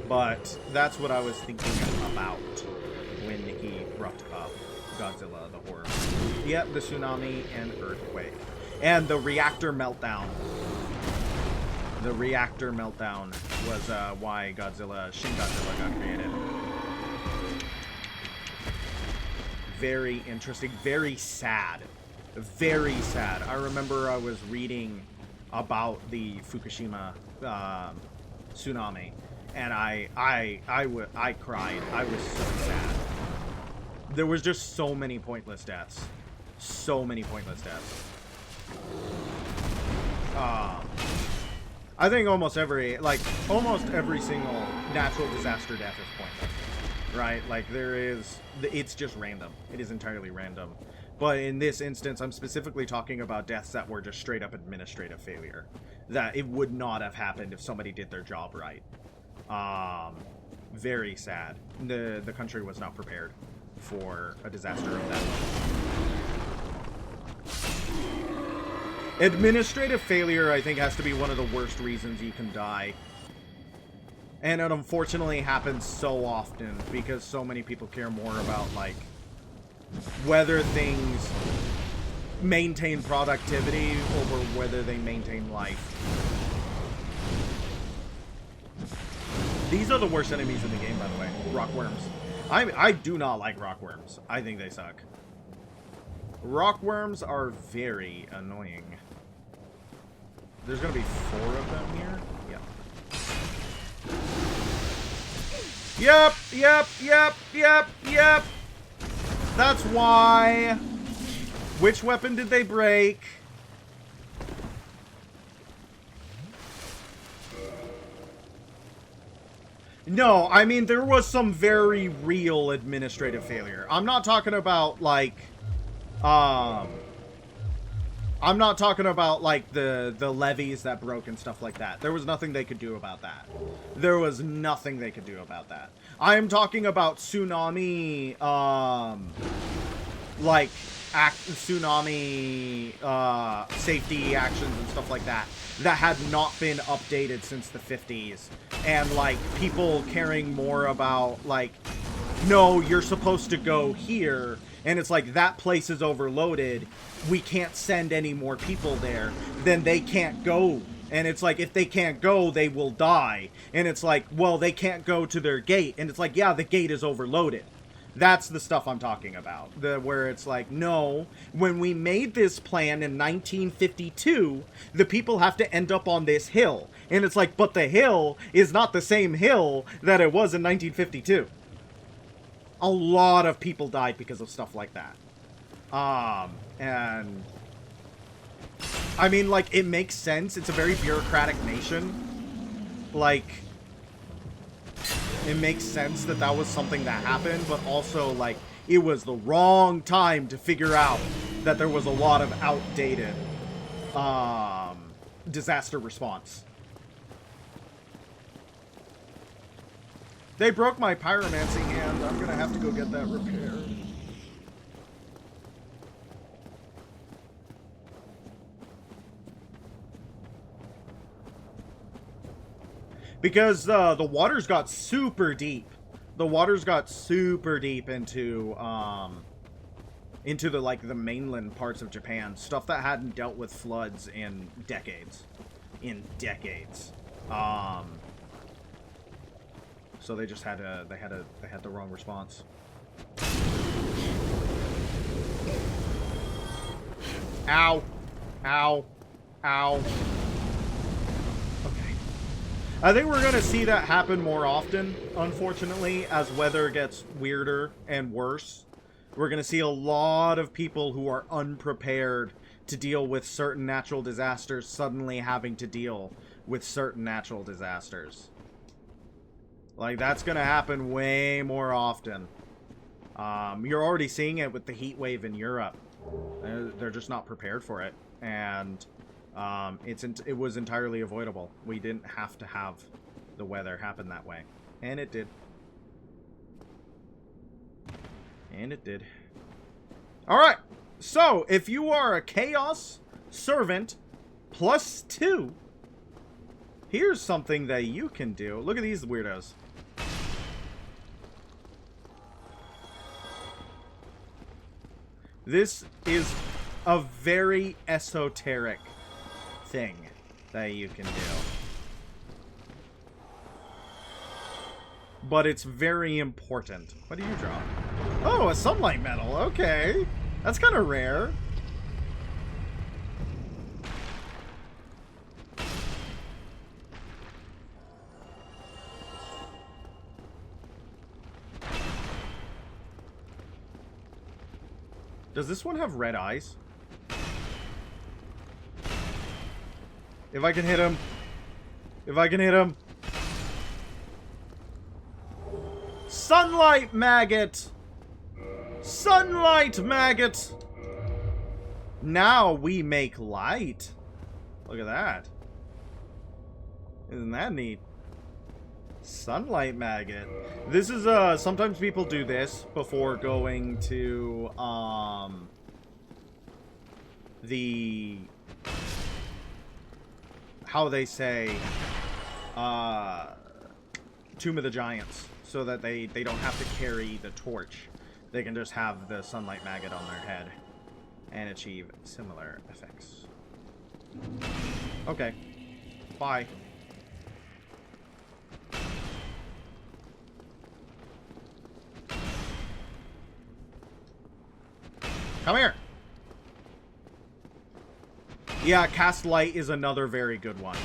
But that's what I was thinking about when he brought up Godzilla, the horror. Yep, the tsunami and earthquake. And the reactor meltdown. The reactor meltdown was why Shin Godzilla got created. Very interesting, very sad. Very sad. I remember I was reading about the Fukushima tsunami, and I cried. I was so sad. There was just so many pointless deaths. So many pointless deaths. I think almost every single natural disaster death is pointless, right? Like it's just random. It is entirely random. But in this instance, I'm specifically talking about deaths that were just straight up administrative failure. That it would not have happened if somebody did their job right. Very sad. The country was not prepared for a disaster of that level. Administrative failure, I think, has to be one of the worst reasons you can die. And it unfortunately happens so often because so many people care more about, like, whether things maintain productivity over whether they maintain life. These are the worst enemies in the game, by the way. Rockworms. I do not like rockworms. I think they suck. Rockworms are very annoying. There's gonna be 4 of them here? Yep. That's why. Which weapon did they break? No, I mean, there was some very real administrative failure. I'm not talking about, like, I'm not talking about, like, the levees that broke and stuff like that. There was nothing they could do about that. There was nothing they could do about that. I am talking about tsunami, tsunami, safety actions and stuff like that had not been updated since the 50s. And, like, people caring more about, like, no, you're supposed to go here, and it's like, that place is overloaded, we can't send any more people there, then they can't go. And it's like, if they can't go, they will die. And it's like, well, they can't go to their gate. And it's like, yeah, the gate is overloaded. That's the stuff I'm talking about. Where it's like, no, when we made this plan in 1952, the people have to end up on this hill. And it's like, but the hill is not the same hill that it was in 1952. A lot of people died because of stuff like that. And I mean, like, it makes sense. It's a very bureaucratic nation. Like, it makes sense that that was something that happened, but also, like, it was the wrong time to figure out that there was a lot of outdated disaster response. They broke my pyromancy hand. I'm gonna have to go get that repaired. Because the waters got super deep. The waters got super deep into the mainland parts of Japan, stuff that hadn't dealt with floods in decades. So they just had they had the wrong response. Ow. Ow. Ow. Okay. I think we're going to see that happen more often, unfortunately, as weather gets weirder and worse. We're going to see a lot of people who are unprepared to deal with certain natural disasters suddenly having to deal with certain natural disasters. Like, that's going to happen way more often. You're already seeing it with the heat wave in Europe. They're just not prepared for it. And it was entirely avoidable. We didn't have to have the weather happen that way. And it did. And it did. Alright. So, if you are a Chaos Servant +2, here's something that you can do. Look at these weirdos. This is a very esoteric thing that you can do. But it's very important. What do you draw? Oh, a sunlight medal. Okay. That's kind of rare. Does this one have red eyes? If I can hit him. If I can hit him. Sunlight maggot! Sunlight maggot! Now we make light. Look at that. Isn't that neat? Sunlight maggot. This is, sometimes people do this before going to, how they say, Tomb of the Giants, so that they don't have to carry the torch. They can just have the sunlight maggot on their head and achieve similar effects. Okay. Bye. Come here. Yeah, Cast Light is another very good one.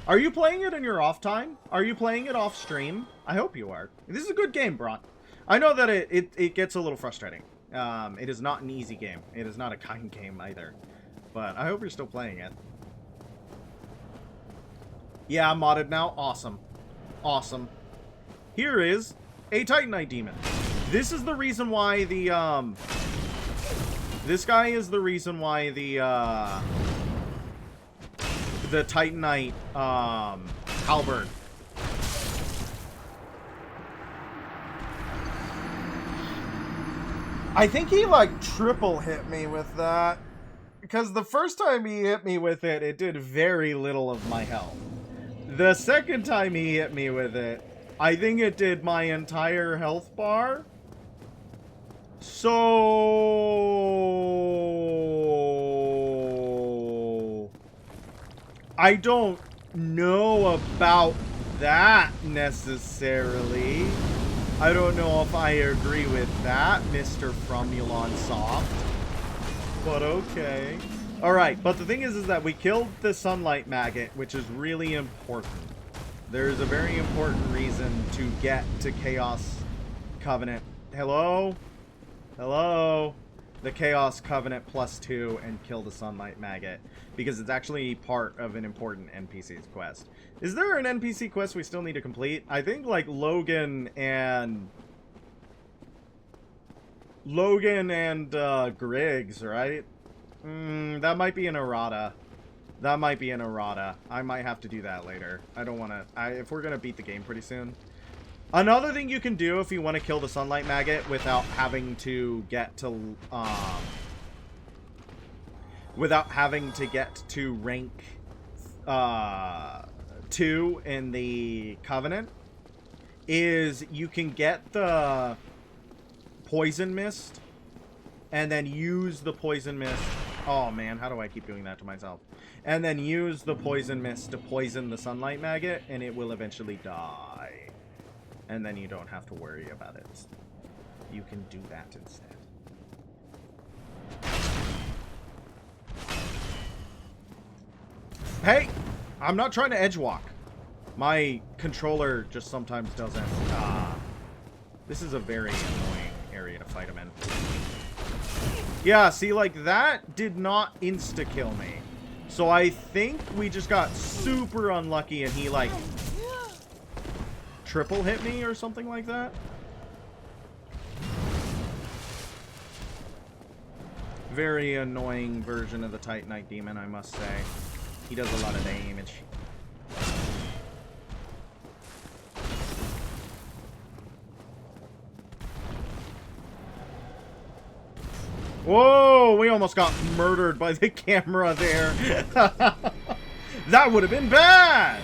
Are you playing it in your off time? Are you playing it off stream? I hope you are. This is a good game, Bron. I know that it gets a little frustrating. It is not an easy game. It is not a kind game either. But I hope you're still playing it. Yeah, I'm modded now. Awesome. Awesome. Here is a Titanite demon. This is the reason why the, this guy is the reason why the Titanite, halberd. I think he, like, triple hit me with that. Because the first time he hit me with it, it did very little of my health. The second time he hit me with it, I think it did my entire health bar. So I don't know about that necessarily. I don't know if I agree with that, Mr. FromSoft. But okay. Alright, but the thing is that we killed the sunlight maggot, which is really important. There's a very important reason to get to Chaos Covenant. Hello? Hello? The Chaos Covenant +2 and kill the sunlight maggot. Because it's actually part of an important NPC's quest. Is there an NPC quest we still need to complete? I think, like, Logan and Griggs, right? That might be an errata. That might be an errata. I might have to do that later. I don't want to... if we're going to beat the game pretty soon. Another thing you can do if you want to kill the sunlight maggot without having to get to... without having to get to rank... 2 in the Covenant is you can get the poison mist and then use the poison mist. Oh man, how do I keep doing that to myself? And then use the poison mist to poison the sunlight maggot, and it will eventually die. And then you don't have to worry about it. You can do that instead. Hey! I'm not trying to edgewalk. My controller just sometimes doesn't. This is a very annoying area to fight him in. Yeah, see, like, that did not insta-kill me. So I think we just got super unlucky and he, like, triple hit me or something like that. Very annoying version of the Titanite Demon, I must say. He does a lot of damage. Whoa, we almost got murdered by the camera there. That would have been bad.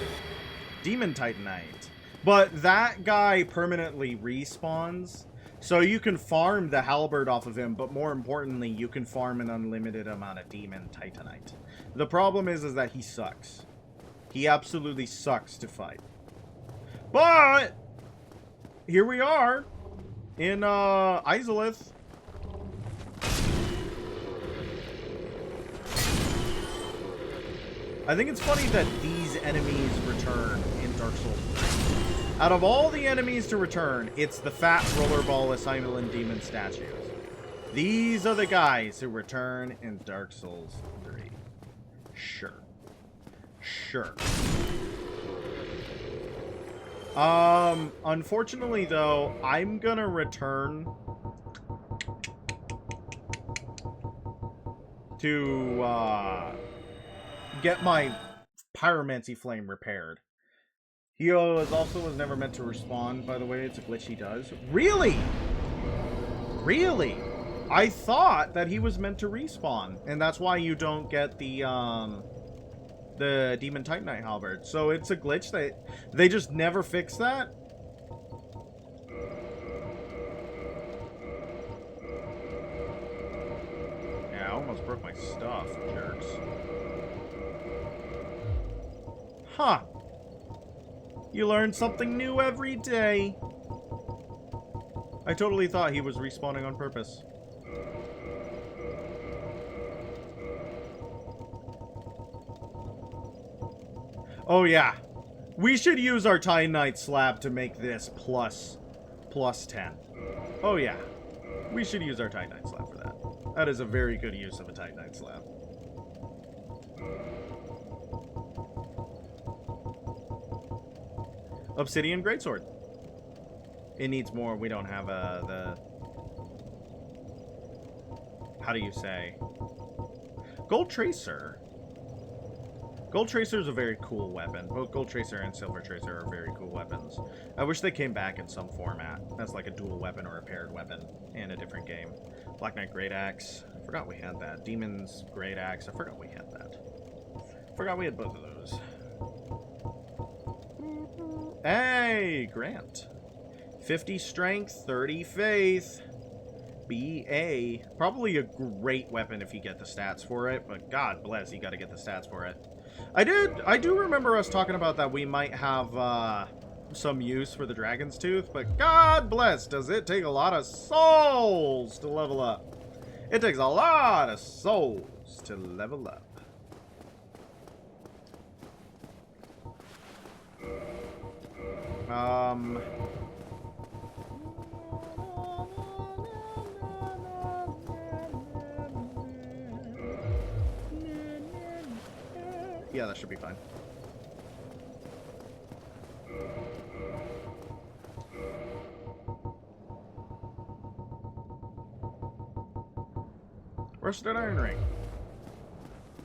Demon Titanite. But that guy permanently respawns. So you can farm the halberd off of him, but more importantly, you can farm an unlimited amount of Demon Titanite. The problem is that he sucks. He absolutely sucks to fight. But here we are in Izalith. I think it's funny that these enemies return in Dark Souls 3. Out of all the enemies to return, it's the fat rollerball Assimilan demon statues. These are the guys who return in Dark Souls 3. Sure. Sure. Unfortunately, though, I'm gonna return to, get my pyromancy flame repaired. He also was never meant to respawn, by the way. It's a glitch he does. Really? Really? I thought that he was meant to respawn, and that's why you don't get the Demon Titanite halberd. So it's a glitch that they just never fix that. Yeah, I almost broke my stuff, jerks. Huh. You learn something new every day. I totally thought he was respawning on purpose. Oh yeah. We should use our Titanite slab to make this plus 10. Oh yeah. We should use our Titanite slab for that. That is a very good use of a Titanite slab. Obsidian Greatsword. It needs more. We don't have the... How do you say? Gold Tracer. Gold Tracer is a very cool weapon. Both Gold Tracer and Silver Tracer are very cool weapons. I wish they came back in some format as like a dual weapon or a paired weapon in a different game. Black Knight Great Axe. I forgot we had that. Demon's Great Axe. I forgot we had that. Forgot we had both of those. Hey, Grant. 50 strength, 30 faith. BA. Probably a great weapon if you get the stats for it, but God bless, you gotta get the stats for it. I do remember us talking about that we might have some use for the Dragon's Tooth, but God bless, does it take a lot of souls to level up. It takes a lot of souls to level up. Yeah, that should be fine. Rusted Iron Ring.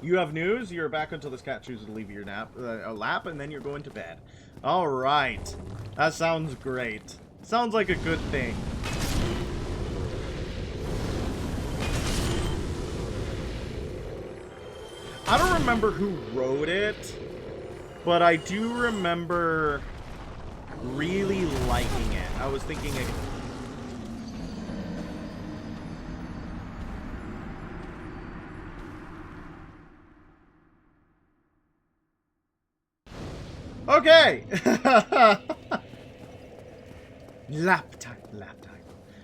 You have news? You're back until this cat chooses to leave your lap, and then you're going to bed. Alright. That sounds great. Sounds like a good thing. I don't remember who wrote it, But I do remember really liking it. I was thinking it... Okay! Lap time, lap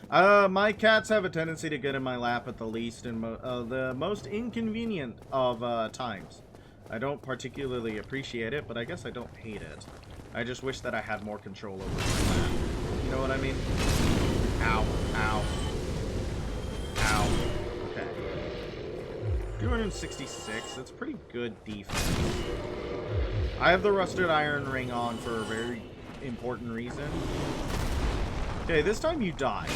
time. My cats have a tendency to get in my lap at the least and the most inconvenient of times. I don't particularly appreciate it, but I guess I don't hate it. I just wish that I had more control over my lap. You know what I mean? Ow, ow. Ow. Okay. 266, that's pretty good defense. I have the rusted iron ring on for a very important reason. Okay, this time you died.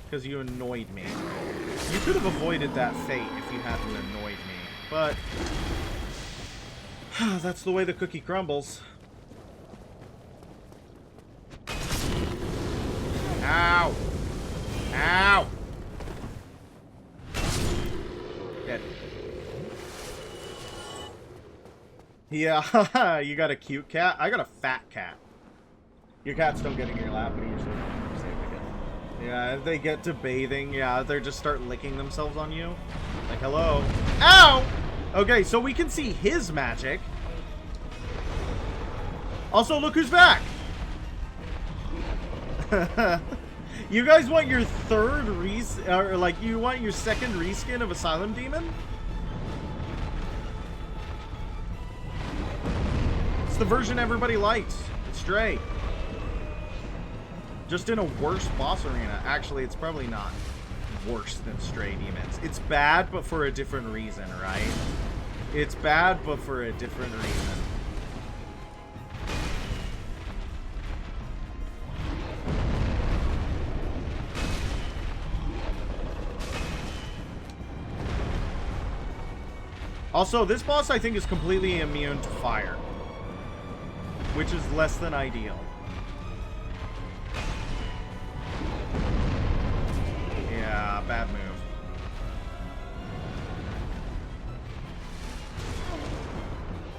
Because you annoyed me. You could have avoided that fate if you hadn't annoyed me. But... that's the way the cookie crumbles. Ow! Ow! Dead. Yeah, you got a cute cat? I got a fat cat. Your cats don't get in your lap, but usually don't say they get. Yeah, if they get to bathing, yeah, they just start licking themselves on you. Like, hello. Ow! Okay, so we can see his magic. Also, look who's back! You guys want your third or like, you want your second reskin of Asylum Demon? It's the version everybody likes. It's Stray. Just in a worse boss arena. Actually, it's probably not worse than Stray Demons. It's bad, but for a different reason, right? It's bad, but for a different reason. Also, this boss, I think, is completely immune to fire. Which is less than ideal. Yeah, bad move.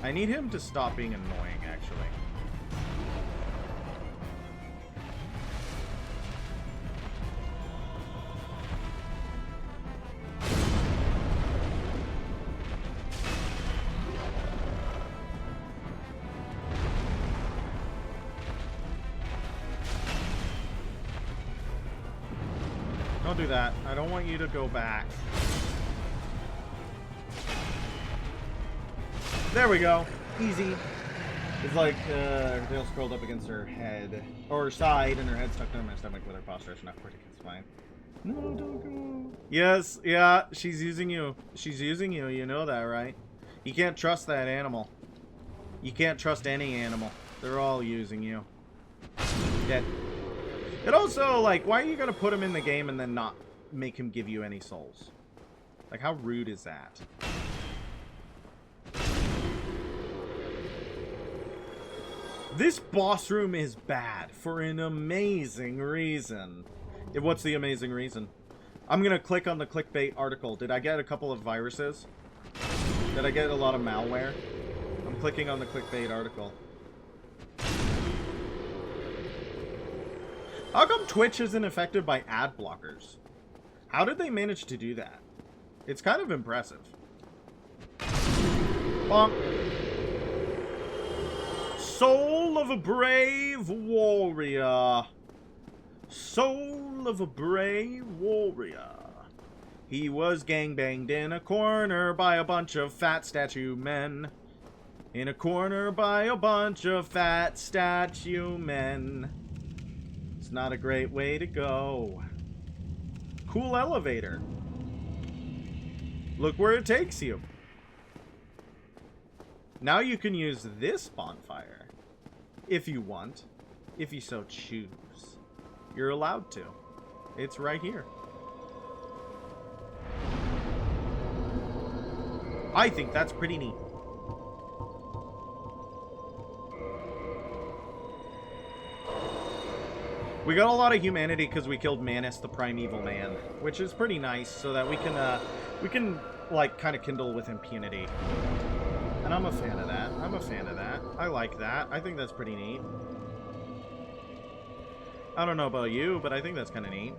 I need him to stop being annoying, actually. Don't do that. I don't want you to go back. There we go. Easy. It's like her tail scrolled up against her head. Or her side, and her head stuck under my stomach with her posture. Not quite against mine. No, don't go. Yes, yeah, she's using you. She's using you, you know that, right? You can't trust that animal. You can't trust any animal. They're all using you. Dead. It also, like, why are you gonna put him in the game and then not make him give you any souls? Like, how rude is that? This boss room is bad for an amazing reason. What's the amazing reason? I'm gonna click on the clickbait article. Did I get a couple of viruses? Did I get a lot of malware? I'm clicking on the clickbait article. How come Twitch isn't affected by ad blockers? How did they manage to do that? It's kind of impressive. Bonk. Soul of a brave warrior. Soul of a brave warrior. He was gangbanged in a corner by a bunch of fat statue men. In a corner by a bunch of fat statue men. It's not a great way to go. Cool elevator. Look where it takes you. Now you can use this bonfire. If you want. If you so choose. You're allowed to. It's right here. I think that's pretty neat. We got a lot of humanity because we killed Manus, the primeval man, which is pretty nice, so that we can like, kind of kindle with impunity. And I'm a fan of that. I'm a fan of that. I like that. I think that's pretty neat. I don't know about you, but I think that's kind of neat.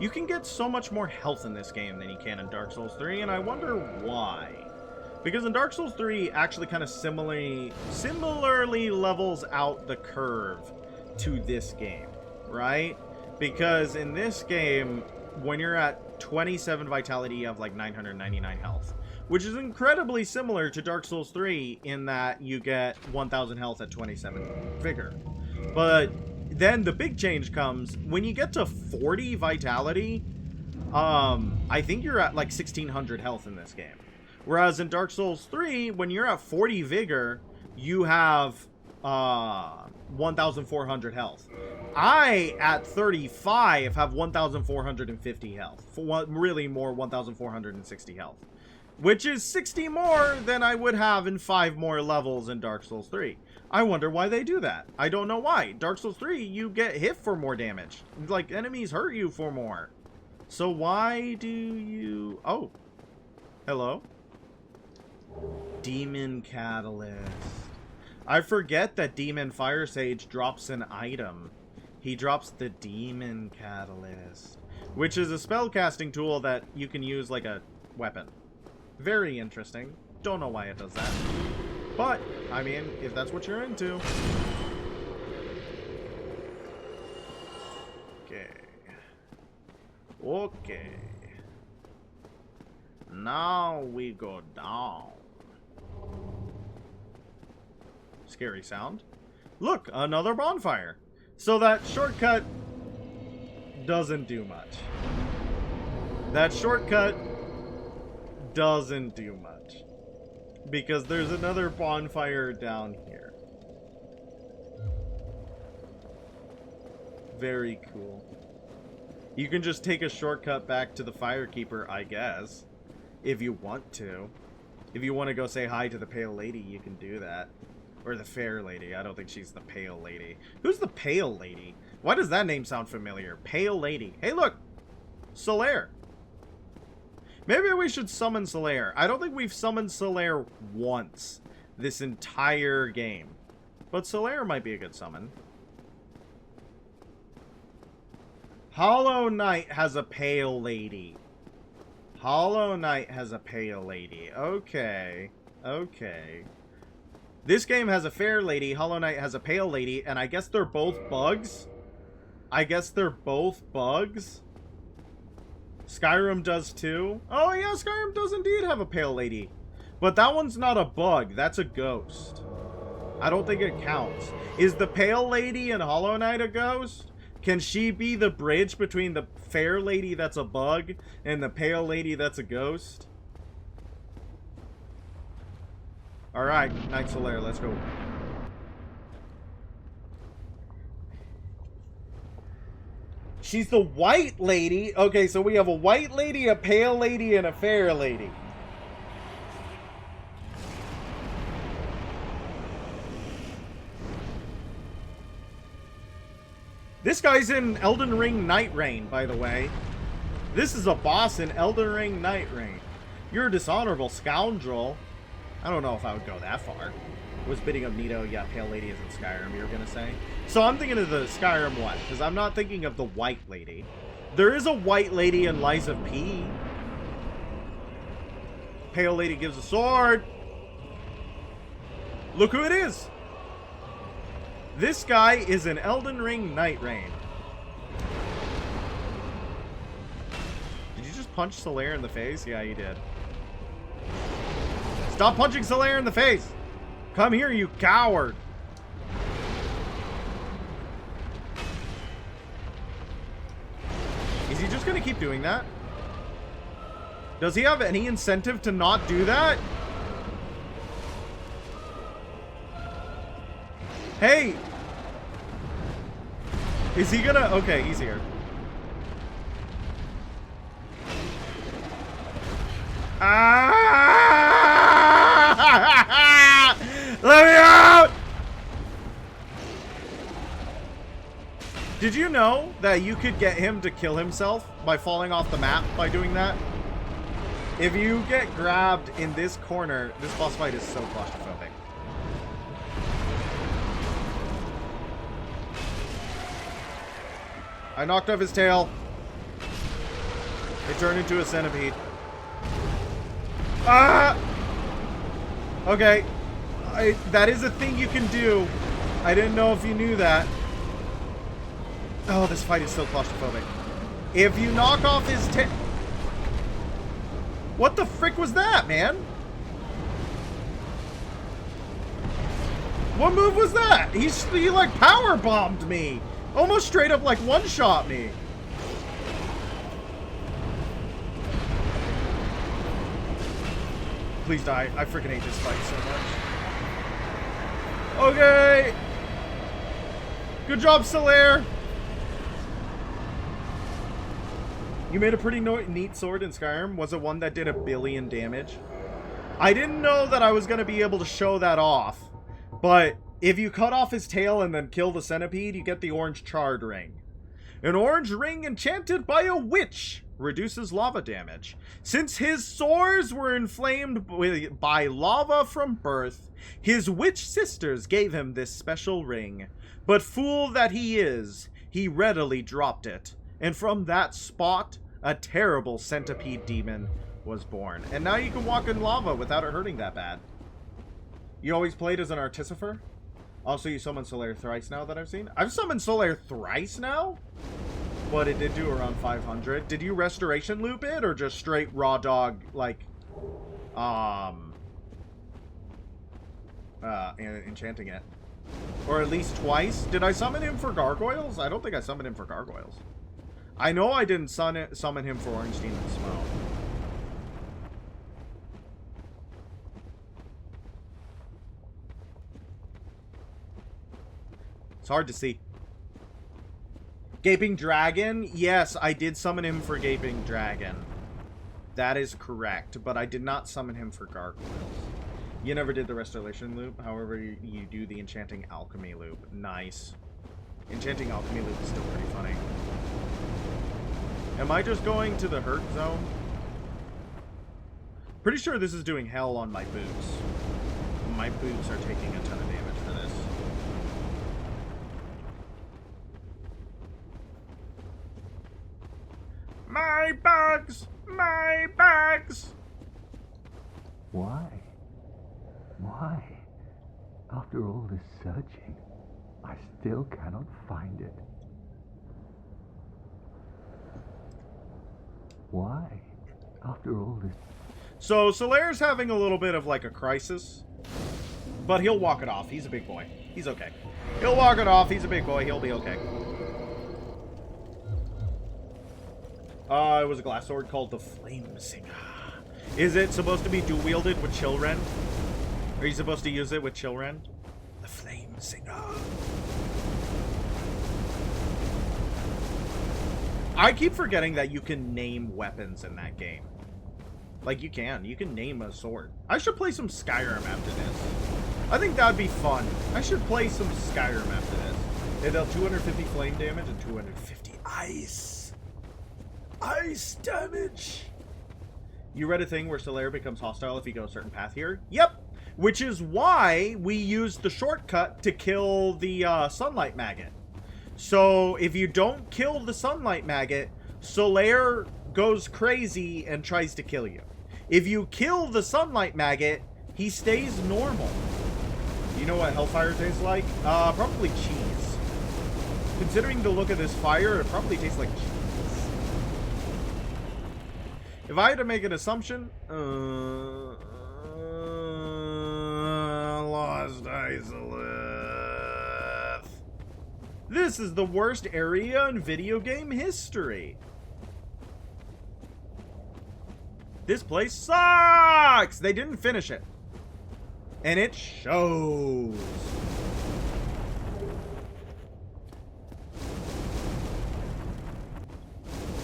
You can get so much more health in this game than you can in Dark Souls 3, and I wonder why. Because in Dark Souls 3 actually kind of similarly levels out the curve to this game, right? Because in this game, when you're at 27 vitality, you have like 999 health, which is incredibly similar to Dark Souls 3 in that you get 1000 health at 27 vigor. But then the big change comes when you get to 40 vitality. I think you're at like 1600 health in this game. Whereas in Dark Souls 3, when you're at 40 vigor, you have 1400 health. I, at 35, have 1450 health. Really more 1460 health. Which is 60 more than I would have in 5 more levels in Dark Souls 3. I wonder why they do that. I don't know why. Dark Souls 3, you get hit for more damage. Like, enemies hurt you for more. So why do you... Oh. Hello? Demon Catalyst. I forget that Demon Fire Sage drops an item. He drops the Demon Catalyst, which is a spellcasting tool that you can use like a weapon. Very interesting. Don't know why it does that. But, I mean, if that's what you're into. Okay. Okay. Now we go down. Scary sound. Look, another bonfire. So that shortcut doesn't do much. That shortcut doesn't do much. Because there's another bonfire down here. Very cool. You can just take a shortcut back to the Firekeeper, I guess. If you want to. If you want to go say hi to the Pale Lady, you can do that. Or the Fair Lady. I don't think she's the Pale Lady. Who's the Pale Lady? Why does that name sound familiar? Pale Lady. Hey, look! Solaire. Maybe we should summon Solaire. I don't think we've summoned Solaire once this entire game. But Solaire might be a good summon. Hollow Knight has a Pale Lady. Hollow Knight has a Pale Lady. Okay. Okay. This game has a Fair Lady, Hollow Knight has a Pale Lady, and I guess they're both bugs? I guess they're both bugs? Skyrim does too? Oh yeah, Skyrim does indeed have a Pale Lady. But that one's not a bug, that's a ghost. I don't think it counts. Is the Pale Lady in Hollow Knight a ghost? Can she be the bridge between the Fair Lady that's a bug and the Pale Lady that's a ghost? Alright, Knight Solaire, let's go. She's the White Lady? Okay, so we have a White Lady, a Pale Lady, and a Fair Lady. This guy's in Elden Ring Night Rain, by the way. This is a boss in Elden Ring Night Rain. You're a dishonorable scoundrel. I don't know if I would go that far. Was bidding of Nito, yeah, Pale Lady is in Skyrim, you were gonna say? So I'm thinking of the Skyrim one, because I'm not thinking of the White Lady. There is a White Lady in Lies of P. Pale Lady gives a sword. Look who it is! This guy is in Elden Ring Night Rain. Did you just punch Solaire in the face? Yeah, you did. Stop punching Solaire in the face! Come here, you coward! Is he just gonna keep doing that? Does he have any incentive to not do that? Hey! Is he gonna... Okay, he's here. Ah! Let me out! Did you know that you could get him to kill himself by falling off the map by doing that? If you get grabbed in this corner, this boss fight is so claustrophobic. I knocked off his tail. It turned into a centipede. Ah! Okay. That is a thing you can do. I didn't know if you knew that. Oh, this fight is so claustrophobic. If you knock off his tail... What the frick was that, man? What move was that? He like power bombed me. Almost straight up like one-shot me. Please die. I freaking hate this fight so much. Okay. Good job, Solaire. You made a pretty neat sword in Skyrim. Was it one that did 1 billion damage? I didn't know that I was going to be able to show that off. But if you cut off his tail and then kill the centipede, you get the orange charred ring. An orange ring enchanted by a witch reduces lava damage. Since his sores were inflamed by lava from birth, his witch sisters gave him this special ring. But fool that he is, he readily dropped it. And from that spot, a terrible centipede demon was born. And now you can walk in lava without it hurting that bad. You always played as an Artificer? Also, you summoned Solaire thrice now that I've seen. I've summoned Solaire thrice now? But it did do around 500. Did you restoration loop it, or just straight raw dog, like, enchanting it? Or at least twice? Did I summon him for gargoyles? I don't think I summoned him for gargoyles. I know I didn't summon him for Orange Demon Smoke. It's hard to see. Gaping Dragon? Yes, I did summon him for Gaping Dragon. That is correct, but I did not summon him for gargoyles. You never did the restoration loop, however, you do the enchanting alchemy loop. Nice. Enchanting alchemy loop is still pretty funny. Am I just going to the hurt zone? Pretty sure this is doing hell on my boots. My boots are taking a ton of damage for this. My bugs! My bugs! Why? Why? After all this searching, I still cannot find it. Why? After all this... So, Solaire's having a little bit of, like, a crisis. But he'll walk it off. He's a big boy. He's okay. He'll walk it off. He's a big boy. He'll be okay. It was a glass sword called the Flame Singer. Is it supposed to be dual-wielded with Chilren? Are you supposed to use it with Chilren? The Flame Singer. I keep forgetting that you can name weapons in that game. Like, you can. You can name a sword. I should play some Skyrim after this. I think that would be fun. I should play some Skyrim after this. It dealt 250 flame damage and 250 ice. Ice damage! You read a thing where Solaire becomes hostile if you go a certain path here? Yep! Which is why we used the shortcut to kill the sunlight maggot. So, if you don't kill the sunlight maggot, Solaire goes crazy and tries to kill you. If you kill the sunlight maggot, he stays normal. You know what hellfire tastes like? Probably cheese. Considering the look of this fire, it probably tastes like cheese. If I had to make an assumption, Lost Isolith. This is the worst area in video game history. This place sucks! They didn't finish it. And it shows.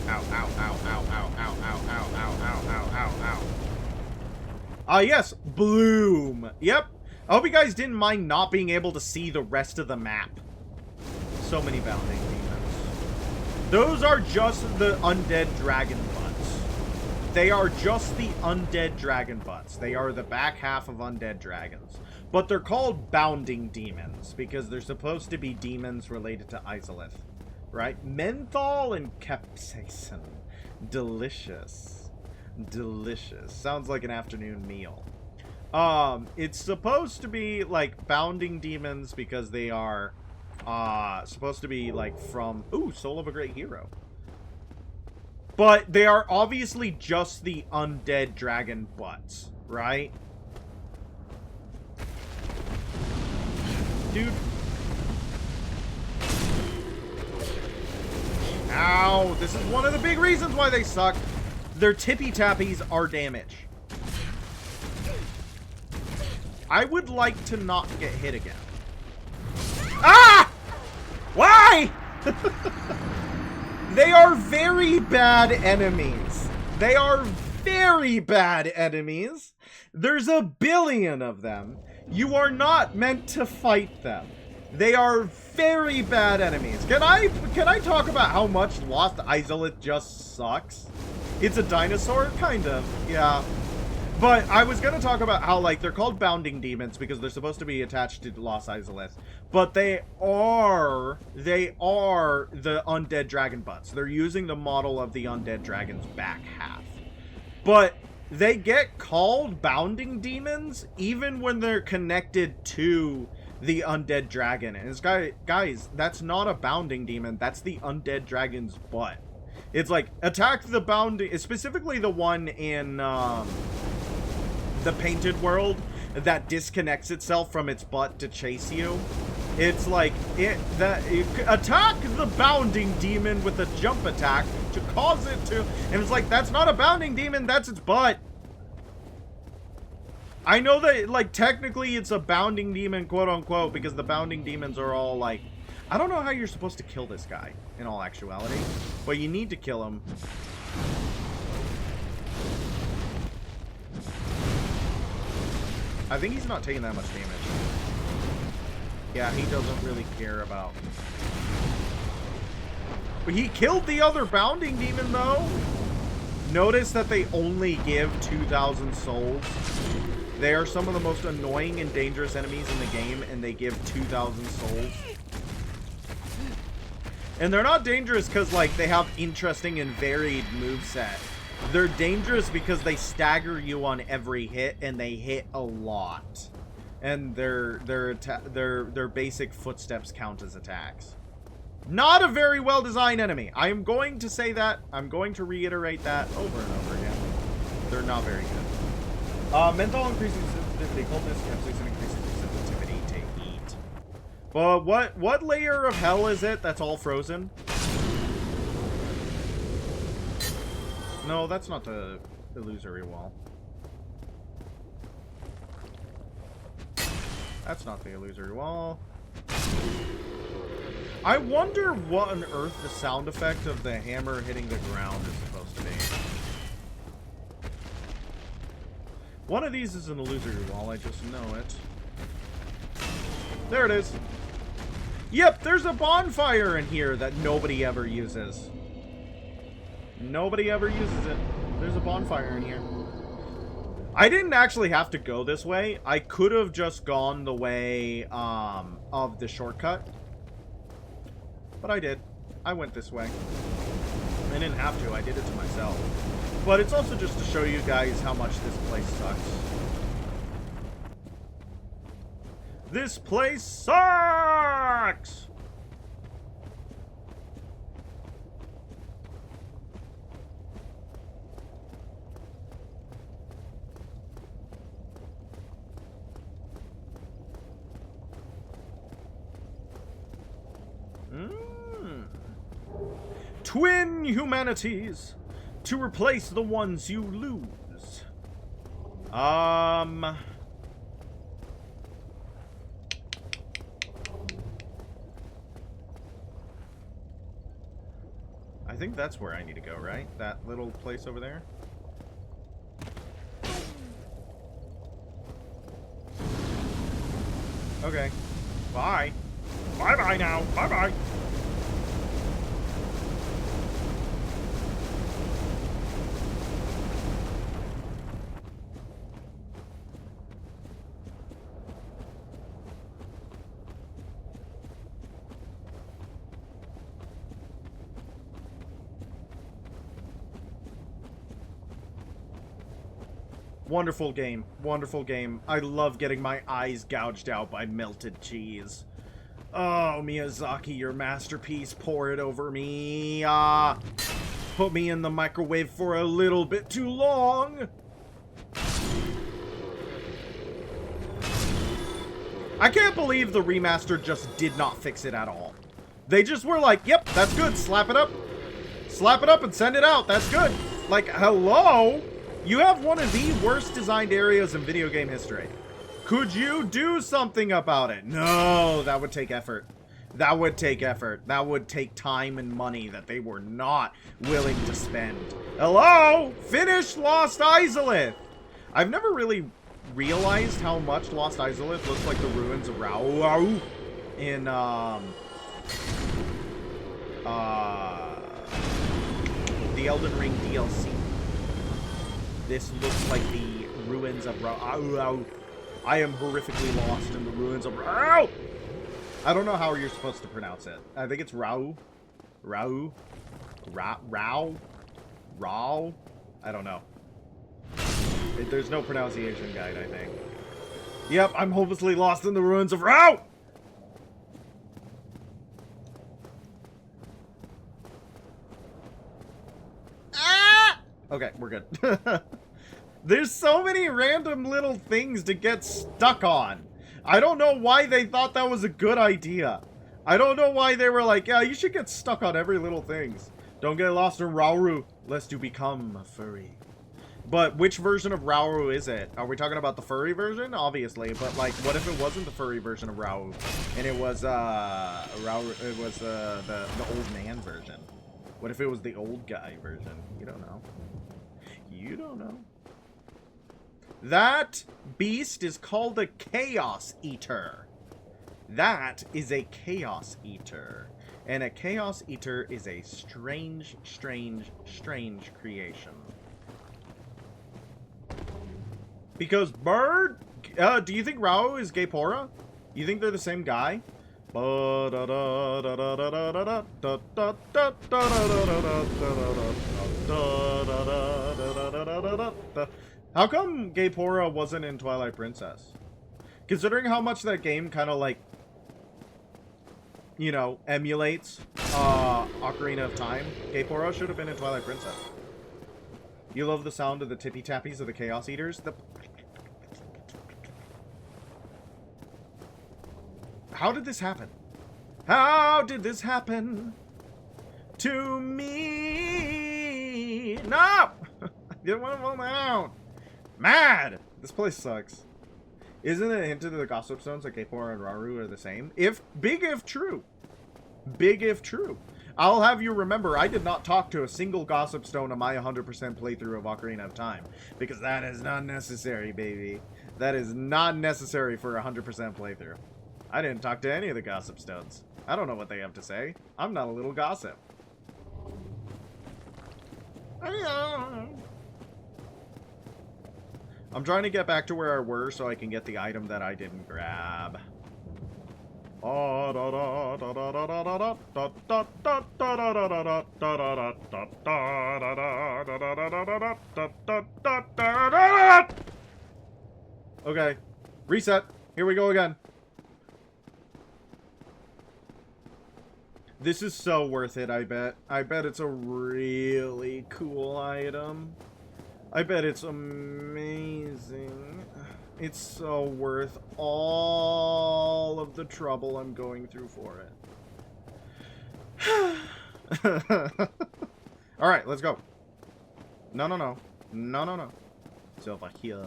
Ow, ow, ow, ow, ow, ow, ow, ow, ow, ow, ow, ow, ow. Ah, yes, Bloom. Yep. I hope you guys didn't mind not being able to see the rest of the map. So many bounding demons. Those are just the undead dragon butts. They are just the undead dragon butts. They are the back half of undead dragons. But they're called bounding demons because they're supposed to be demons related to Izalith. Right? Menthol and capsaicin. Delicious. Delicious. Sounds like an afternoon meal. It's supposed to be like bounding demons because they are supposed to be like from Soul of a Great Hero. But they are obviously just the undead dragon butts, right? Dude. Ow, this is one of the big reasons why they suck. Their tippy-tappies are damage. I would like to not get hit again. Ah! Why? They are very bad enemies. They are very bad enemies. There's a billion of them. You are not meant to fight them. They are very bad enemies. Can I talk about how much Lost Izalith just sucks? It's a dinosaur? Kind of, yeah. But I was going to talk about how, like, they're called bounding demons because they're supposed to be attached to Lost Izalith. But they are the undead dragon butts. They're using the model of the undead dragon's back half. But they get called bounding demons even when they're connected to the undead dragon. And it's, guys, that's not a bounding demon. That's the undead dragon's butt. It's like, attack the bounding, specifically the one in the painted world that disconnects itself from its butt to chase you. It's like, attack the bounding demon with a jump attack to cause it to, and it's like, that's not a bounding demon, that's its butt. I know that, like, technically it's a bounding demon, quote unquote, because the bounding demons are all like, I don't know how you're supposed to kill this guy, in all actuality, but you need to kill him. I think he's not taking that much damage. Yeah, he doesn't really care about... But he killed the other bounding demon, though. Notice that they only give 2,000 souls. They are some of the most annoying and dangerous enemies in the game, and they give 2,000 souls. And they're not dangerous because, like, they have interesting and varied moveset. They're dangerous because they stagger you on every hit, and they hit a lot. And their basic footsteps count as attacks. Not a very well-designed enemy. I am going to say that. I'm going to reiterate that over and over again. They're not very good. Menthol increasing sensitivity. Coldness, capsaicin increasing sensitivity to heat. But what layer of hell is it that's all frozen? No, that's not the illusory wall. That's not the illusory wall. I wonder what on earth the sound effect of the hammer hitting the ground is supposed to be. One of these is an illusory wall, I just know it. There it is. Yep, there's a bonfire in here that nobody ever uses. Nobody ever uses it. There's a bonfire in here. I didn't actually have to go this way. I could have just gone the way of the shortcut. But I did. I went this way. I didn't have to. I did it to myself. But it's also just to show you guys how much this place sucks. This place sucks! Twin humanities to replace the ones you lose. I think that's where I need to go, right? That little place over there. Okay. Bye. Bye-bye now. Bye-bye. Wonderful game. Wonderful game. I love getting my eyes gouged out by melted cheese. Oh, Miyazaki, your masterpiece. Pour it over me. Put me in the microwave for a little bit too long. I can't believe the remaster just did not fix it at all. They just were like, yep, that's good. Slap it up. Slap it up and send it out. That's good. Like, hello? You have one of the worst designed areas in video game history. Could you do something about it? No, that would take effort. That would take effort. That would take time and money that they were not willing to spend. Hello? Finish Lost Izalith! I've never really realized how much Lost Izalith looks like the ruins of Rau in, the Elden Ring DLC. This looks like the ruins of Rau. I am horrifically lost in the ruins of Rau. I don't know how you're supposed to pronounce it. I think it's Rau. Rau. Rau. Rau. I don't know. There's no pronunciation guide, I think. Yep, I'm hopelessly lost in the ruins of Rau. Okay, we're good. There's so many random little things to get stuck on. I don't know why they thought that was a good idea. I don't know why they were like, yeah, you should get stuck on every little things. Don't get lost in Rauru, lest you become a furry. But which version of Rauru is it? Are we talking about the furry version? Obviously, but like, what if it wasn't the furry version of Rauru, and it was it was the old man version? What if it was the old guy version? You don't know. You don't know. That beast is called a Chaos Eater. That is a Chaos Eater. And a Chaos Eater is a strange, strange, strange creation. Because Bird... do you think Rao is Gaepora? You think they're the same guy? How come Gaepora wasn't in Twilight Princess? Considering how much that game kind of like, you know, emulates Ocarina of Time, Gaepora should have been in Twilight Princess. You love the sound of the tippy tappies of the Chaos Eaters? How did this happen? How did this happen to me? No! I didn't want to fall down. Mad! This place sucks. Isn't it hinted that the Gossip Stones like Gaepora and Rauru are the same? Big if true. Big if true. I'll have you remember, I did not talk to a single Gossip Stone on my 100% playthrough of Ocarina of Time. Because that is not necessary, baby. That is not necessary for a 100% playthrough. I didn't talk to any of the Gossip Stones. I don't know what they have to say. I'm not a little gossip. I'm trying to get back to where I were so I can get the item that I didn't grab. Okay. Reset. Here we go again. This is so worth it, I bet. I bet it's a really cool item. I bet it's amazing. It's so worth all of the trouble I'm going through for it. Alright, let's go. No, no, no. No, no, no. It's over here.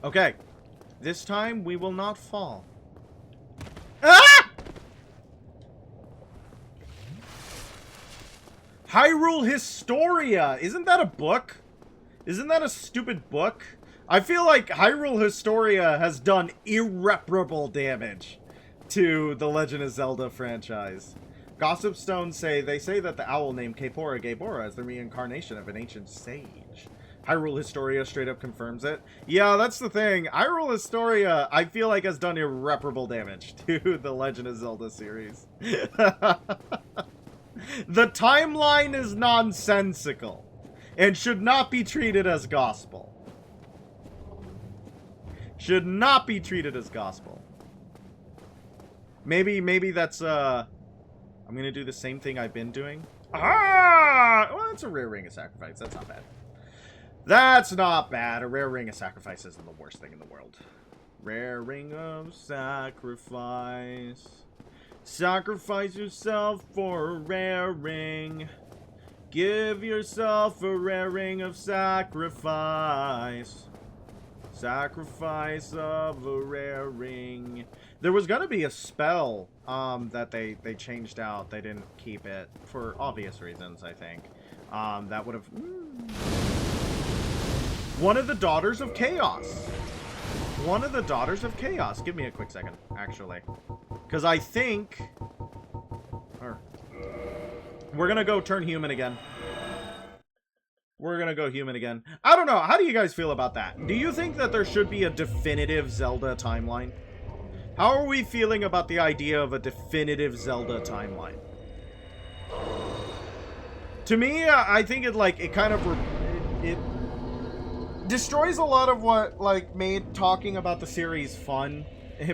Okay. This time we will not fall. Ah! Hyrule Historia! Isn't that a book? Isn't that a stupid book? I feel like Hyrule Historia has done irreparable damage to the Legend of Zelda franchise. Gossip Stones say that the owl named Gaepora is the reincarnation of an ancient sage. Hyrule Historia straight up confirms it. Yeah, that's the thing. Hyrule Historia, I feel like, has done irreparable damage to the Legend of Zelda series. The timeline is nonsensical and should not be treated as gospel. Should not be treated as gospel. Maybe that's, I'm gonna do the same thing I've been doing. Ah! Well, that's a rare ring of sacrifice. That's not bad. That's not bad. A rare ring of sacrifice isn't the worst thing in the world. Rare ring of sacrifice. Sacrifice yourself for a rare ring. Give yourself a rare ring of sacrifice. Sacrifice of a rare ring. There was gonna be a spell that they changed out. They didn't keep it for obvious reasons, I think. That would have... One of the Daughters of Chaos. One of the Daughters of Chaos. Give me a quick second, actually. Because I think... We're gonna go turn human again. We're gonna go human again. I don't know. How do you guys feel about that? Do you think that there should be a definitive Zelda timeline? How are we feeling about the idea of a definitive Zelda timeline? To me, I think it kind of... It destroys a lot of what, like, made talking about the series fun.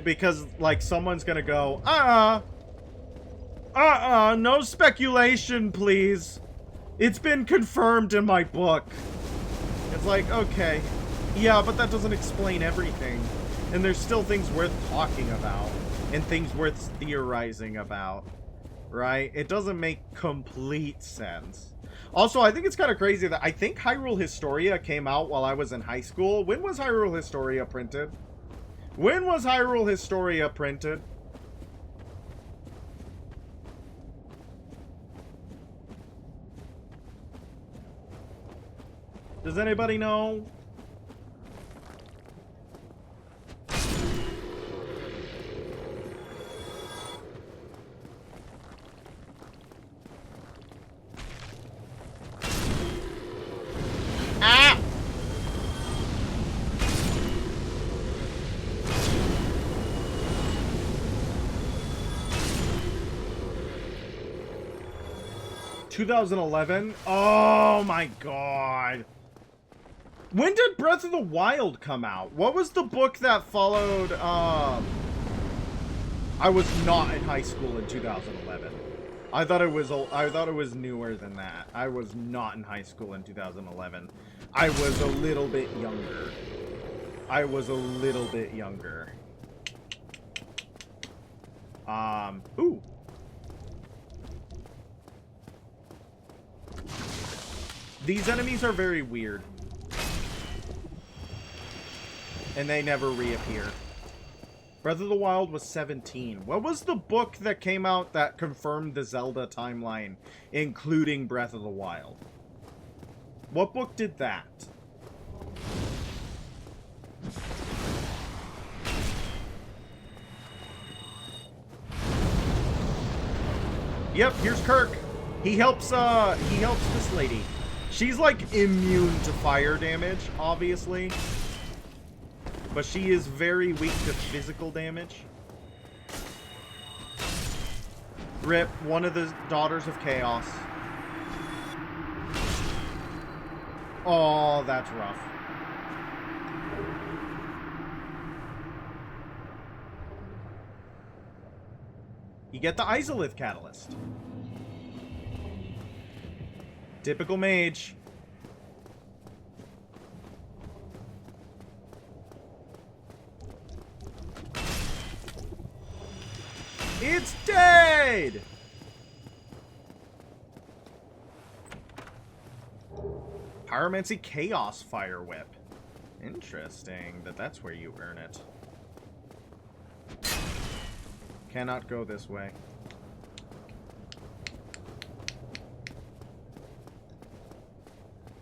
Because, like, someone's gonna go, no speculation, please. It's been confirmed in my book. It's like, okay. Yeah, but that doesn't explain everything. And there's still things worth talking about. And things worth theorizing about. Right? It doesn't make complete sense. Also, I think it's kind of crazy that I think Hyrule Historia came out while I was in high school. When was Hyrule Historia printed? When was Hyrule Historia printed? Does anybody know? Ah! 2011? Oh my god. When did Breath of the Wild come out? What was the book that followed, I was not in high school in 2011. I thought it was newer than that. I was not in high school in 2011. I was a little bit younger. Ooh. These enemies are very weird. And they never reappear. Breath of the Wild was 17. What was the book that came out that confirmed the Zelda timeline, including Breath of the Wild? What book did that? Yep, here's Kirk. He helps this lady. She's like immune to fire damage, obviously. But she is very weak to physical damage. Rip, one of the Daughters of Chaos. Oh, that's rough. You get the Izalith Catalyst. Typical mage. It's dead! Pyromancy Chaos Fire Whip. Interesting that that's where you earn it. Cannot go this way.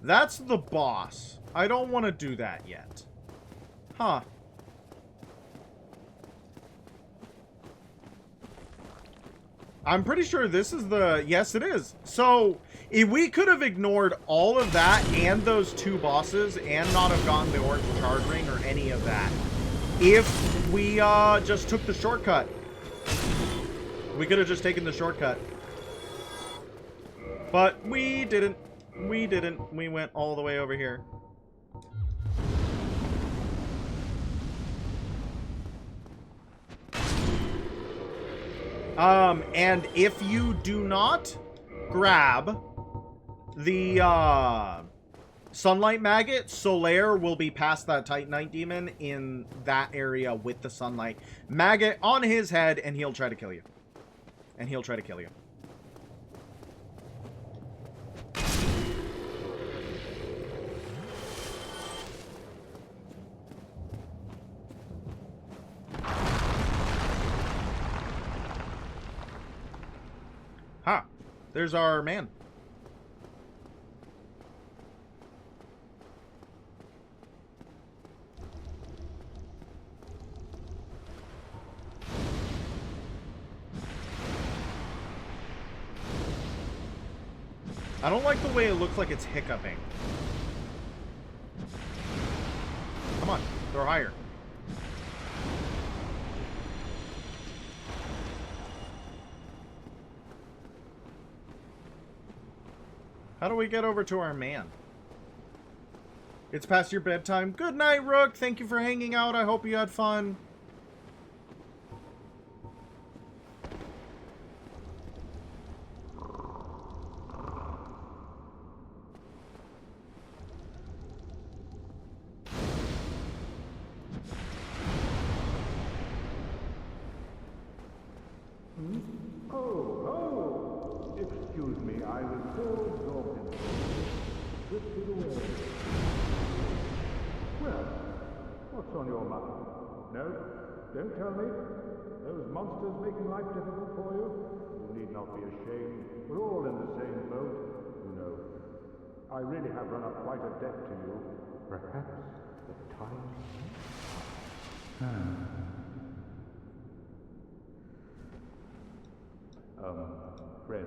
That's the boss. I don't want to do that yet. Huh. I'm pretty sure this is the... Yes, it is. So, if we could have ignored all of that and those 2 bosses and not have gotten the orange shard ring or any of that if we just took the shortcut. We could have just taken the shortcut. But we didn't. We didn't. We went all the way over here. And if you do not grab the sunlight maggot, Solaire will be past that Titanite demon in that area with the sunlight maggot on his head, and he'll try to kill you. And he'll try to kill you. Ha! There's our man. I don't like the way it looks like it's hiccuping. Come on, throw higher. How do we get over to our man? It's past your bedtime. Good night, Rook. Thank you for hanging out. I hope you had fun. Excuse me, I was so absorbed in drifted away. Well, what's on your mind? No? Don't tell me? Those monsters making life difficult for you? You need not be ashamed. We're all in the same boat, you know. I really have run up quite a debt to you. Perhaps the time... Fred,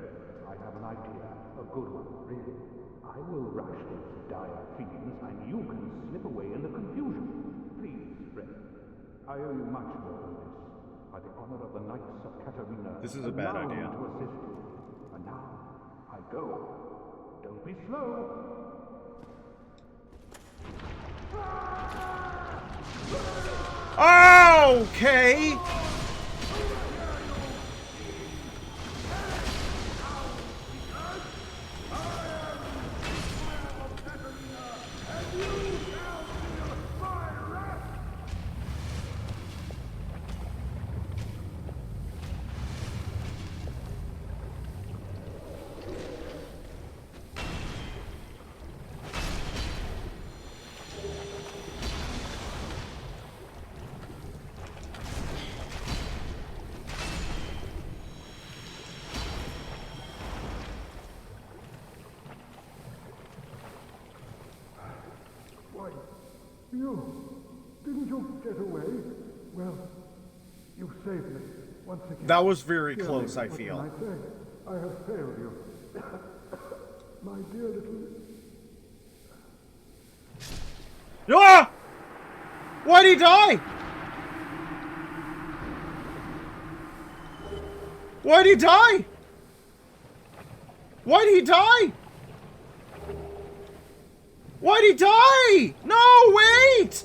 I have an idea. A good one, really. I will rush those dire fiends, and you can slip away in the confusion. Please, Fred. I owe you much more than this. By the honor of the Knights of Katarina, This is a bad allow me idea. to assist you. And now, I go. Don't be slow. Okay. Didn't you get away? Well, you saved me once again. That was very close, I feel. What can I say? I have failed you. My dear little... Ah! Why'd he die? Why'd he die? Why'd he die? Why'd he die? No, wait!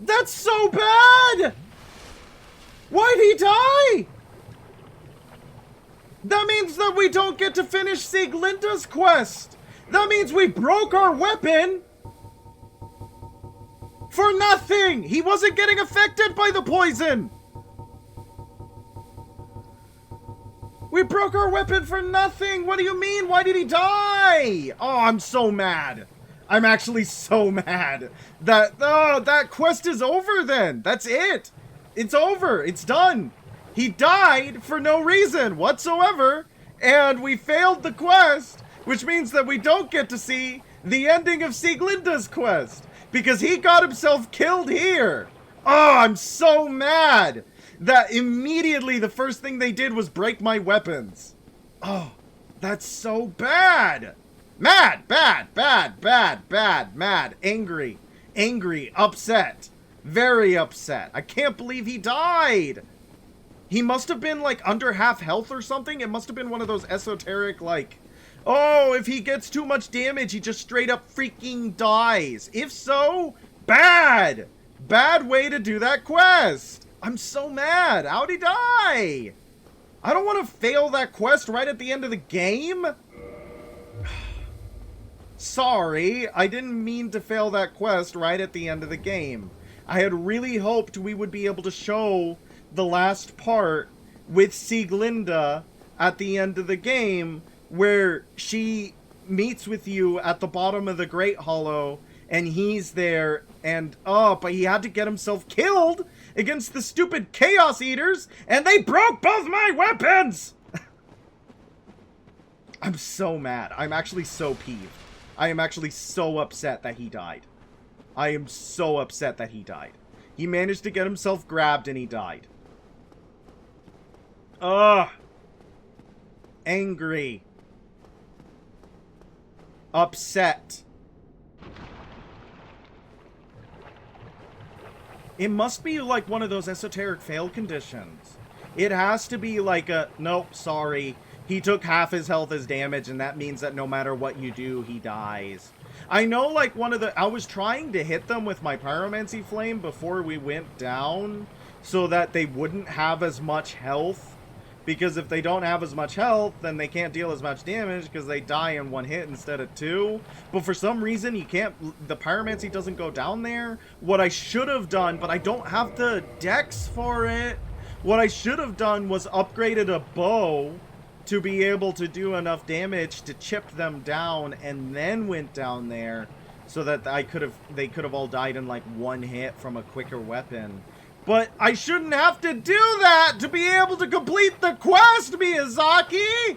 That's so bad! Why'd he die? That means that we don't get to finish Sieglinda's quest. That means we broke our weapon for nothing. He wasn't getting affected by the poison. We broke our weapon for nothing. What do you mean? Why did he die? Oh, I'm so mad. I'm actually so mad that that quest is over then. That's it. It's over. It's done. He died for no reason whatsoever, and we failed the quest, which means that we don't get to see the ending of Sieglinda's quest because he got himself killed here. Oh, I'm so mad. that immediately the first thing they did was break my weapons. Oh, that's so bad. Mad, bad, bad, bad, bad, mad, angry, upset, very upset. I can't believe he died. He must have been like under half health or something. It must have been one of those esoteric like, oh, if he gets too much damage, he just straight up freaking dies. If so, bad. Bad way to do that quest. I'm so mad. How'd he die? I don't want to fail that quest right at the end of the game. Sorry, I didn't mean to fail that quest right at the end of the game. I had really hoped we would be able to show the last part with Sieglinde at the end of the game, where she meets with you at the bottom of the Great Hollow, and he's there, and, oh, but he had to get himself killed against the stupid Chaos Eaters, and they broke both my weapons! I'm so mad. I'm actually so peeved. I am actually so upset that he died. I am so upset that he died. He managed to get himself grabbed and he died. Ugh. Angry. Upset. It must be like one of those esoteric fail conditions. It has to be like a, nope, sorry. He took half his health as damage, and that means that no matter what you do, he dies. I know, like, I was trying to hit them with my pyromancy flame before we went down, so that they wouldn't have as much health. Because if they don't have as much health, then they can't deal as much damage, because they die in one hit instead of two. But for some reason, the pyromancy doesn't go down there. What I should have done, but I don't have the dex for it. What I should have done was upgraded a bow to be able to do enough damage to chip them down, and then went down there so that they could have all died in like one hit from a quicker weapon. But I shouldn't have to do that to be able to complete the quest, Miyazaki!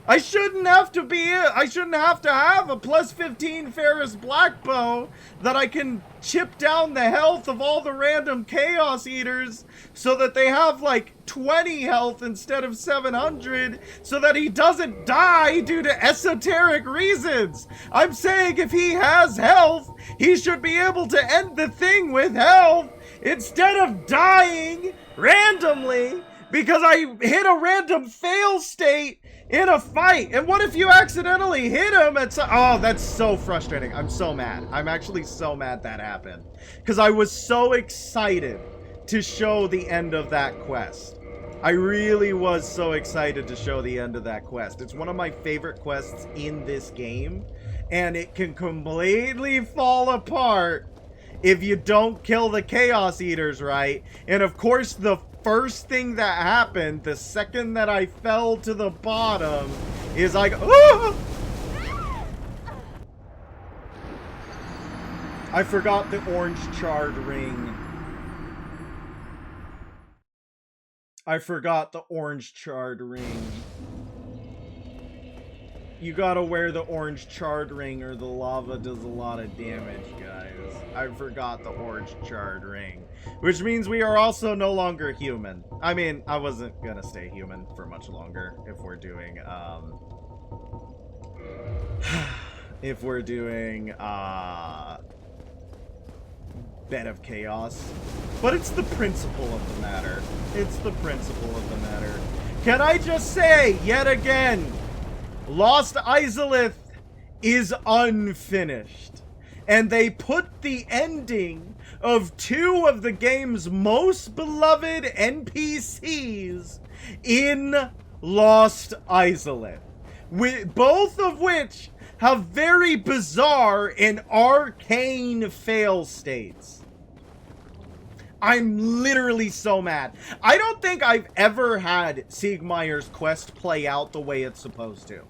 I shouldn't have to have a plus 15 Ferris Black Bow that I can chip down the health of all the random Chaos Eaters so that they have like 20 health instead of 700 so that he doesn't die due to esoteric reasons. I'm saying if he has health, he should be able to end the thing with health instead of dying randomly because I hit a random fail state in a fight. And what if you accidentally hit him at oh, that's so frustrating. I'm so mad. I'm actually so mad that happened. Because I was so excited to show the end of that quest. I really was so excited to show the end of that quest. It's one of my favorite quests in this game. And it can completely fall apart if you don't kill the Chaos Eaters right. And of course, the first thing that happened, the second that I fell to the bottom, is like, oh! I forgot the orange charred ring. I forgot the orange charred ring. You gotta wear the orange charred ring or the lava does a lot of damage, guys. I forgot the orange charred ring. Which means we are also no longer human. I mean, I wasn't gonna stay human for much longer if we're doing, Bed of Chaos. But it's the principle of the matter. It's the principle of the matter. Can I just say, yet again, Lost Izalith is unfinished. And they put the ending of two of the game's most beloved NPCs in Lost Izalith. Both of which have very bizarre and arcane fail states. I'm literally so mad. I don't think I've ever had Siegmeyer's quest play out the way it's supposed to.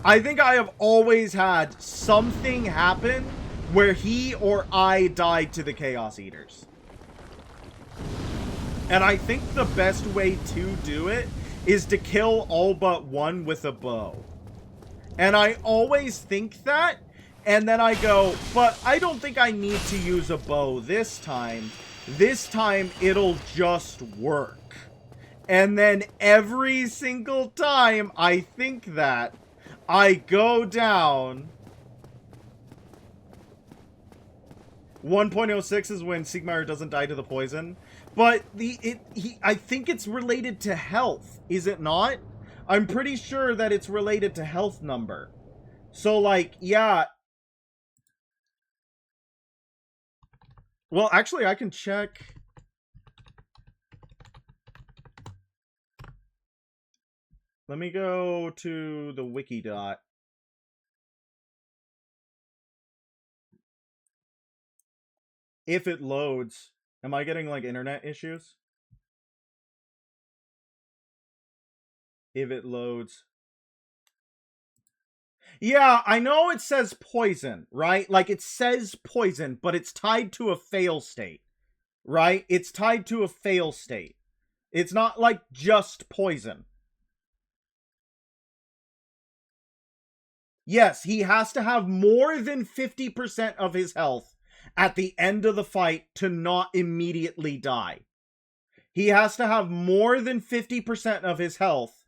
I think I have always had something happen where he or I died to the Chaos Eaters. And I think the best way to do it is to kill all but one with a bow. And I always think that, and then I go, but I don't think I need to use a bow this time, This time, it'll just work. And then every single time I think that, I go down. 1.06 is when Siegmeyer doesn't die to the poison. But I think it's related to health, is it not? I'm pretty sure that it's related to health number. So, like, yeah. Well, actually, I can check. Let me go to the wiki dot. If it loads. Am I getting, like, internet issues? If it loads. Yeah, I know it says poison, right? Like, it says poison, but it's tied to a fail state, right? It's tied to a fail state. It's not, like, just poison. Yes, he has to have more than 50% of his health at the end of the fight to not immediately die. He has to have more than 50% of his health.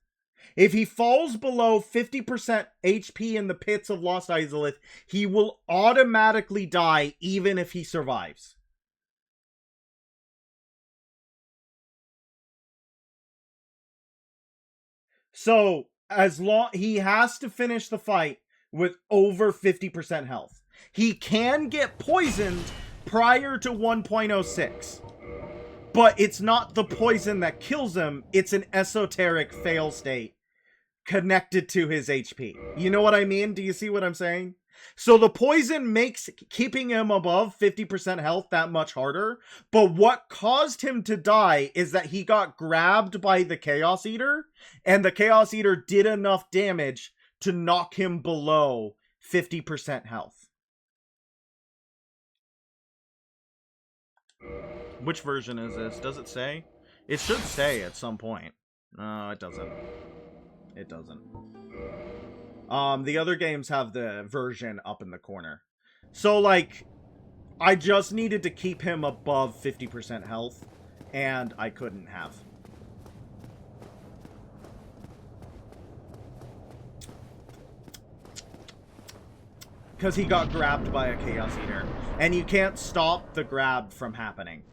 If he falls below 50% HP in the pits of Lost Izalith, he will automatically die even if he survives. So, as long he has to finish the fight with over 50% health. He can get poisoned prior to 1.06. But it's not the poison that kills him, it's an esoteric fail state connected to his HP. You know what I mean? Do you see what I'm saying? So the poison makes keeping him above 50% health that much harder, but what caused him to die is that he got grabbed by the Chaos Eater, and the Chaos Eater did enough damage to knock him below 50% health. Which version is this? Does it say? It should say at some point. No, it doesn't. It doesn't. The other games have the version up in the corner. So, like, I just needed to keep him above 50% health, and I couldn't have. Because he got grabbed by a Chaos Eater. And you can't stop the grab from happening.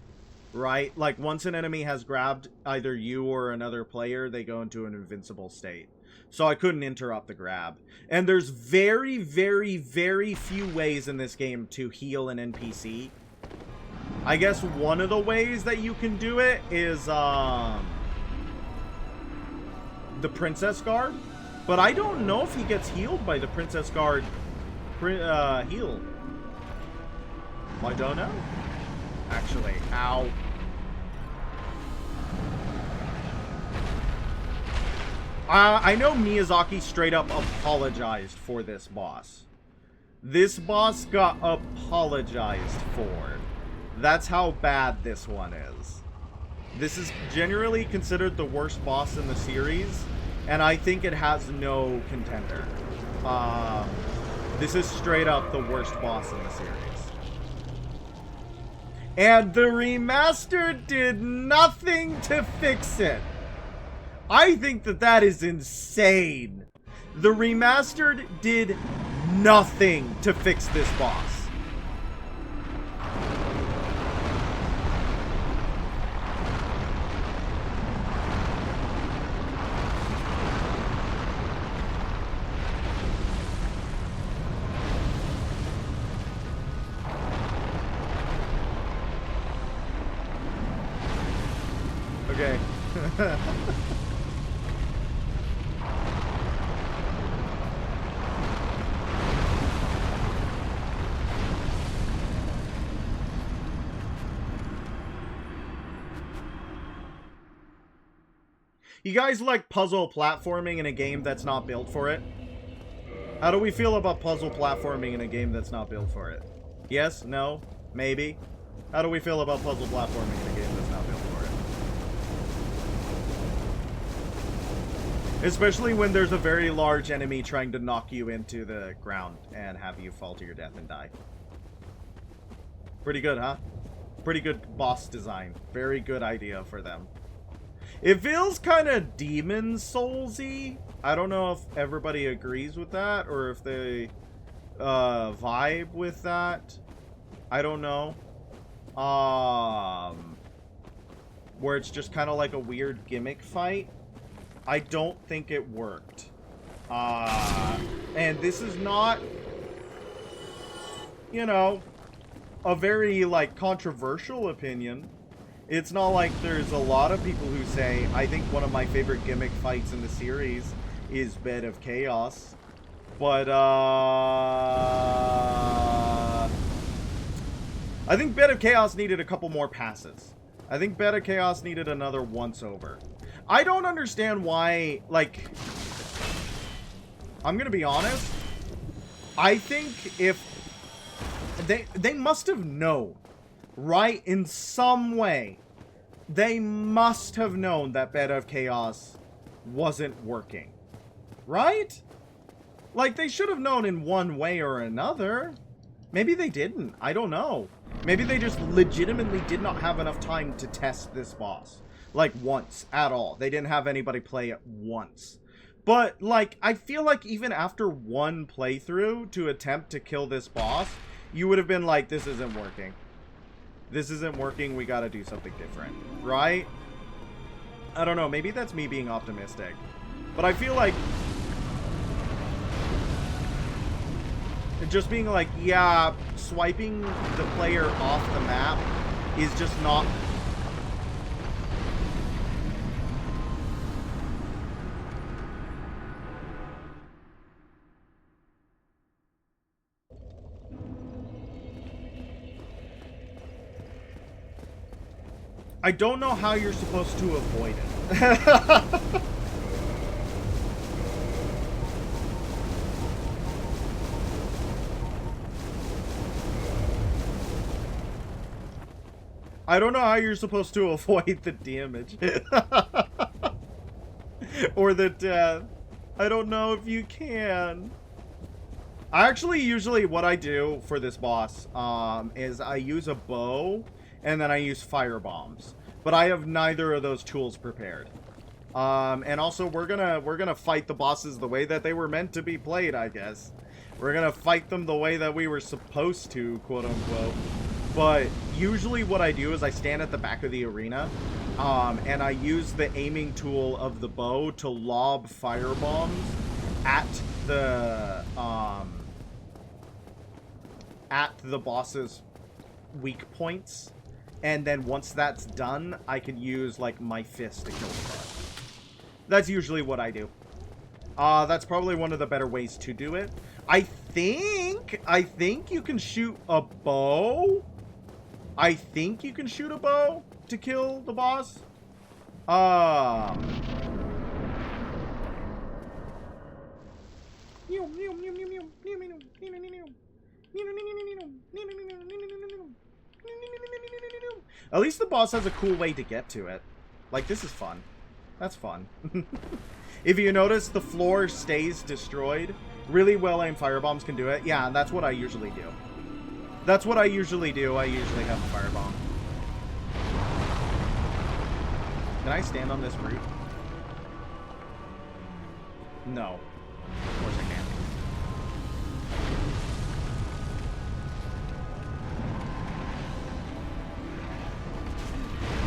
Right? Like, once an enemy has grabbed either you or another player, they go into an invincible state. So I couldn't interrupt the grab. And there's very, very, very few ways in this game to heal an NPC. I guess one of the ways that you can do it is, the Princess Guard. But I don't know if he gets healed by the Princess Guard heal. I don't know. Actually, ow. I know Miyazaki straight up apologized for this boss. This boss got apologized for. That's how bad this one is. This is generally considered the worst boss in the series, and I think it has no contender. This is straight up the worst boss in the series. And the remaster did nothing to fix it. I think that that is insane. The remastered did nothing to fix this boss. Okay. You guys like puzzle platforming in a game that's not built for it? How do we feel about puzzle platforming in a game that's not built for it? Yes? No? Maybe? How do we feel about puzzle platforming in a game that's not built for it? Especially when there's a very large enemy trying to knock you into the ground and have you fall to your death and die. Pretty good, huh? pretty good boss design. Very good idea for them. It feels kind of Demon Souls-y. I don't know if everybody agrees with that or if they vibe with that. I don't know. Where it's just kind of like a weird gimmick fight. I don't think it worked. And this is not, you know, a very, like, controversial opinion. It's not like there's a lot of people who say, I think one of my favorite gimmick fights in the series is Bed of Chaos. But, I think Bed of Chaos needed a couple more passes. I think Bed of Chaos needed another once-over. I don't understand why, like... I'm gonna be honest. I think if... They must have known, right? In some way. They must have known that Bed of Chaos wasn't working. Right? Like, they should have known in one way or another. Maybe they didn't. I don't know. Maybe they just legitimately did not have enough time to test this boss. Like, once. At all. They didn't have anybody play it once. But, like, I feel like even after one playthrough to attempt to kill this boss, you would have been like, this isn't working. This isn't working. We gotta do something different. Right? I don't know. Maybe that's me being optimistic. But I feel like... just being like, yeah, swiping the player off the map is just not... I don't know how you're supposed to avoid it. I don't know how you're supposed to avoid the damage. Or the death. I don't know if you can. Actually, usually what I do for this boss is I use a bow and then I use fire bombs. But I have neither of those tools prepared. And also we're gonna fight the bosses the way that they were meant to be played, I guess. We're gonna fight them the way that we were supposed to, quote unquote. But usually what I do is I stand at the back of the arena, and I use the aiming tool of the bow to lob fire bombs at the boss's weak points. And then once that's done, I can use, like, my fist to kill the boss. That's usually what I do. That's probably one of the better ways to do it. I think you can shoot a bow. I think you can shoot a bow to kill the boss. At least the boss has a cool way to get to it. Like, this is fun. That's fun. If you notice, the floor stays destroyed. Really well-aimed firebombs can do it. Yeah, and that's what I usually do. That's what I usually do. I usually have a firebomb. Can I stand on this root? No. Of course I can't.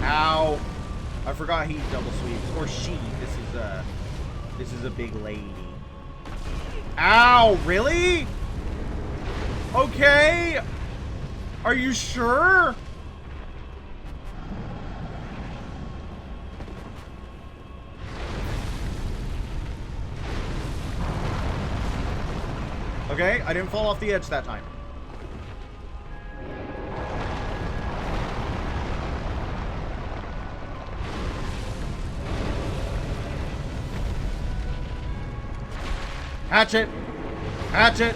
Ow! I forgot he double sweeps. Or she. This is a big lady. Ow! Really? Okay. Are you sure? Okay, I didn't fall off the edge that time. Hatchet! Hatchet!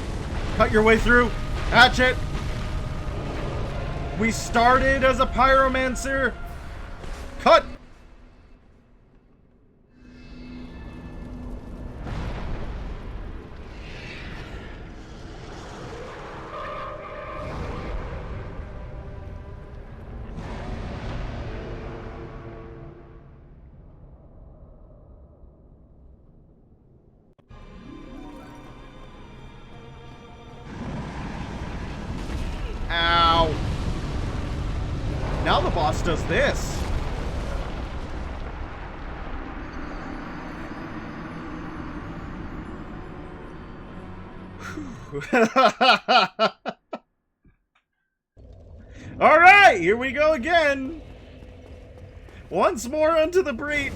Cut your way through! Hatchet! We started as a pyromancer! Cut! Now the boss does this. Alright, here we go again. Once more into the breach.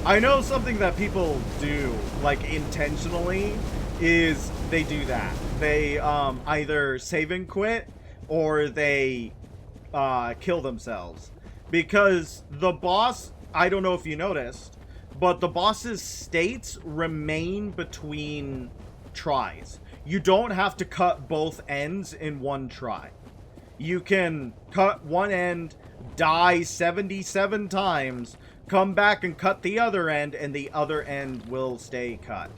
I know something that people do, like, intentionally, is they do that. They, either save and quit, or they, kill themselves. Because the boss, I don't know if you noticed, but the boss's states remain between tries. You don't have to cut both ends in one try. You can cut one end, die 77 times, come back and cut the other end, and the other end will stay cut.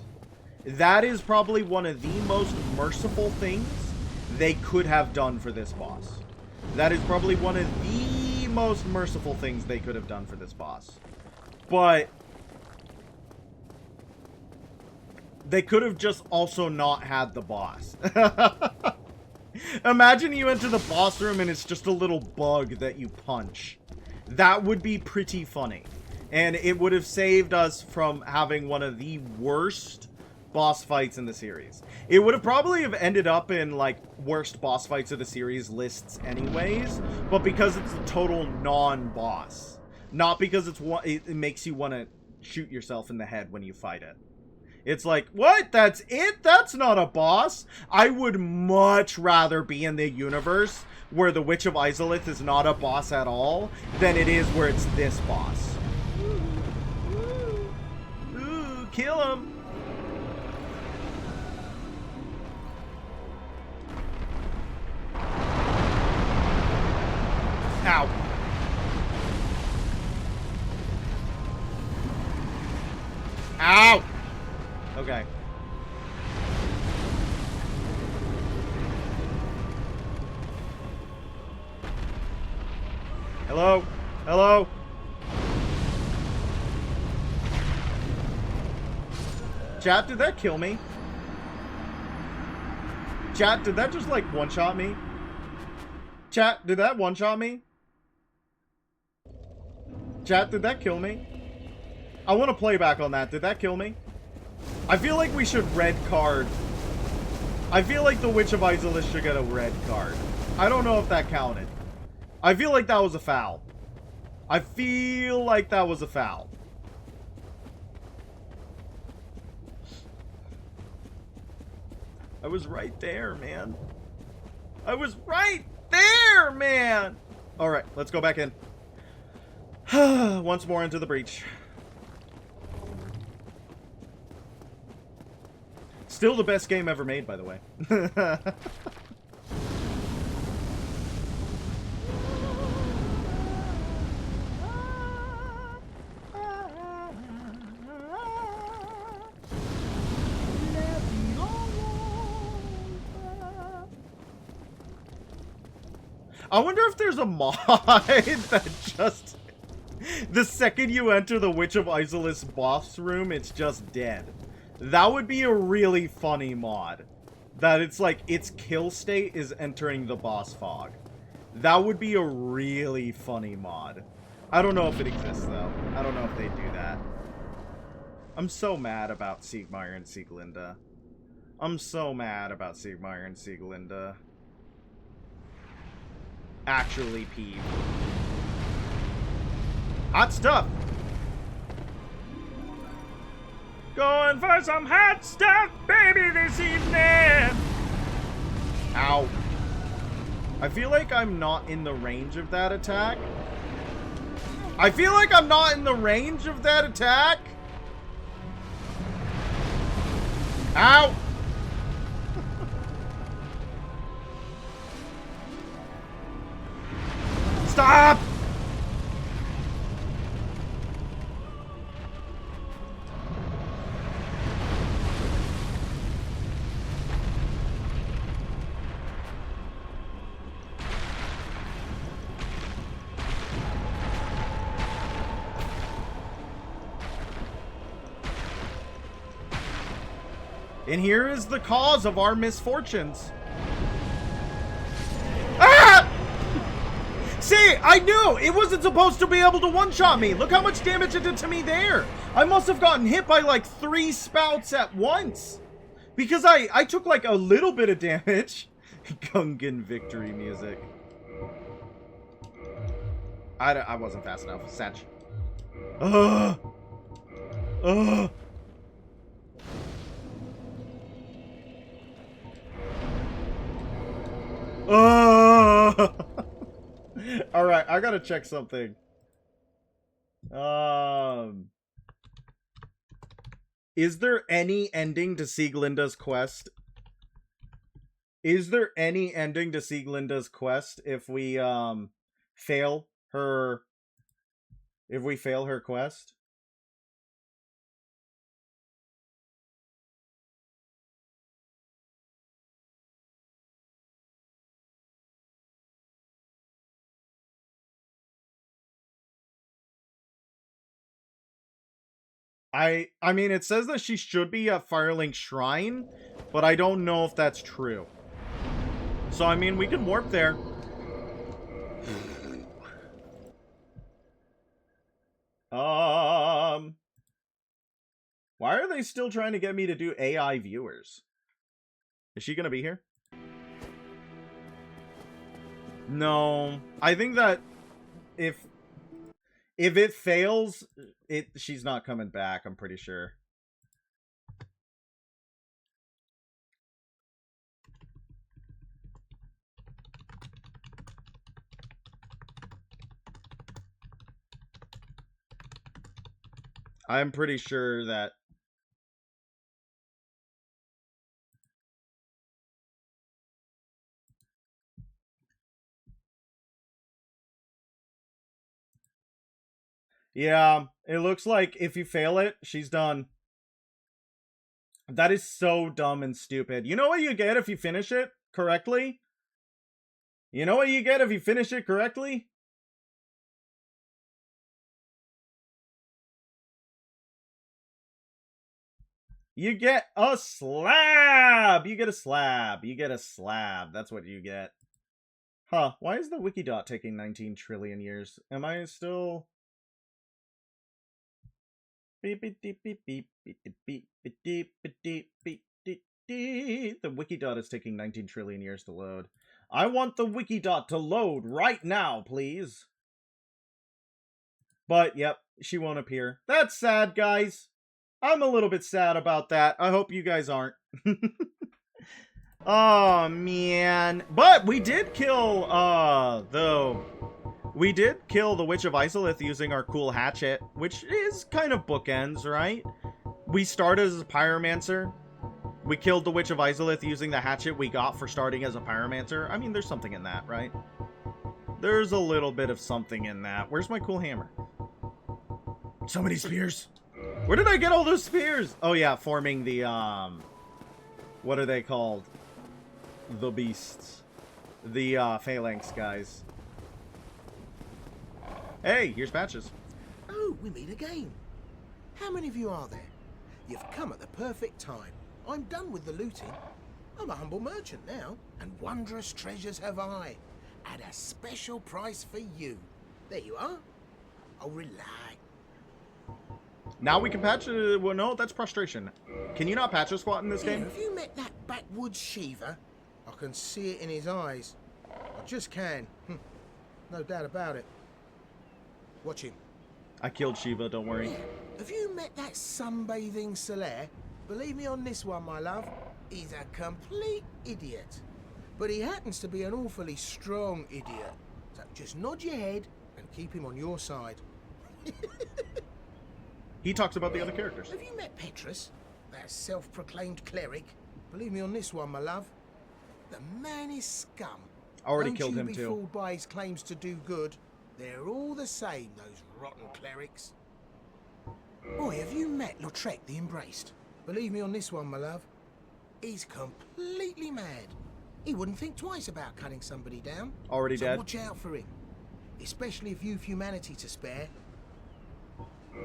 That is probably one of the most merciful things they could have done for this boss. That is probably one of the most merciful things they could have done for this boss. But they could have just also not had the boss. Imagine you enter the boss room and it's just a little bug that you punch. That would be pretty funny. And it would have saved us from having one of the worst boss fights in the series. It would have probably have ended up in, like, worst boss fights of the series lists anyways, but because it's a total non-boss. Not because it makes you want to shoot yourself in the head when you fight it. It's like, what? That's it? That's not a boss? I would much rather be in the universe where the Witch of Izalith is not a boss at all than it is where it's this boss. Ooh, kill him. Ow. Ow! Okay. Hello? Hello? Chat, did that kill me? Chat, did that just, like, one-shot me? Chat, did that one-shot me? Chat, did that kill me? I want to play back on that. Did that kill me? I feel like we should red card. I feel like the Witch of Izalith should get a red card. I don't know if that counted. I feel like that was a foul. I feel like that was a foul. I was right there, man. I was right there, man. All right, let's go back in. Once more into the breach. Still the best game ever made, by the way. I wonder if there's a mod that just... The second you enter the Witch of Izalith's boss room, it's just dead. That would be a really funny mod. That it's like, its kill state is entering the boss fog. That would be a really funny mod. I don't know if it exists, though. I don't know if they do that. I'm so mad about Siegmeyer and Sieglinde. I'm so mad about Siegmeyer and Sieglinde. Actually peeved. Hot stuff! Going for some hot stuff, baby, this evening! Ow. I feel like I'm not in the range of that attack. I feel like I'm not in the range of that attack! Ow! Stop! And here is the cause of our misfortunes. Ah! See, See, I knew it wasn't supposed to be able to one-shot me. Look how much damage it did to me there. I must have gotten hit by like 3 spouts at once. Because I took like a little bit of damage. Gungan victory music. I wasn't fast enough. Satch. Ugh. Ugh. Alright, I gotta check something. Is there any ending to Sieglinda's quest? Is there any ending to Sieglinda's quest if we fail her quest? I mean, it says that she should be at Firelink Shrine, but I don't know if that's true. So, I mean, we can warp there. Why are they still trying to get me to do AI viewers? Is she gonna be here? No. I think that if it fails, she's not coming back, I'm pretty sure. I'm pretty sure that... Yeah, it looks like if you fail it, she's done. That is so dumb and stupid. You know what you get if you finish it correctly? You know what you get if you finish it correctly? You get a slab! You get a slab. You get a slab. That's what you get. Huh, why is the Wikidot taking 19 trillion years? Am I still... The Wikidot is taking 19 trillion years to load. I want the Wikidot to load right now, please. But, yep, she won't appear. That's sad, guys. I'm a little bit sad about that. I hope you guys aren't. Oh, man. But we did kill, we did kill the Witch of Isolith using our cool hatchet, which is kind of bookends, right? We started as a pyromancer. We killed the Witch of Isolith using the hatchet we got for starting as a pyromancer. I mean, there's something in that, right? There's a little bit of something in that. Where's my cool hammer? So many spears. Where did I get all those spears? Oh, yeah, forming the, what are they called? The beasts. The, phalanx guys. Hey, here's Patches. Oh, we meet again. How many of you are there? You've come at the perfect time. I'm done with the looting. I'm a humble merchant now, and wondrous treasures have I, at a special price for you. There you are. Oh, relax. Now we can patch it. Well, no, that's prostration. Can you not patch a squat in this game? Have you met that backwoods Shiva? I can see it in his eyes. I just can. No doubt about it. Watch him. I killed Shiva, don't worry. Yeah. Have you met that sunbathing Solaire? Believe me on this one, my love. He's a complete idiot. But he happens to be an awfully strong idiot. So just nod your head and keep him on your side. He talks about the other characters. Have you met Petrus? That self-proclaimed cleric? Believe me on this one, my love. The man is scum. Already killed him Don't you be too. fooled by his claims to do good. They're all the same, those rotten clerics. Boy, have you met Lautrec the Embraced? Believe me on this one, my love. He's completely mad. He wouldn't think twice about cutting somebody down. Already so dead. Watch out for him. Especially if you've humanity to spare.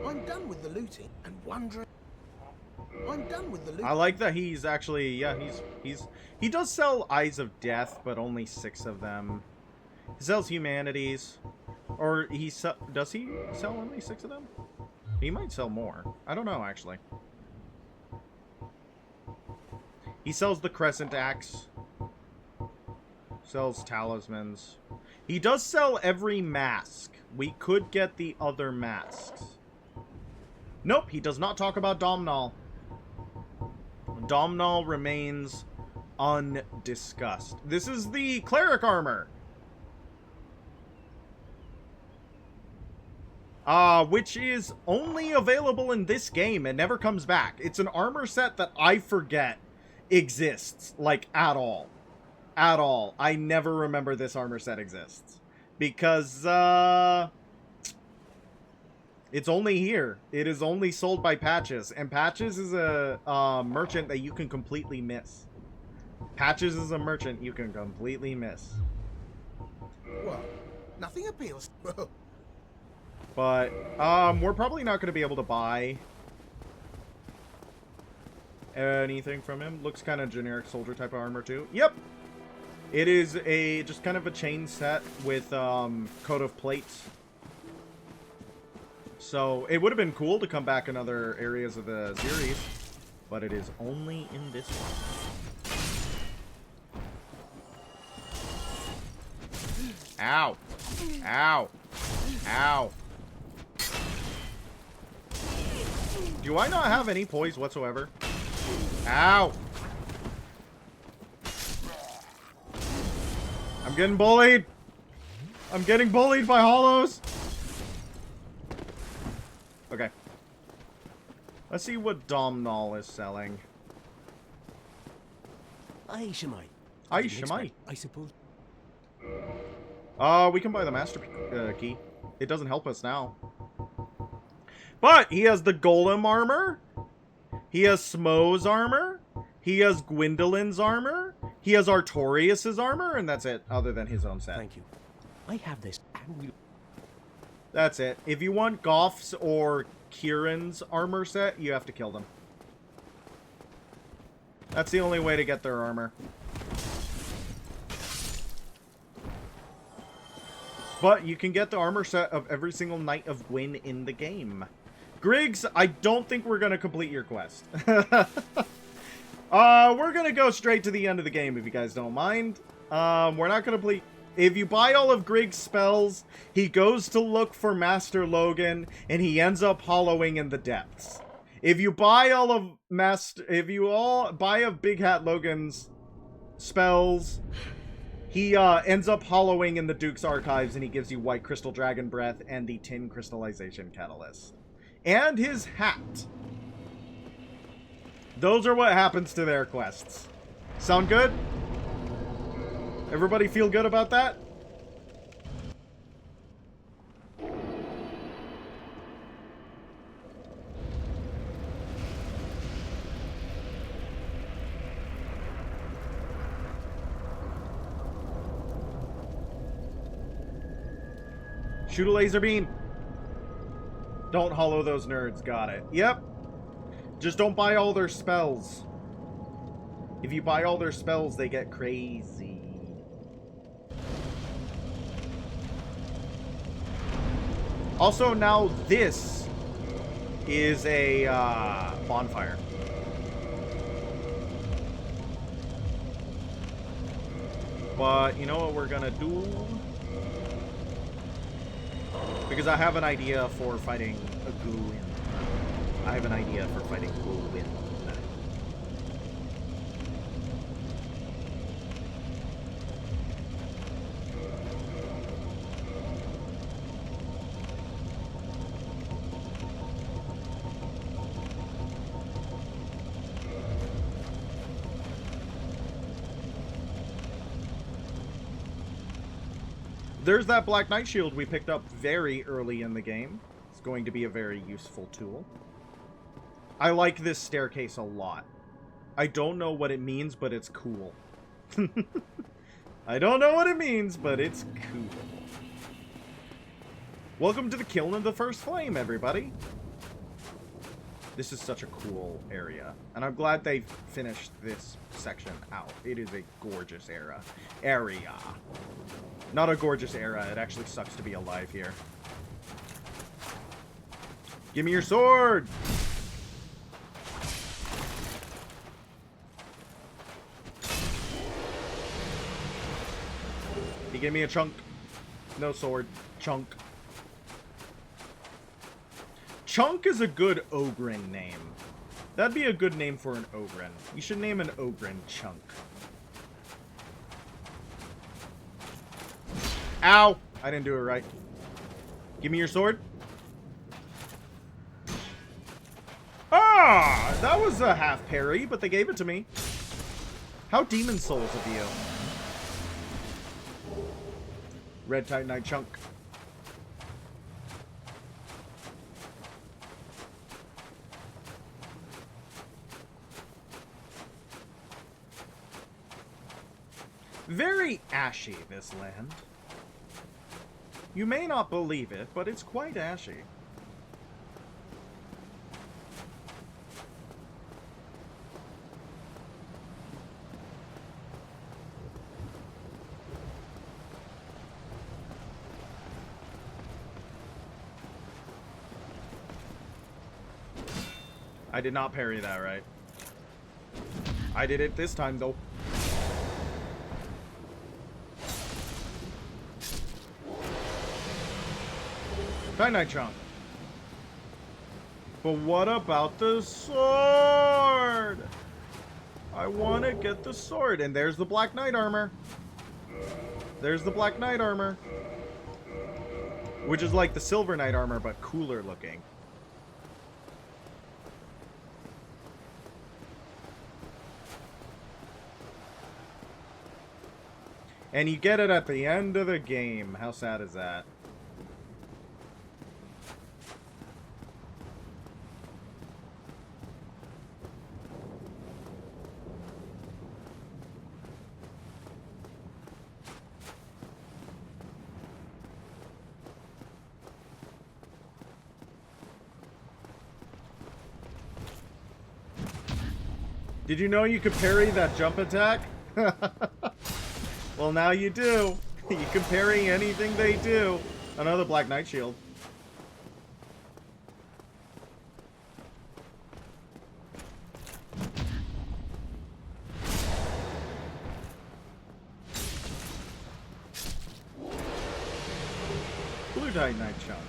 I'm done with the looting and wondering. I'm done with the looting. I like that he's actually, yeah, he does sell Eyes of Death, but only 6 of them. He sells humanities. Or does he sell only 6 of them? He might sell more. I don't know, actually. He sells the Crescent Axe. Sells talismans. He does sell every mask. We could get the other masks. Nope, he does not talk about Domhnall. Domhnall remains undiscussed. This is the cleric armor. Which is only available in this game and never comes back. It's an armor set that I forget exists, like, at all. At all. I never remember this armor set exists. Because, it's only here. It is only sold by Patches, and Patches is a merchant that you can completely miss. Patches is a merchant you can completely miss. Well, nothing appeals. But, we're probably not going to be able to buy anything from him. Looks kind of generic soldier type of armor, too. Yep! It is just kind of a chain set with, coat of plates. So, it would have been cool to come back in other areas of the series, but it is only in this one. Ow! Ow! Ow! Do I not have any poise whatsoever? Ow! I'm getting bullied! I'm getting bullied by hollows! Okay. Let's see what Domhnall is selling. Aye, Shemai. Aye, Shemai. I suppose. We can buy the master key. It doesn't help us now. But he has the Golem armor. He has Smo's armor. He has Gwendolyn's armor. He has Artorias' armor, and that's it, other than his own set. Thank you. I have this. That's it. If you want Goff's or Kieran's armor set, you have to kill them. That's the only way to get their armor. But you can get the armor set of every single Knight of Gwyn in the game. Griggs, I don't think we're going to complete your quest. We're going to go straight to the end of the game, if you guys don't mind. We're not going to complete... If you buy all of Griggs' spells, he goes to look for Master Logan, and he ends up hollowing in the depths. If you buy all of buy of Big Hat Logan's spells, he ends up hollowing in the Duke's archives, and he gives you White Crystal Dragon Breath and the Tin Crystallization Catalyst. And his hat. Those are what happens to their quests. Sound good? Everybody feel good about that? Shoot a laser beam. Don't hollow those nerds. Got it. Yep. Just don't buy all their spells. If you buy all their spells, they get crazy. Also, now this is a bonfire. But you know what we're gonna do? Because I have an idea for fighting a Gwyn. I have an idea for fighting Gwyn. There's that Black Knight Shield we picked up very early in the game. It's going to be a very useful tool. I like this staircase a lot. I don't know what it means, but it's cool. I don't know what it means, but it's cool. Welcome to the Kiln of the First Flame, everybody. This is such a cool area. And I'm glad they finished this section out. It is a gorgeous area. Not a gorgeous era. It actually sucks to be alive here. Give me your sword! He gave me a chunk. No sword. Chunk. Chunk is a good Ogren name. That'd be a good name for an Ogren. You should name an Ogren Chunk. Ow! I didn't do it right. Give me your sword. Ah! That was a half parry, but they gave it to me. How Demon Souls of you? Red Titanite Chunk. Very ashy, this land. You may not believe it, but it's quite ashy. I did not parry that right. I did it this time, though. Titanite Chunk. But what about the sword? I want to get the sword. And there's the Black Knight armor. There's the Black Knight armor. Which is like the Silver Knight armor, but cooler looking. And you get it at the end of the game. How sad is that? Did you know you could parry that jump attack? Well, now you do. You can parry anything they do. Another Black Knight shield. Blue Titanite Chunk.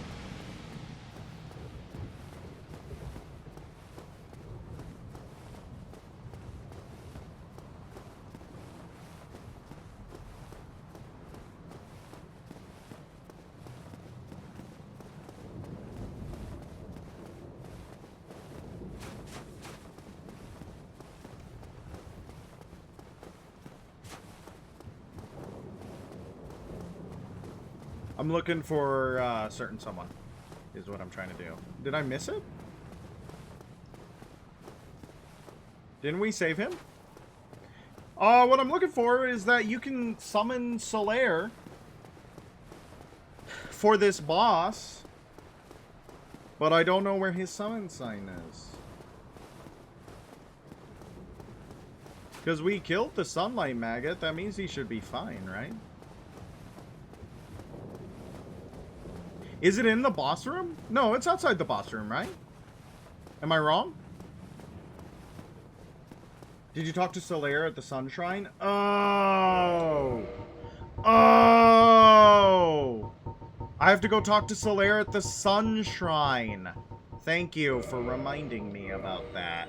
I'm looking for certain someone, is what I'm trying to do. Did I miss it? Didn't we save him? What I'm looking for is that you can summon Solaire for this boss, but I don't know where his summon sign is. Because we killed the Sunlight Maggot, that means he should be fine, right? Is it in the boss room? No, it's outside the boss room, right? Am I wrong? Did you talk to Solaire at the Sun Shrine? Oh! Oh! I have to go talk to Solaire at the Sun Shrine. Thank you for reminding me about that.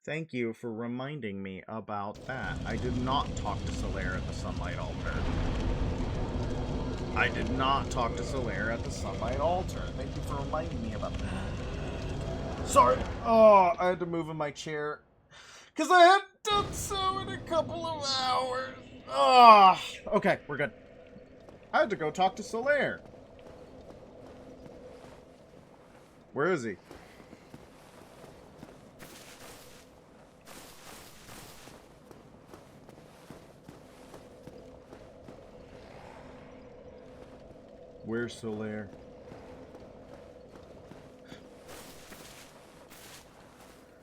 Thank you for reminding me about that. I did not talk to Solaire at the Sunlight Altar. I did not talk to Solaire at the Sunlight Altar. Thank you for reminding me about that. Sorry. Oh, I had to move in my chair. Because I hadn't done so in a couple of hours. Oh, okay, we're good. I had to go talk to Solaire. Where is he? Where's Solaire?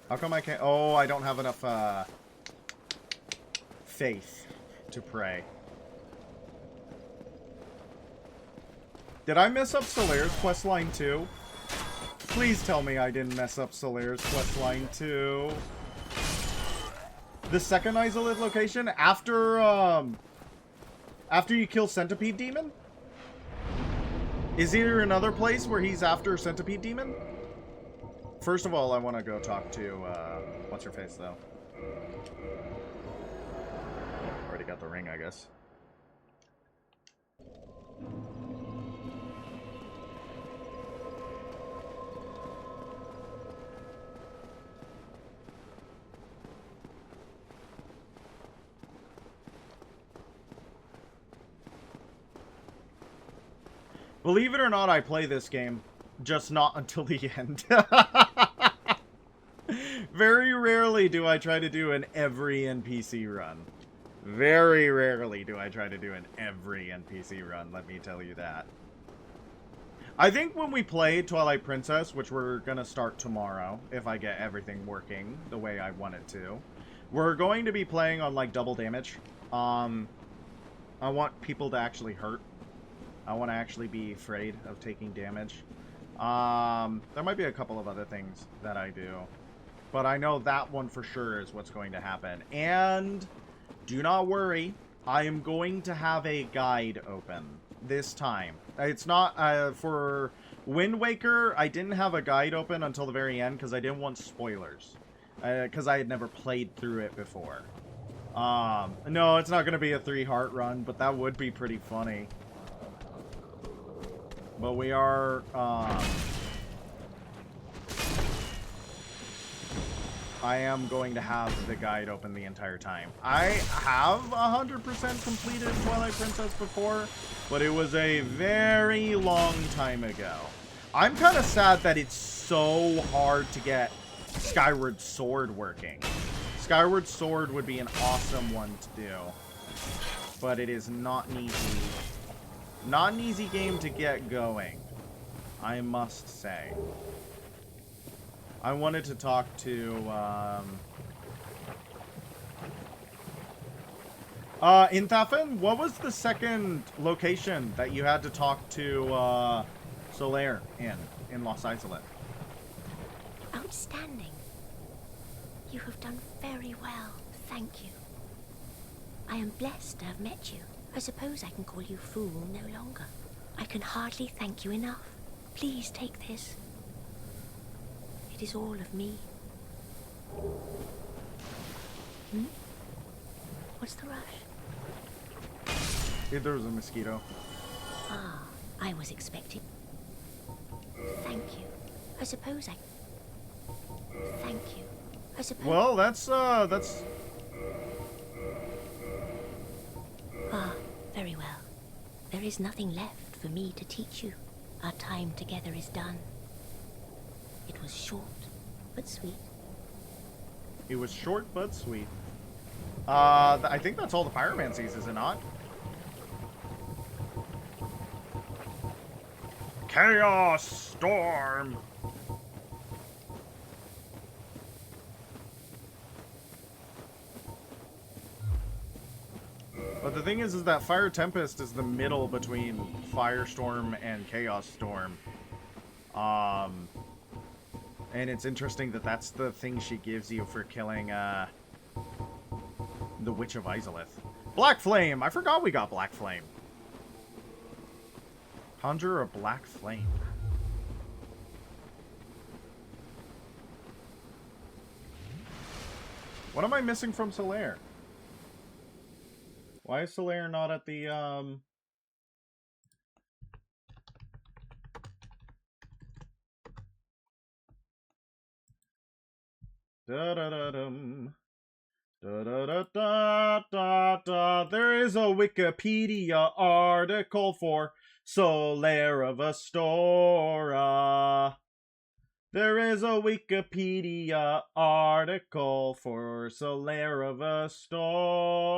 How come I can't? Oh, I don't have enough faith to pray. Did I mess up Solaire's questline too? Please tell me I didn't mess up Solaire's questline too. The second Isolate location after you kill Centipede Demon? Is there another place where he's after Centipede Demon? First of all, I want to go talk to what's her face though. Already got the ring, I guess. Believe it or not, I play this game, just not until the end. Very rarely do I try to do an every NPC run. Very rarely do I try to do an every NPC run, let me tell you that. I think when we play Twilight Princess, which we're gonna start tomorrow, if I get everything working the way I want it to, we're going to be playing on, like, double damage. I want people to actually hurt. I want to actually be afraid of taking damage. There might be a couple of other things that I do. But I know that one for sure is what's going to happen. And do not worry. I am going to have a guide open this time. It's not... for Wind Waker, I didn't have a guide open until the very end because I didn't want spoilers. Because I had never played through it before. No, it's not going to be a 3-heart run, but that would be pretty funny. But we are, I am going to have the guide open the entire time. I have 100% completed Twilight Princess before, but it was a very long time ago. I'm kind of sad that it's so hard to get Skyward Sword working. Skyward Sword would be an awesome one to do, but it is not an easy... Not an easy game to get going, I must say. I wanted to talk to, in Thafin, what was the second location that you had to talk to, Solaire in Los Isolate? Outstanding. You have done very well, thank you. I am blessed to have met you. I suppose I can call you fool no longer. I can hardly thank you enough. Please take this. It is all of me. What's the rush? There was a mosquito. Ah, I was expecting... Thank you. I suppose I... Thank you. I suppose... Well, that's... Ah, very well. There is nothing left for me to teach you. Our time together is done. It was short, but sweet. It was short, but sweet. I think that's all the pyromancies, is it not? Chaos Storm! But the thing is that Fire Tempest is the middle between Firestorm and Chaos Storm. And it's interesting that that's the thing she gives you for killing, the Witch of Izalith. Black Flame! I forgot we got Black Flame. Conjure a Black Flame. What am I missing from Solaire? Why is Solaire not at the, Da-da-da-dum. Da-da-da-da-da-da. There is a Wikipedia article for Solaire of Astora. There is a Wikipedia article for Solaire of Astora.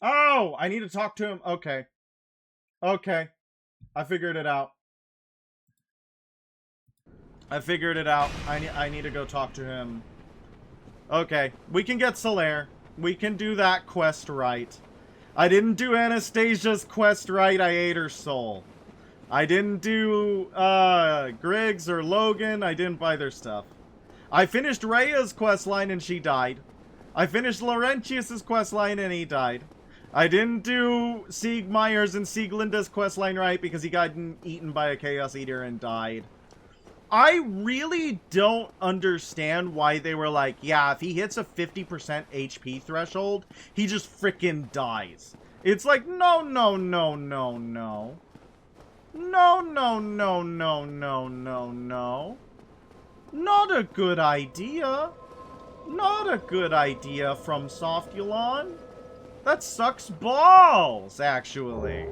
Oh, I need to talk to him. Okay. Okay. I figured it out. I need to go talk to him. Okay. We can get Solaire. We can do that quest right. I didn't do Anastasia's quest right. I ate her soul. I didn't do Griggs or Logan. I didn't buy their stuff. I finished Rhea's questline and she died. I finished Laurentius's questline and he died. I didn't do Siegmeyer's and Sieglinda's questline right because he got eaten by a Chaos Eater and died. I really don't understand why they were like, yeah, if he hits a 50% HP threshold, he just freaking dies. It's like, no, no, no, no, no. No, no, no, no, no, no, no. Not a good idea. Not a good idea, FromSoft, Yulon. That sucks balls, actually.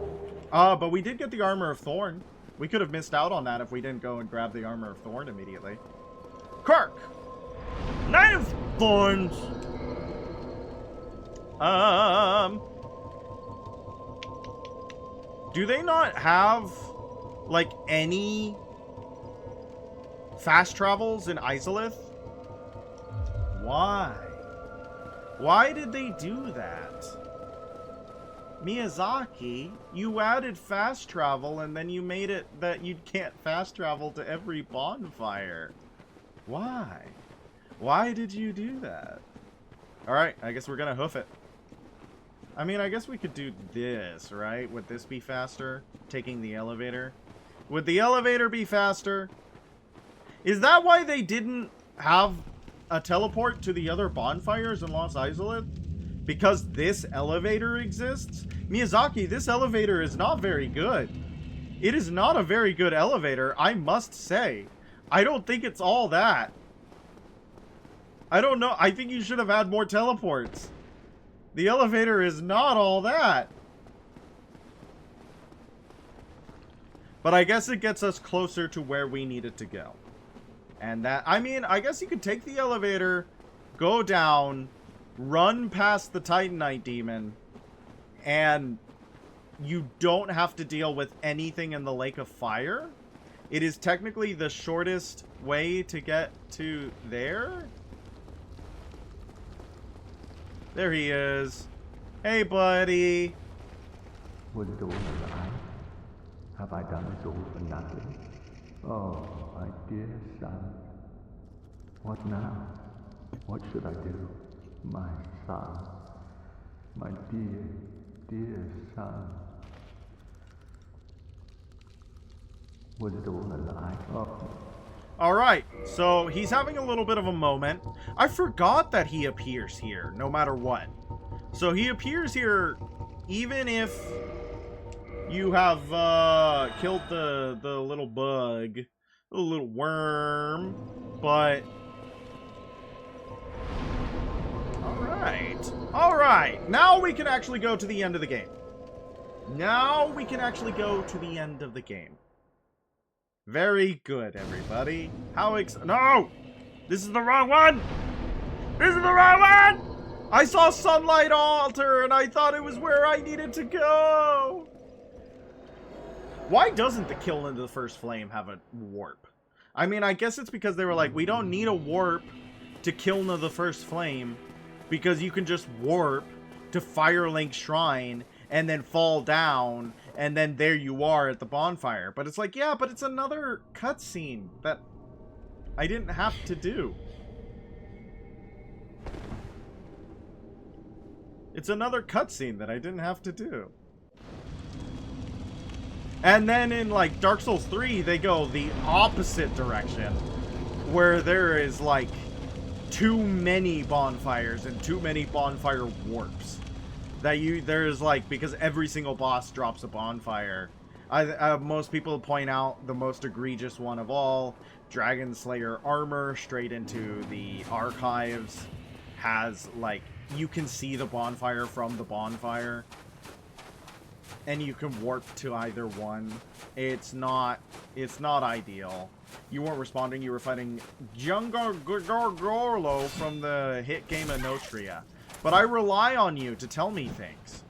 But we did get the Armor of Thorn. We could have missed out on that if we didn't go and grab the Armor of Thorn immediately. Kirk! Knight of Thorns! Do they not have, like, any fast travels in Izalith? Why? Why did they do that? Miyazaki, you added fast travel and then you made it that you can't fast travel to every bonfire. Why? Why did you do that? Alright, I guess we're gonna hoof it. I mean, I guess we could do this, right? Would this be faster? Taking the elevator? Would the elevator be faster? Is that why they didn't have a teleport to the other bonfires in Los Izalith? Because this elevator exists? Miyazaki, this elevator is not very good. It is not a very good elevator, I must say. I don't think it's all that. I don't know. I think you should have had more teleports. The elevator is not all that. But I guess it gets us closer to where we needed to go. And that, I mean, I guess you could take the elevator, go down, run past the Titanite demon, and you don't have to deal with anything in the Lake of Fire. It is technically the shortest way to get to there. There he is. Hey, buddy. Was it all a lie? Have I done this all for nothing? Oh, my dear son. What now? What should I do? My son. My dear, dear son. Was it all a lie? Oh. Alright, so he's having a little bit of a moment. I forgot that he appears here, no matter what. So he appears here even if you have killed the little bug, the little worm, but... Alright, now we can actually go to the end of the game. Now we can actually go to the end of the game. Very good, everybody. No! This is the wrong one! This is the wrong one! I saw Sunlight Altar and I thought it was where I needed to go! Why doesn't the Kill into the First Flame have a warp? I mean, I guess it's because they were like, we don't need a warp to Kill into the First Flame because you can just warp to Firelink Shrine and then fall down, and then there you are at the bonfire. But it's like, yeah, but it's another cutscene that I didn't have to do. It's another cutscene that I didn't have to do. And then in, like, Dark Souls 3, they go the opposite direction, where there is, like, too many bonfires and too many bonfire warps. There's like, because every single boss drops a bonfire. Most people point out the most egregious one of all, Dragon Slayer armor straight into the archives has, like, you can see the bonfire from the bonfire. And you can warp to either one. It's not ideal. You weren't responding, you were fighting Gorgorlo from the hit game Anotria. But I rely on you to tell me things.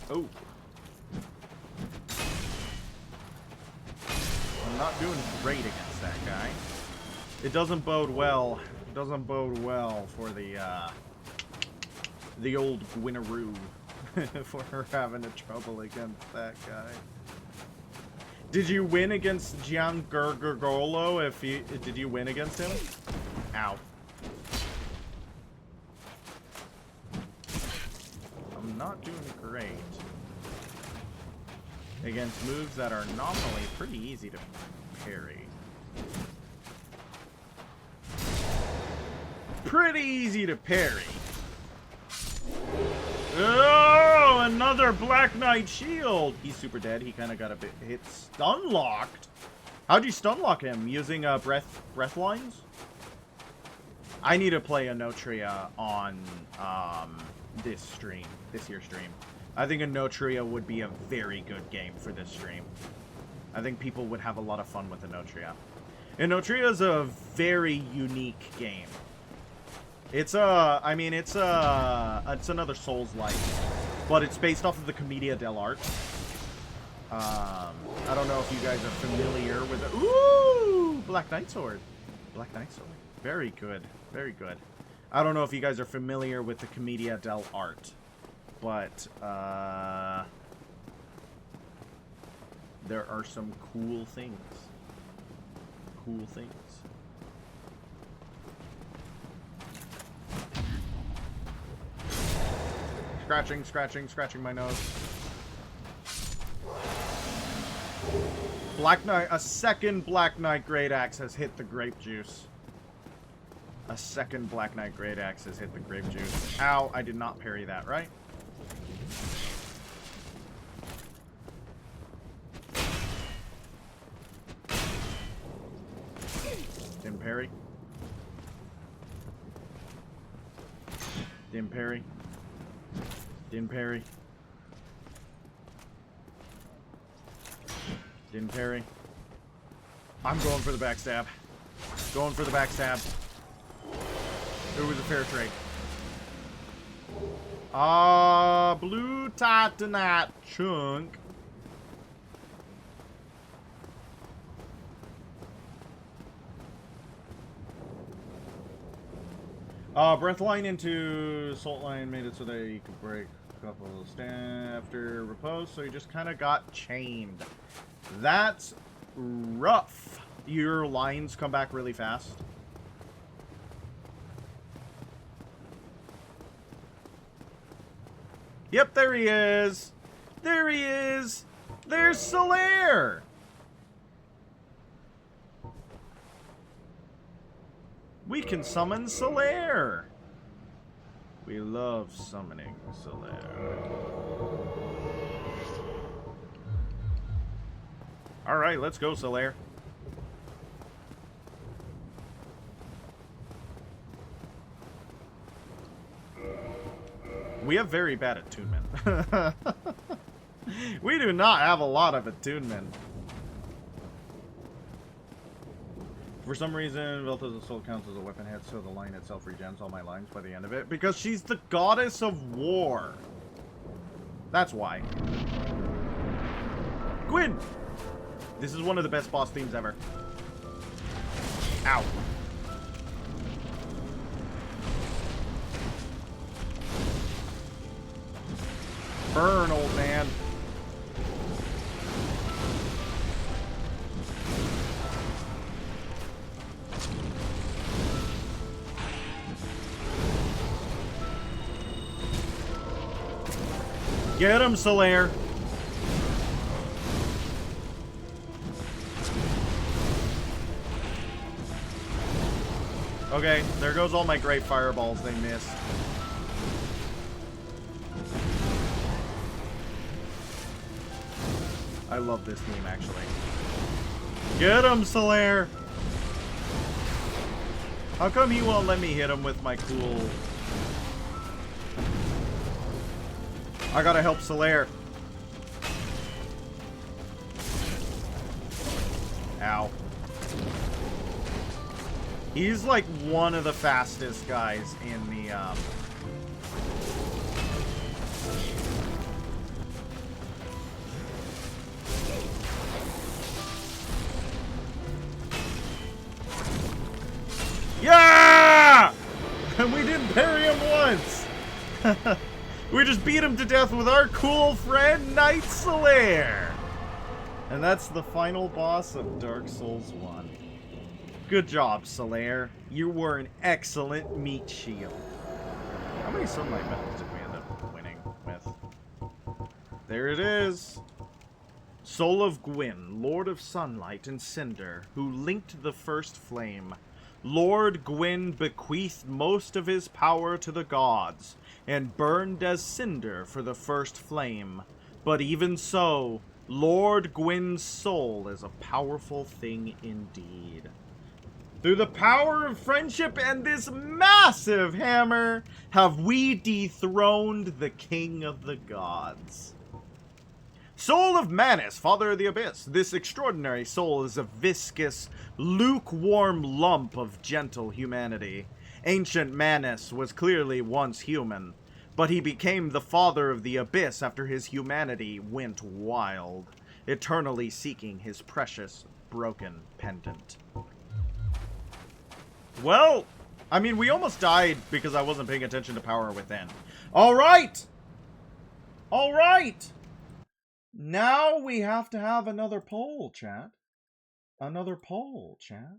Oh. I'm not doing great against that guy. It doesn't bode well. It doesn't bode well for the old Gwinaroo. For her having a trouble against that guy. Did you win against Giangergolo? Did you win against him? Ow. I'm not doing great against moves that are nominally pretty easy to parry. Pretty easy to parry. Oh, another Black Knight shield. He's super dead. He kind of got a bit hit stun locked. How'd you stun lock him? Using breath lines? I need to play Anotria on this year's stream. I think Anotria would be a very good game for this stream. I think people would have a lot of fun with Anotria. Anotria is a very unique game. It's it's another Souls-like, but it's based off of the Commedia dell'arte. I don't know if you guys are familiar with it. Ooh, Black Knight Sword. Black Knight Sword. Very good. Very good. I don't know if you guys are familiar with the Commedia dell'arte, but there are some cool things. Cool things. Scratching my nose. Black Knight, a second Black Knight Great Axe has hit the grape juice. A second Black Knight Great Axe has hit the grape juice. Ow, I did not parry that, right? Didn't parry. Didn't parry. Didn't parry. Didn't parry. I'm going for the backstab. Going for the backstab. It was a fair trade. Blue Titanite chunk. Breath line into Salt Line made it so that you could break a couple of after repose, so you just kind of got chained. That's rough. Your lines come back really fast. Yep, there he is. There he is. There's Solaire. We can summon Solaire. We love summoning Solaire. Alright, let's go, Solaire. We have very bad attunement. We do not have a lot of attunement. For some reason, Velta's soul counts as a weapon hit, so the line itself regens all my lines by the end of it. Because she's the goddess of war. That's why. Gwyn! This is one of the best boss themes ever. Ow. Burn, old man. Get him, Solaire. Okay, there goes all my great fireballs they missed. I love this game, actually. Get him, Solaire! How come he won't let me hit him with my cool... I gotta help Solaire. Ow. He's like one of the fastest guys in the Yeah! And we didn't parry him once. We just beat him to death with our cool friend Knight Slayer. And that's the final boss of Dark Souls 1. Good job, Slayer. You were an excellent meat shield. How many sunlight medals did we end up winning with? There it is. Soul of Gwyn, Lord of Sunlight and Cinder, who linked the first flame. Lord Gwyn bequeathed most of his power to the gods, and burned as cinder for the first flame. But even so, Lord Gwyn's soul is a powerful thing indeed. Through the power of friendship and this massive hammer, have we dethroned the king of the gods. Soul of Manus, Father of the Abyss. This extraordinary soul is a viscous, lukewarm lump of gentle humanity. Ancient Manus was clearly once human, but he became the Father of the Abyss after his humanity went wild, eternally seeking his precious, broken pendant. Well, I mean, we almost died because I wasn't paying attention to Power Within. Alright! Alright! Now we have to have another poll, chat. Another poll, chat.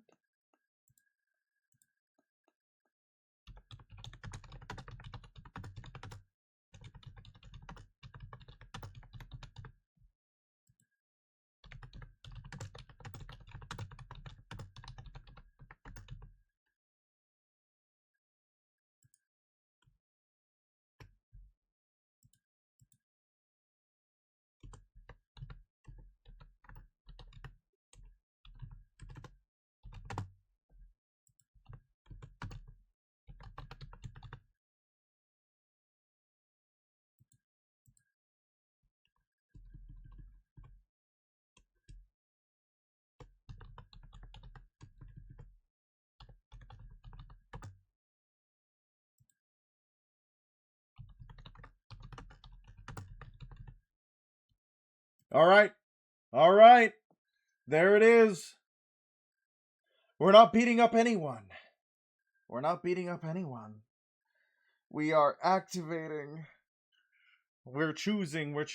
Alright. Alright. There it is. We're not beating up anyone. We're not beating up anyone. We are activating. We're choosing. Let's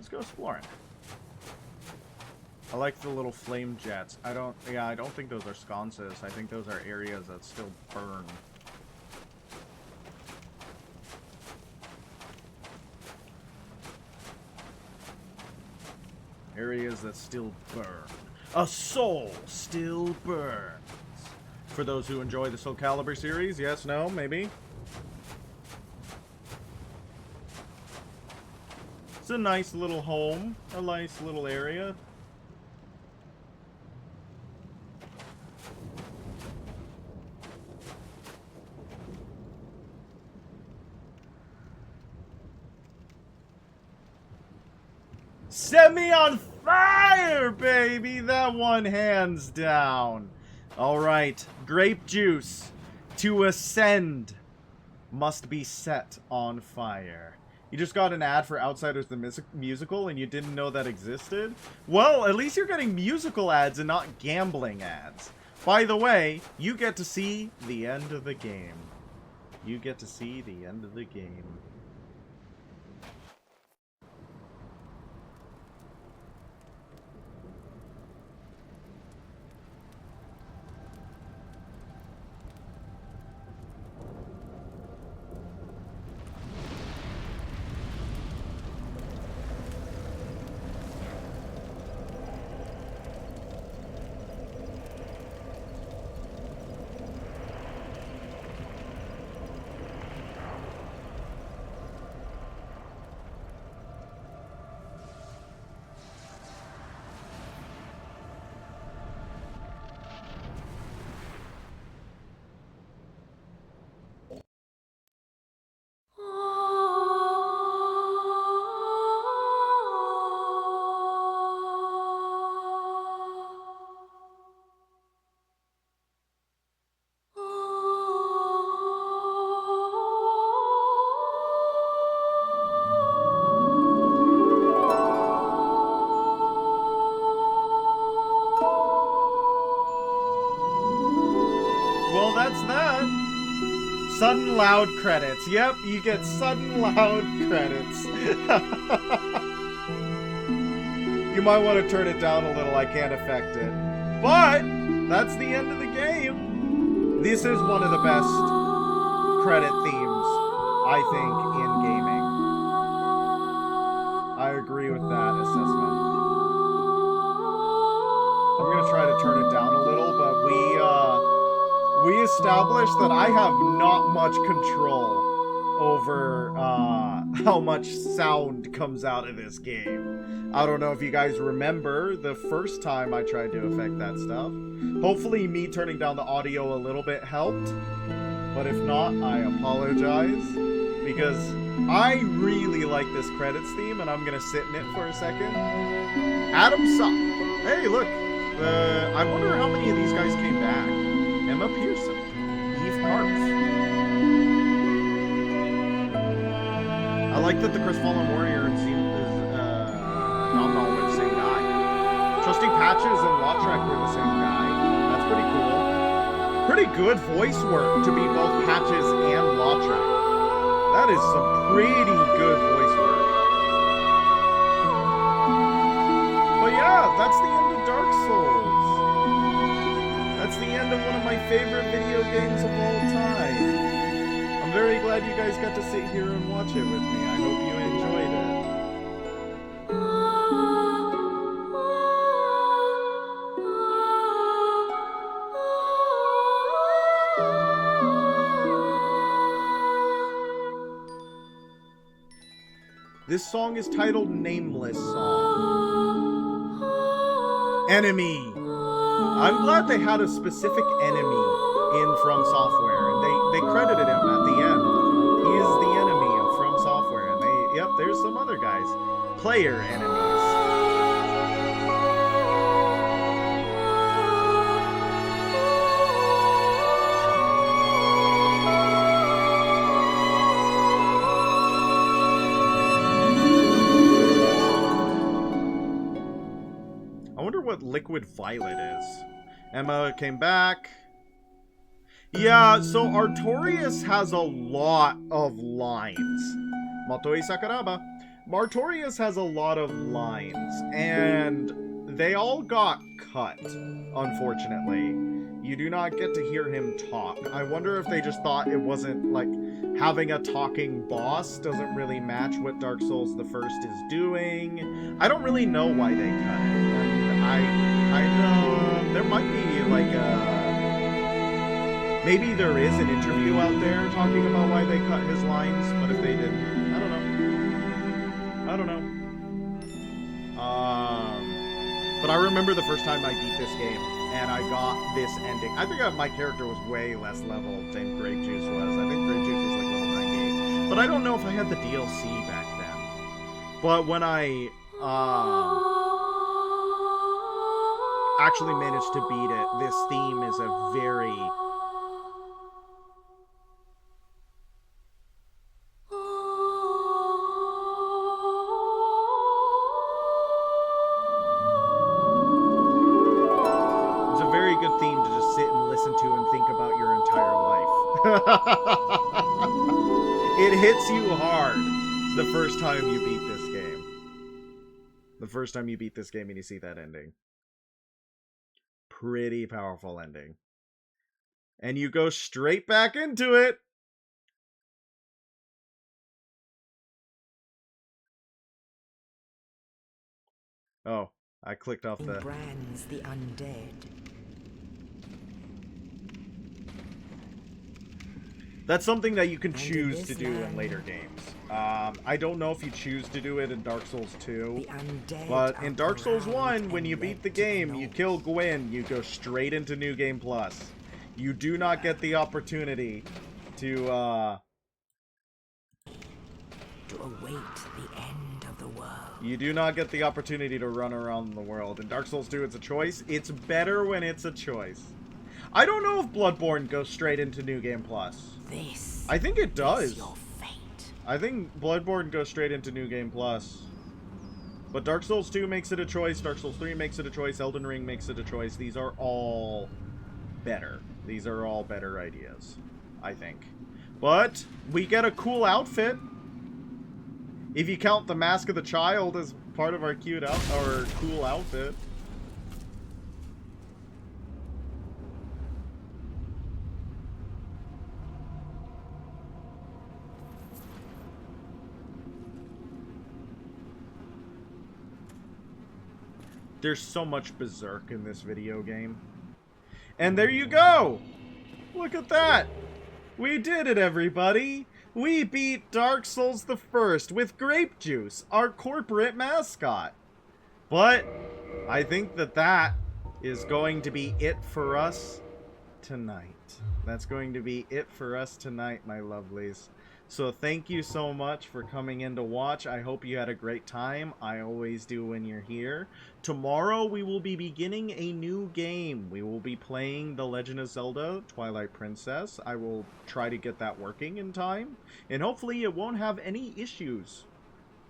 go exploring. I like the little flame jets. I don't think those are sconces. I think those are areas that still burn. Areas that still burn. A soul still burns. For those who enjoy the Soul Calibur series, yes, no, maybe. It's a nice little home, a nice little area. Set me on fire, baby! That one hands down. Alright, grape juice to ascend must be set on fire. You just got an ad for Outsiders the Musical and you didn't know that existed? Well, at least you're getting musical ads and not gambling ads. By the way, you get to see the end of the game. You get to see the end of the game. sudden loud credits. Yep, you get sudden loud credits. You might want to turn it down a little, I can't affect it. But, that's the end of the game. This is one of the best credit themes, I think, in gaming. I agree with that assessment. I'm going to try to turn it down a little, but we established that I have not much control over how much sound comes out of this game. I don't know if you guys remember the first time I tried to affect that stuff. Hopefully me turning down the audio a little bit helped. But if not, I apologize. Because I really like this credits theme, and I'm going to sit in it for a second. Adam Sock. Hey, look. I wonder how many of these guys came back. Emma Pearson. Eve Parks. I like that the Crestfallen Warrior and Nom Nom were the same guy. Trusty Patches and Lautrec were the same guy. That's pretty cool. Pretty good voice work to be both Patches and Lautrec. That is some pretty good voice work. But yeah, that's the end of Dark Souls. That's the end of one of my favorite video games of all time. I'm very glad you guys got to sit here and watch it with me. I hope you enjoyed it. This song is titled Nameless Song. Enemy. I'm glad they had a specific enemy in From Software, and they credited him at the end. He is the enemy of From Software, and yep, there's some other guys. Player enemies. What Liquid Violet is. Emma came back. Yeah, so Artorias has a lot of lines. Motoi Sakuraba. Artorias has a lot of lines, and they all got cut, unfortunately. You do not get to hear him talk. I wonder if they just thought it wasn't, like, having a talking boss doesn't really match what Dark Souls the First is doing. I don't really know why they cut it. There might be, like, maybe there is an interview out there talking about why they cut his lines, but if they didn't, I don't know. But I remember the first time I beat this game, and I got this ending. I think my character was way less level than Grape Juice was. I think Grape Juice was, like, level 98. But I don't know if I had the DLC back then. But when I, actually managed to beat it, this theme is a very... It's a very good theme to just sit and listen to and think about your entire life. It hits you hard the first time you beat this game. The first time you beat this game and you see that ending. Pretty powerful ending. And you go straight back into it. Oh, I clicked off the... Brands the undead. That's something that you can choose to do in later games. I don't know if you choose to do it in Dark Souls 2, but in Dark Souls 1, when you beat the game, you kill Gwyn, you go straight into New Game Plus. You do not get the opportunity to await the end of the world. You do not get the opportunity to run around the world. In Dark Souls 2, it's a choice. It's better when it's a choice. I don't know if Bloodborne goes straight into New Game Plus. I think it does. Your fate. I think Bloodborne goes straight into New Game Plus. But Dark Souls 2 makes it a choice. Dark Souls 3 makes it a choice. Elden Ring makes it a choice. These are all better. These are all better ideas, I think. But we get a cool outfit. If you count the Mask of the Child as part of our cool outfit. There's so much berserk in this video game. And there you go! Look at that! We did it, everybody! We beat Dark Souls the First with Grape Juice, our corporate mascot. But I think that is going to be it for us tonight. That's going to be it for us tonight, my lovelies. So thank you so much for coming in to watch. I hope you had a great time. I always do when you're here. Tomorrow we will be beginning a new game. We will be playing The Legend of Zelda Twilight Princess. I will try to get that working in time. And hopefully it won't have any issues.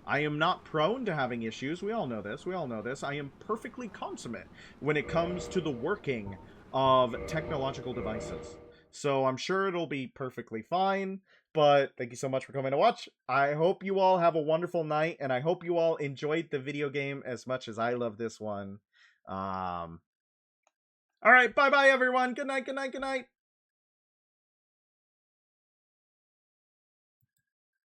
I am not prone to having issues. We all know this. We all know this. I am perfectly consummate when it comes to the working of technological devices. So I'm sure it'll be perfectly fine. But thank you so much for coming to watch. I hope you all have a wonderful night, and I hope you all enjoyed the video game as much as I love this one. All right, bye-bye, everyone. Good night, good night, good night.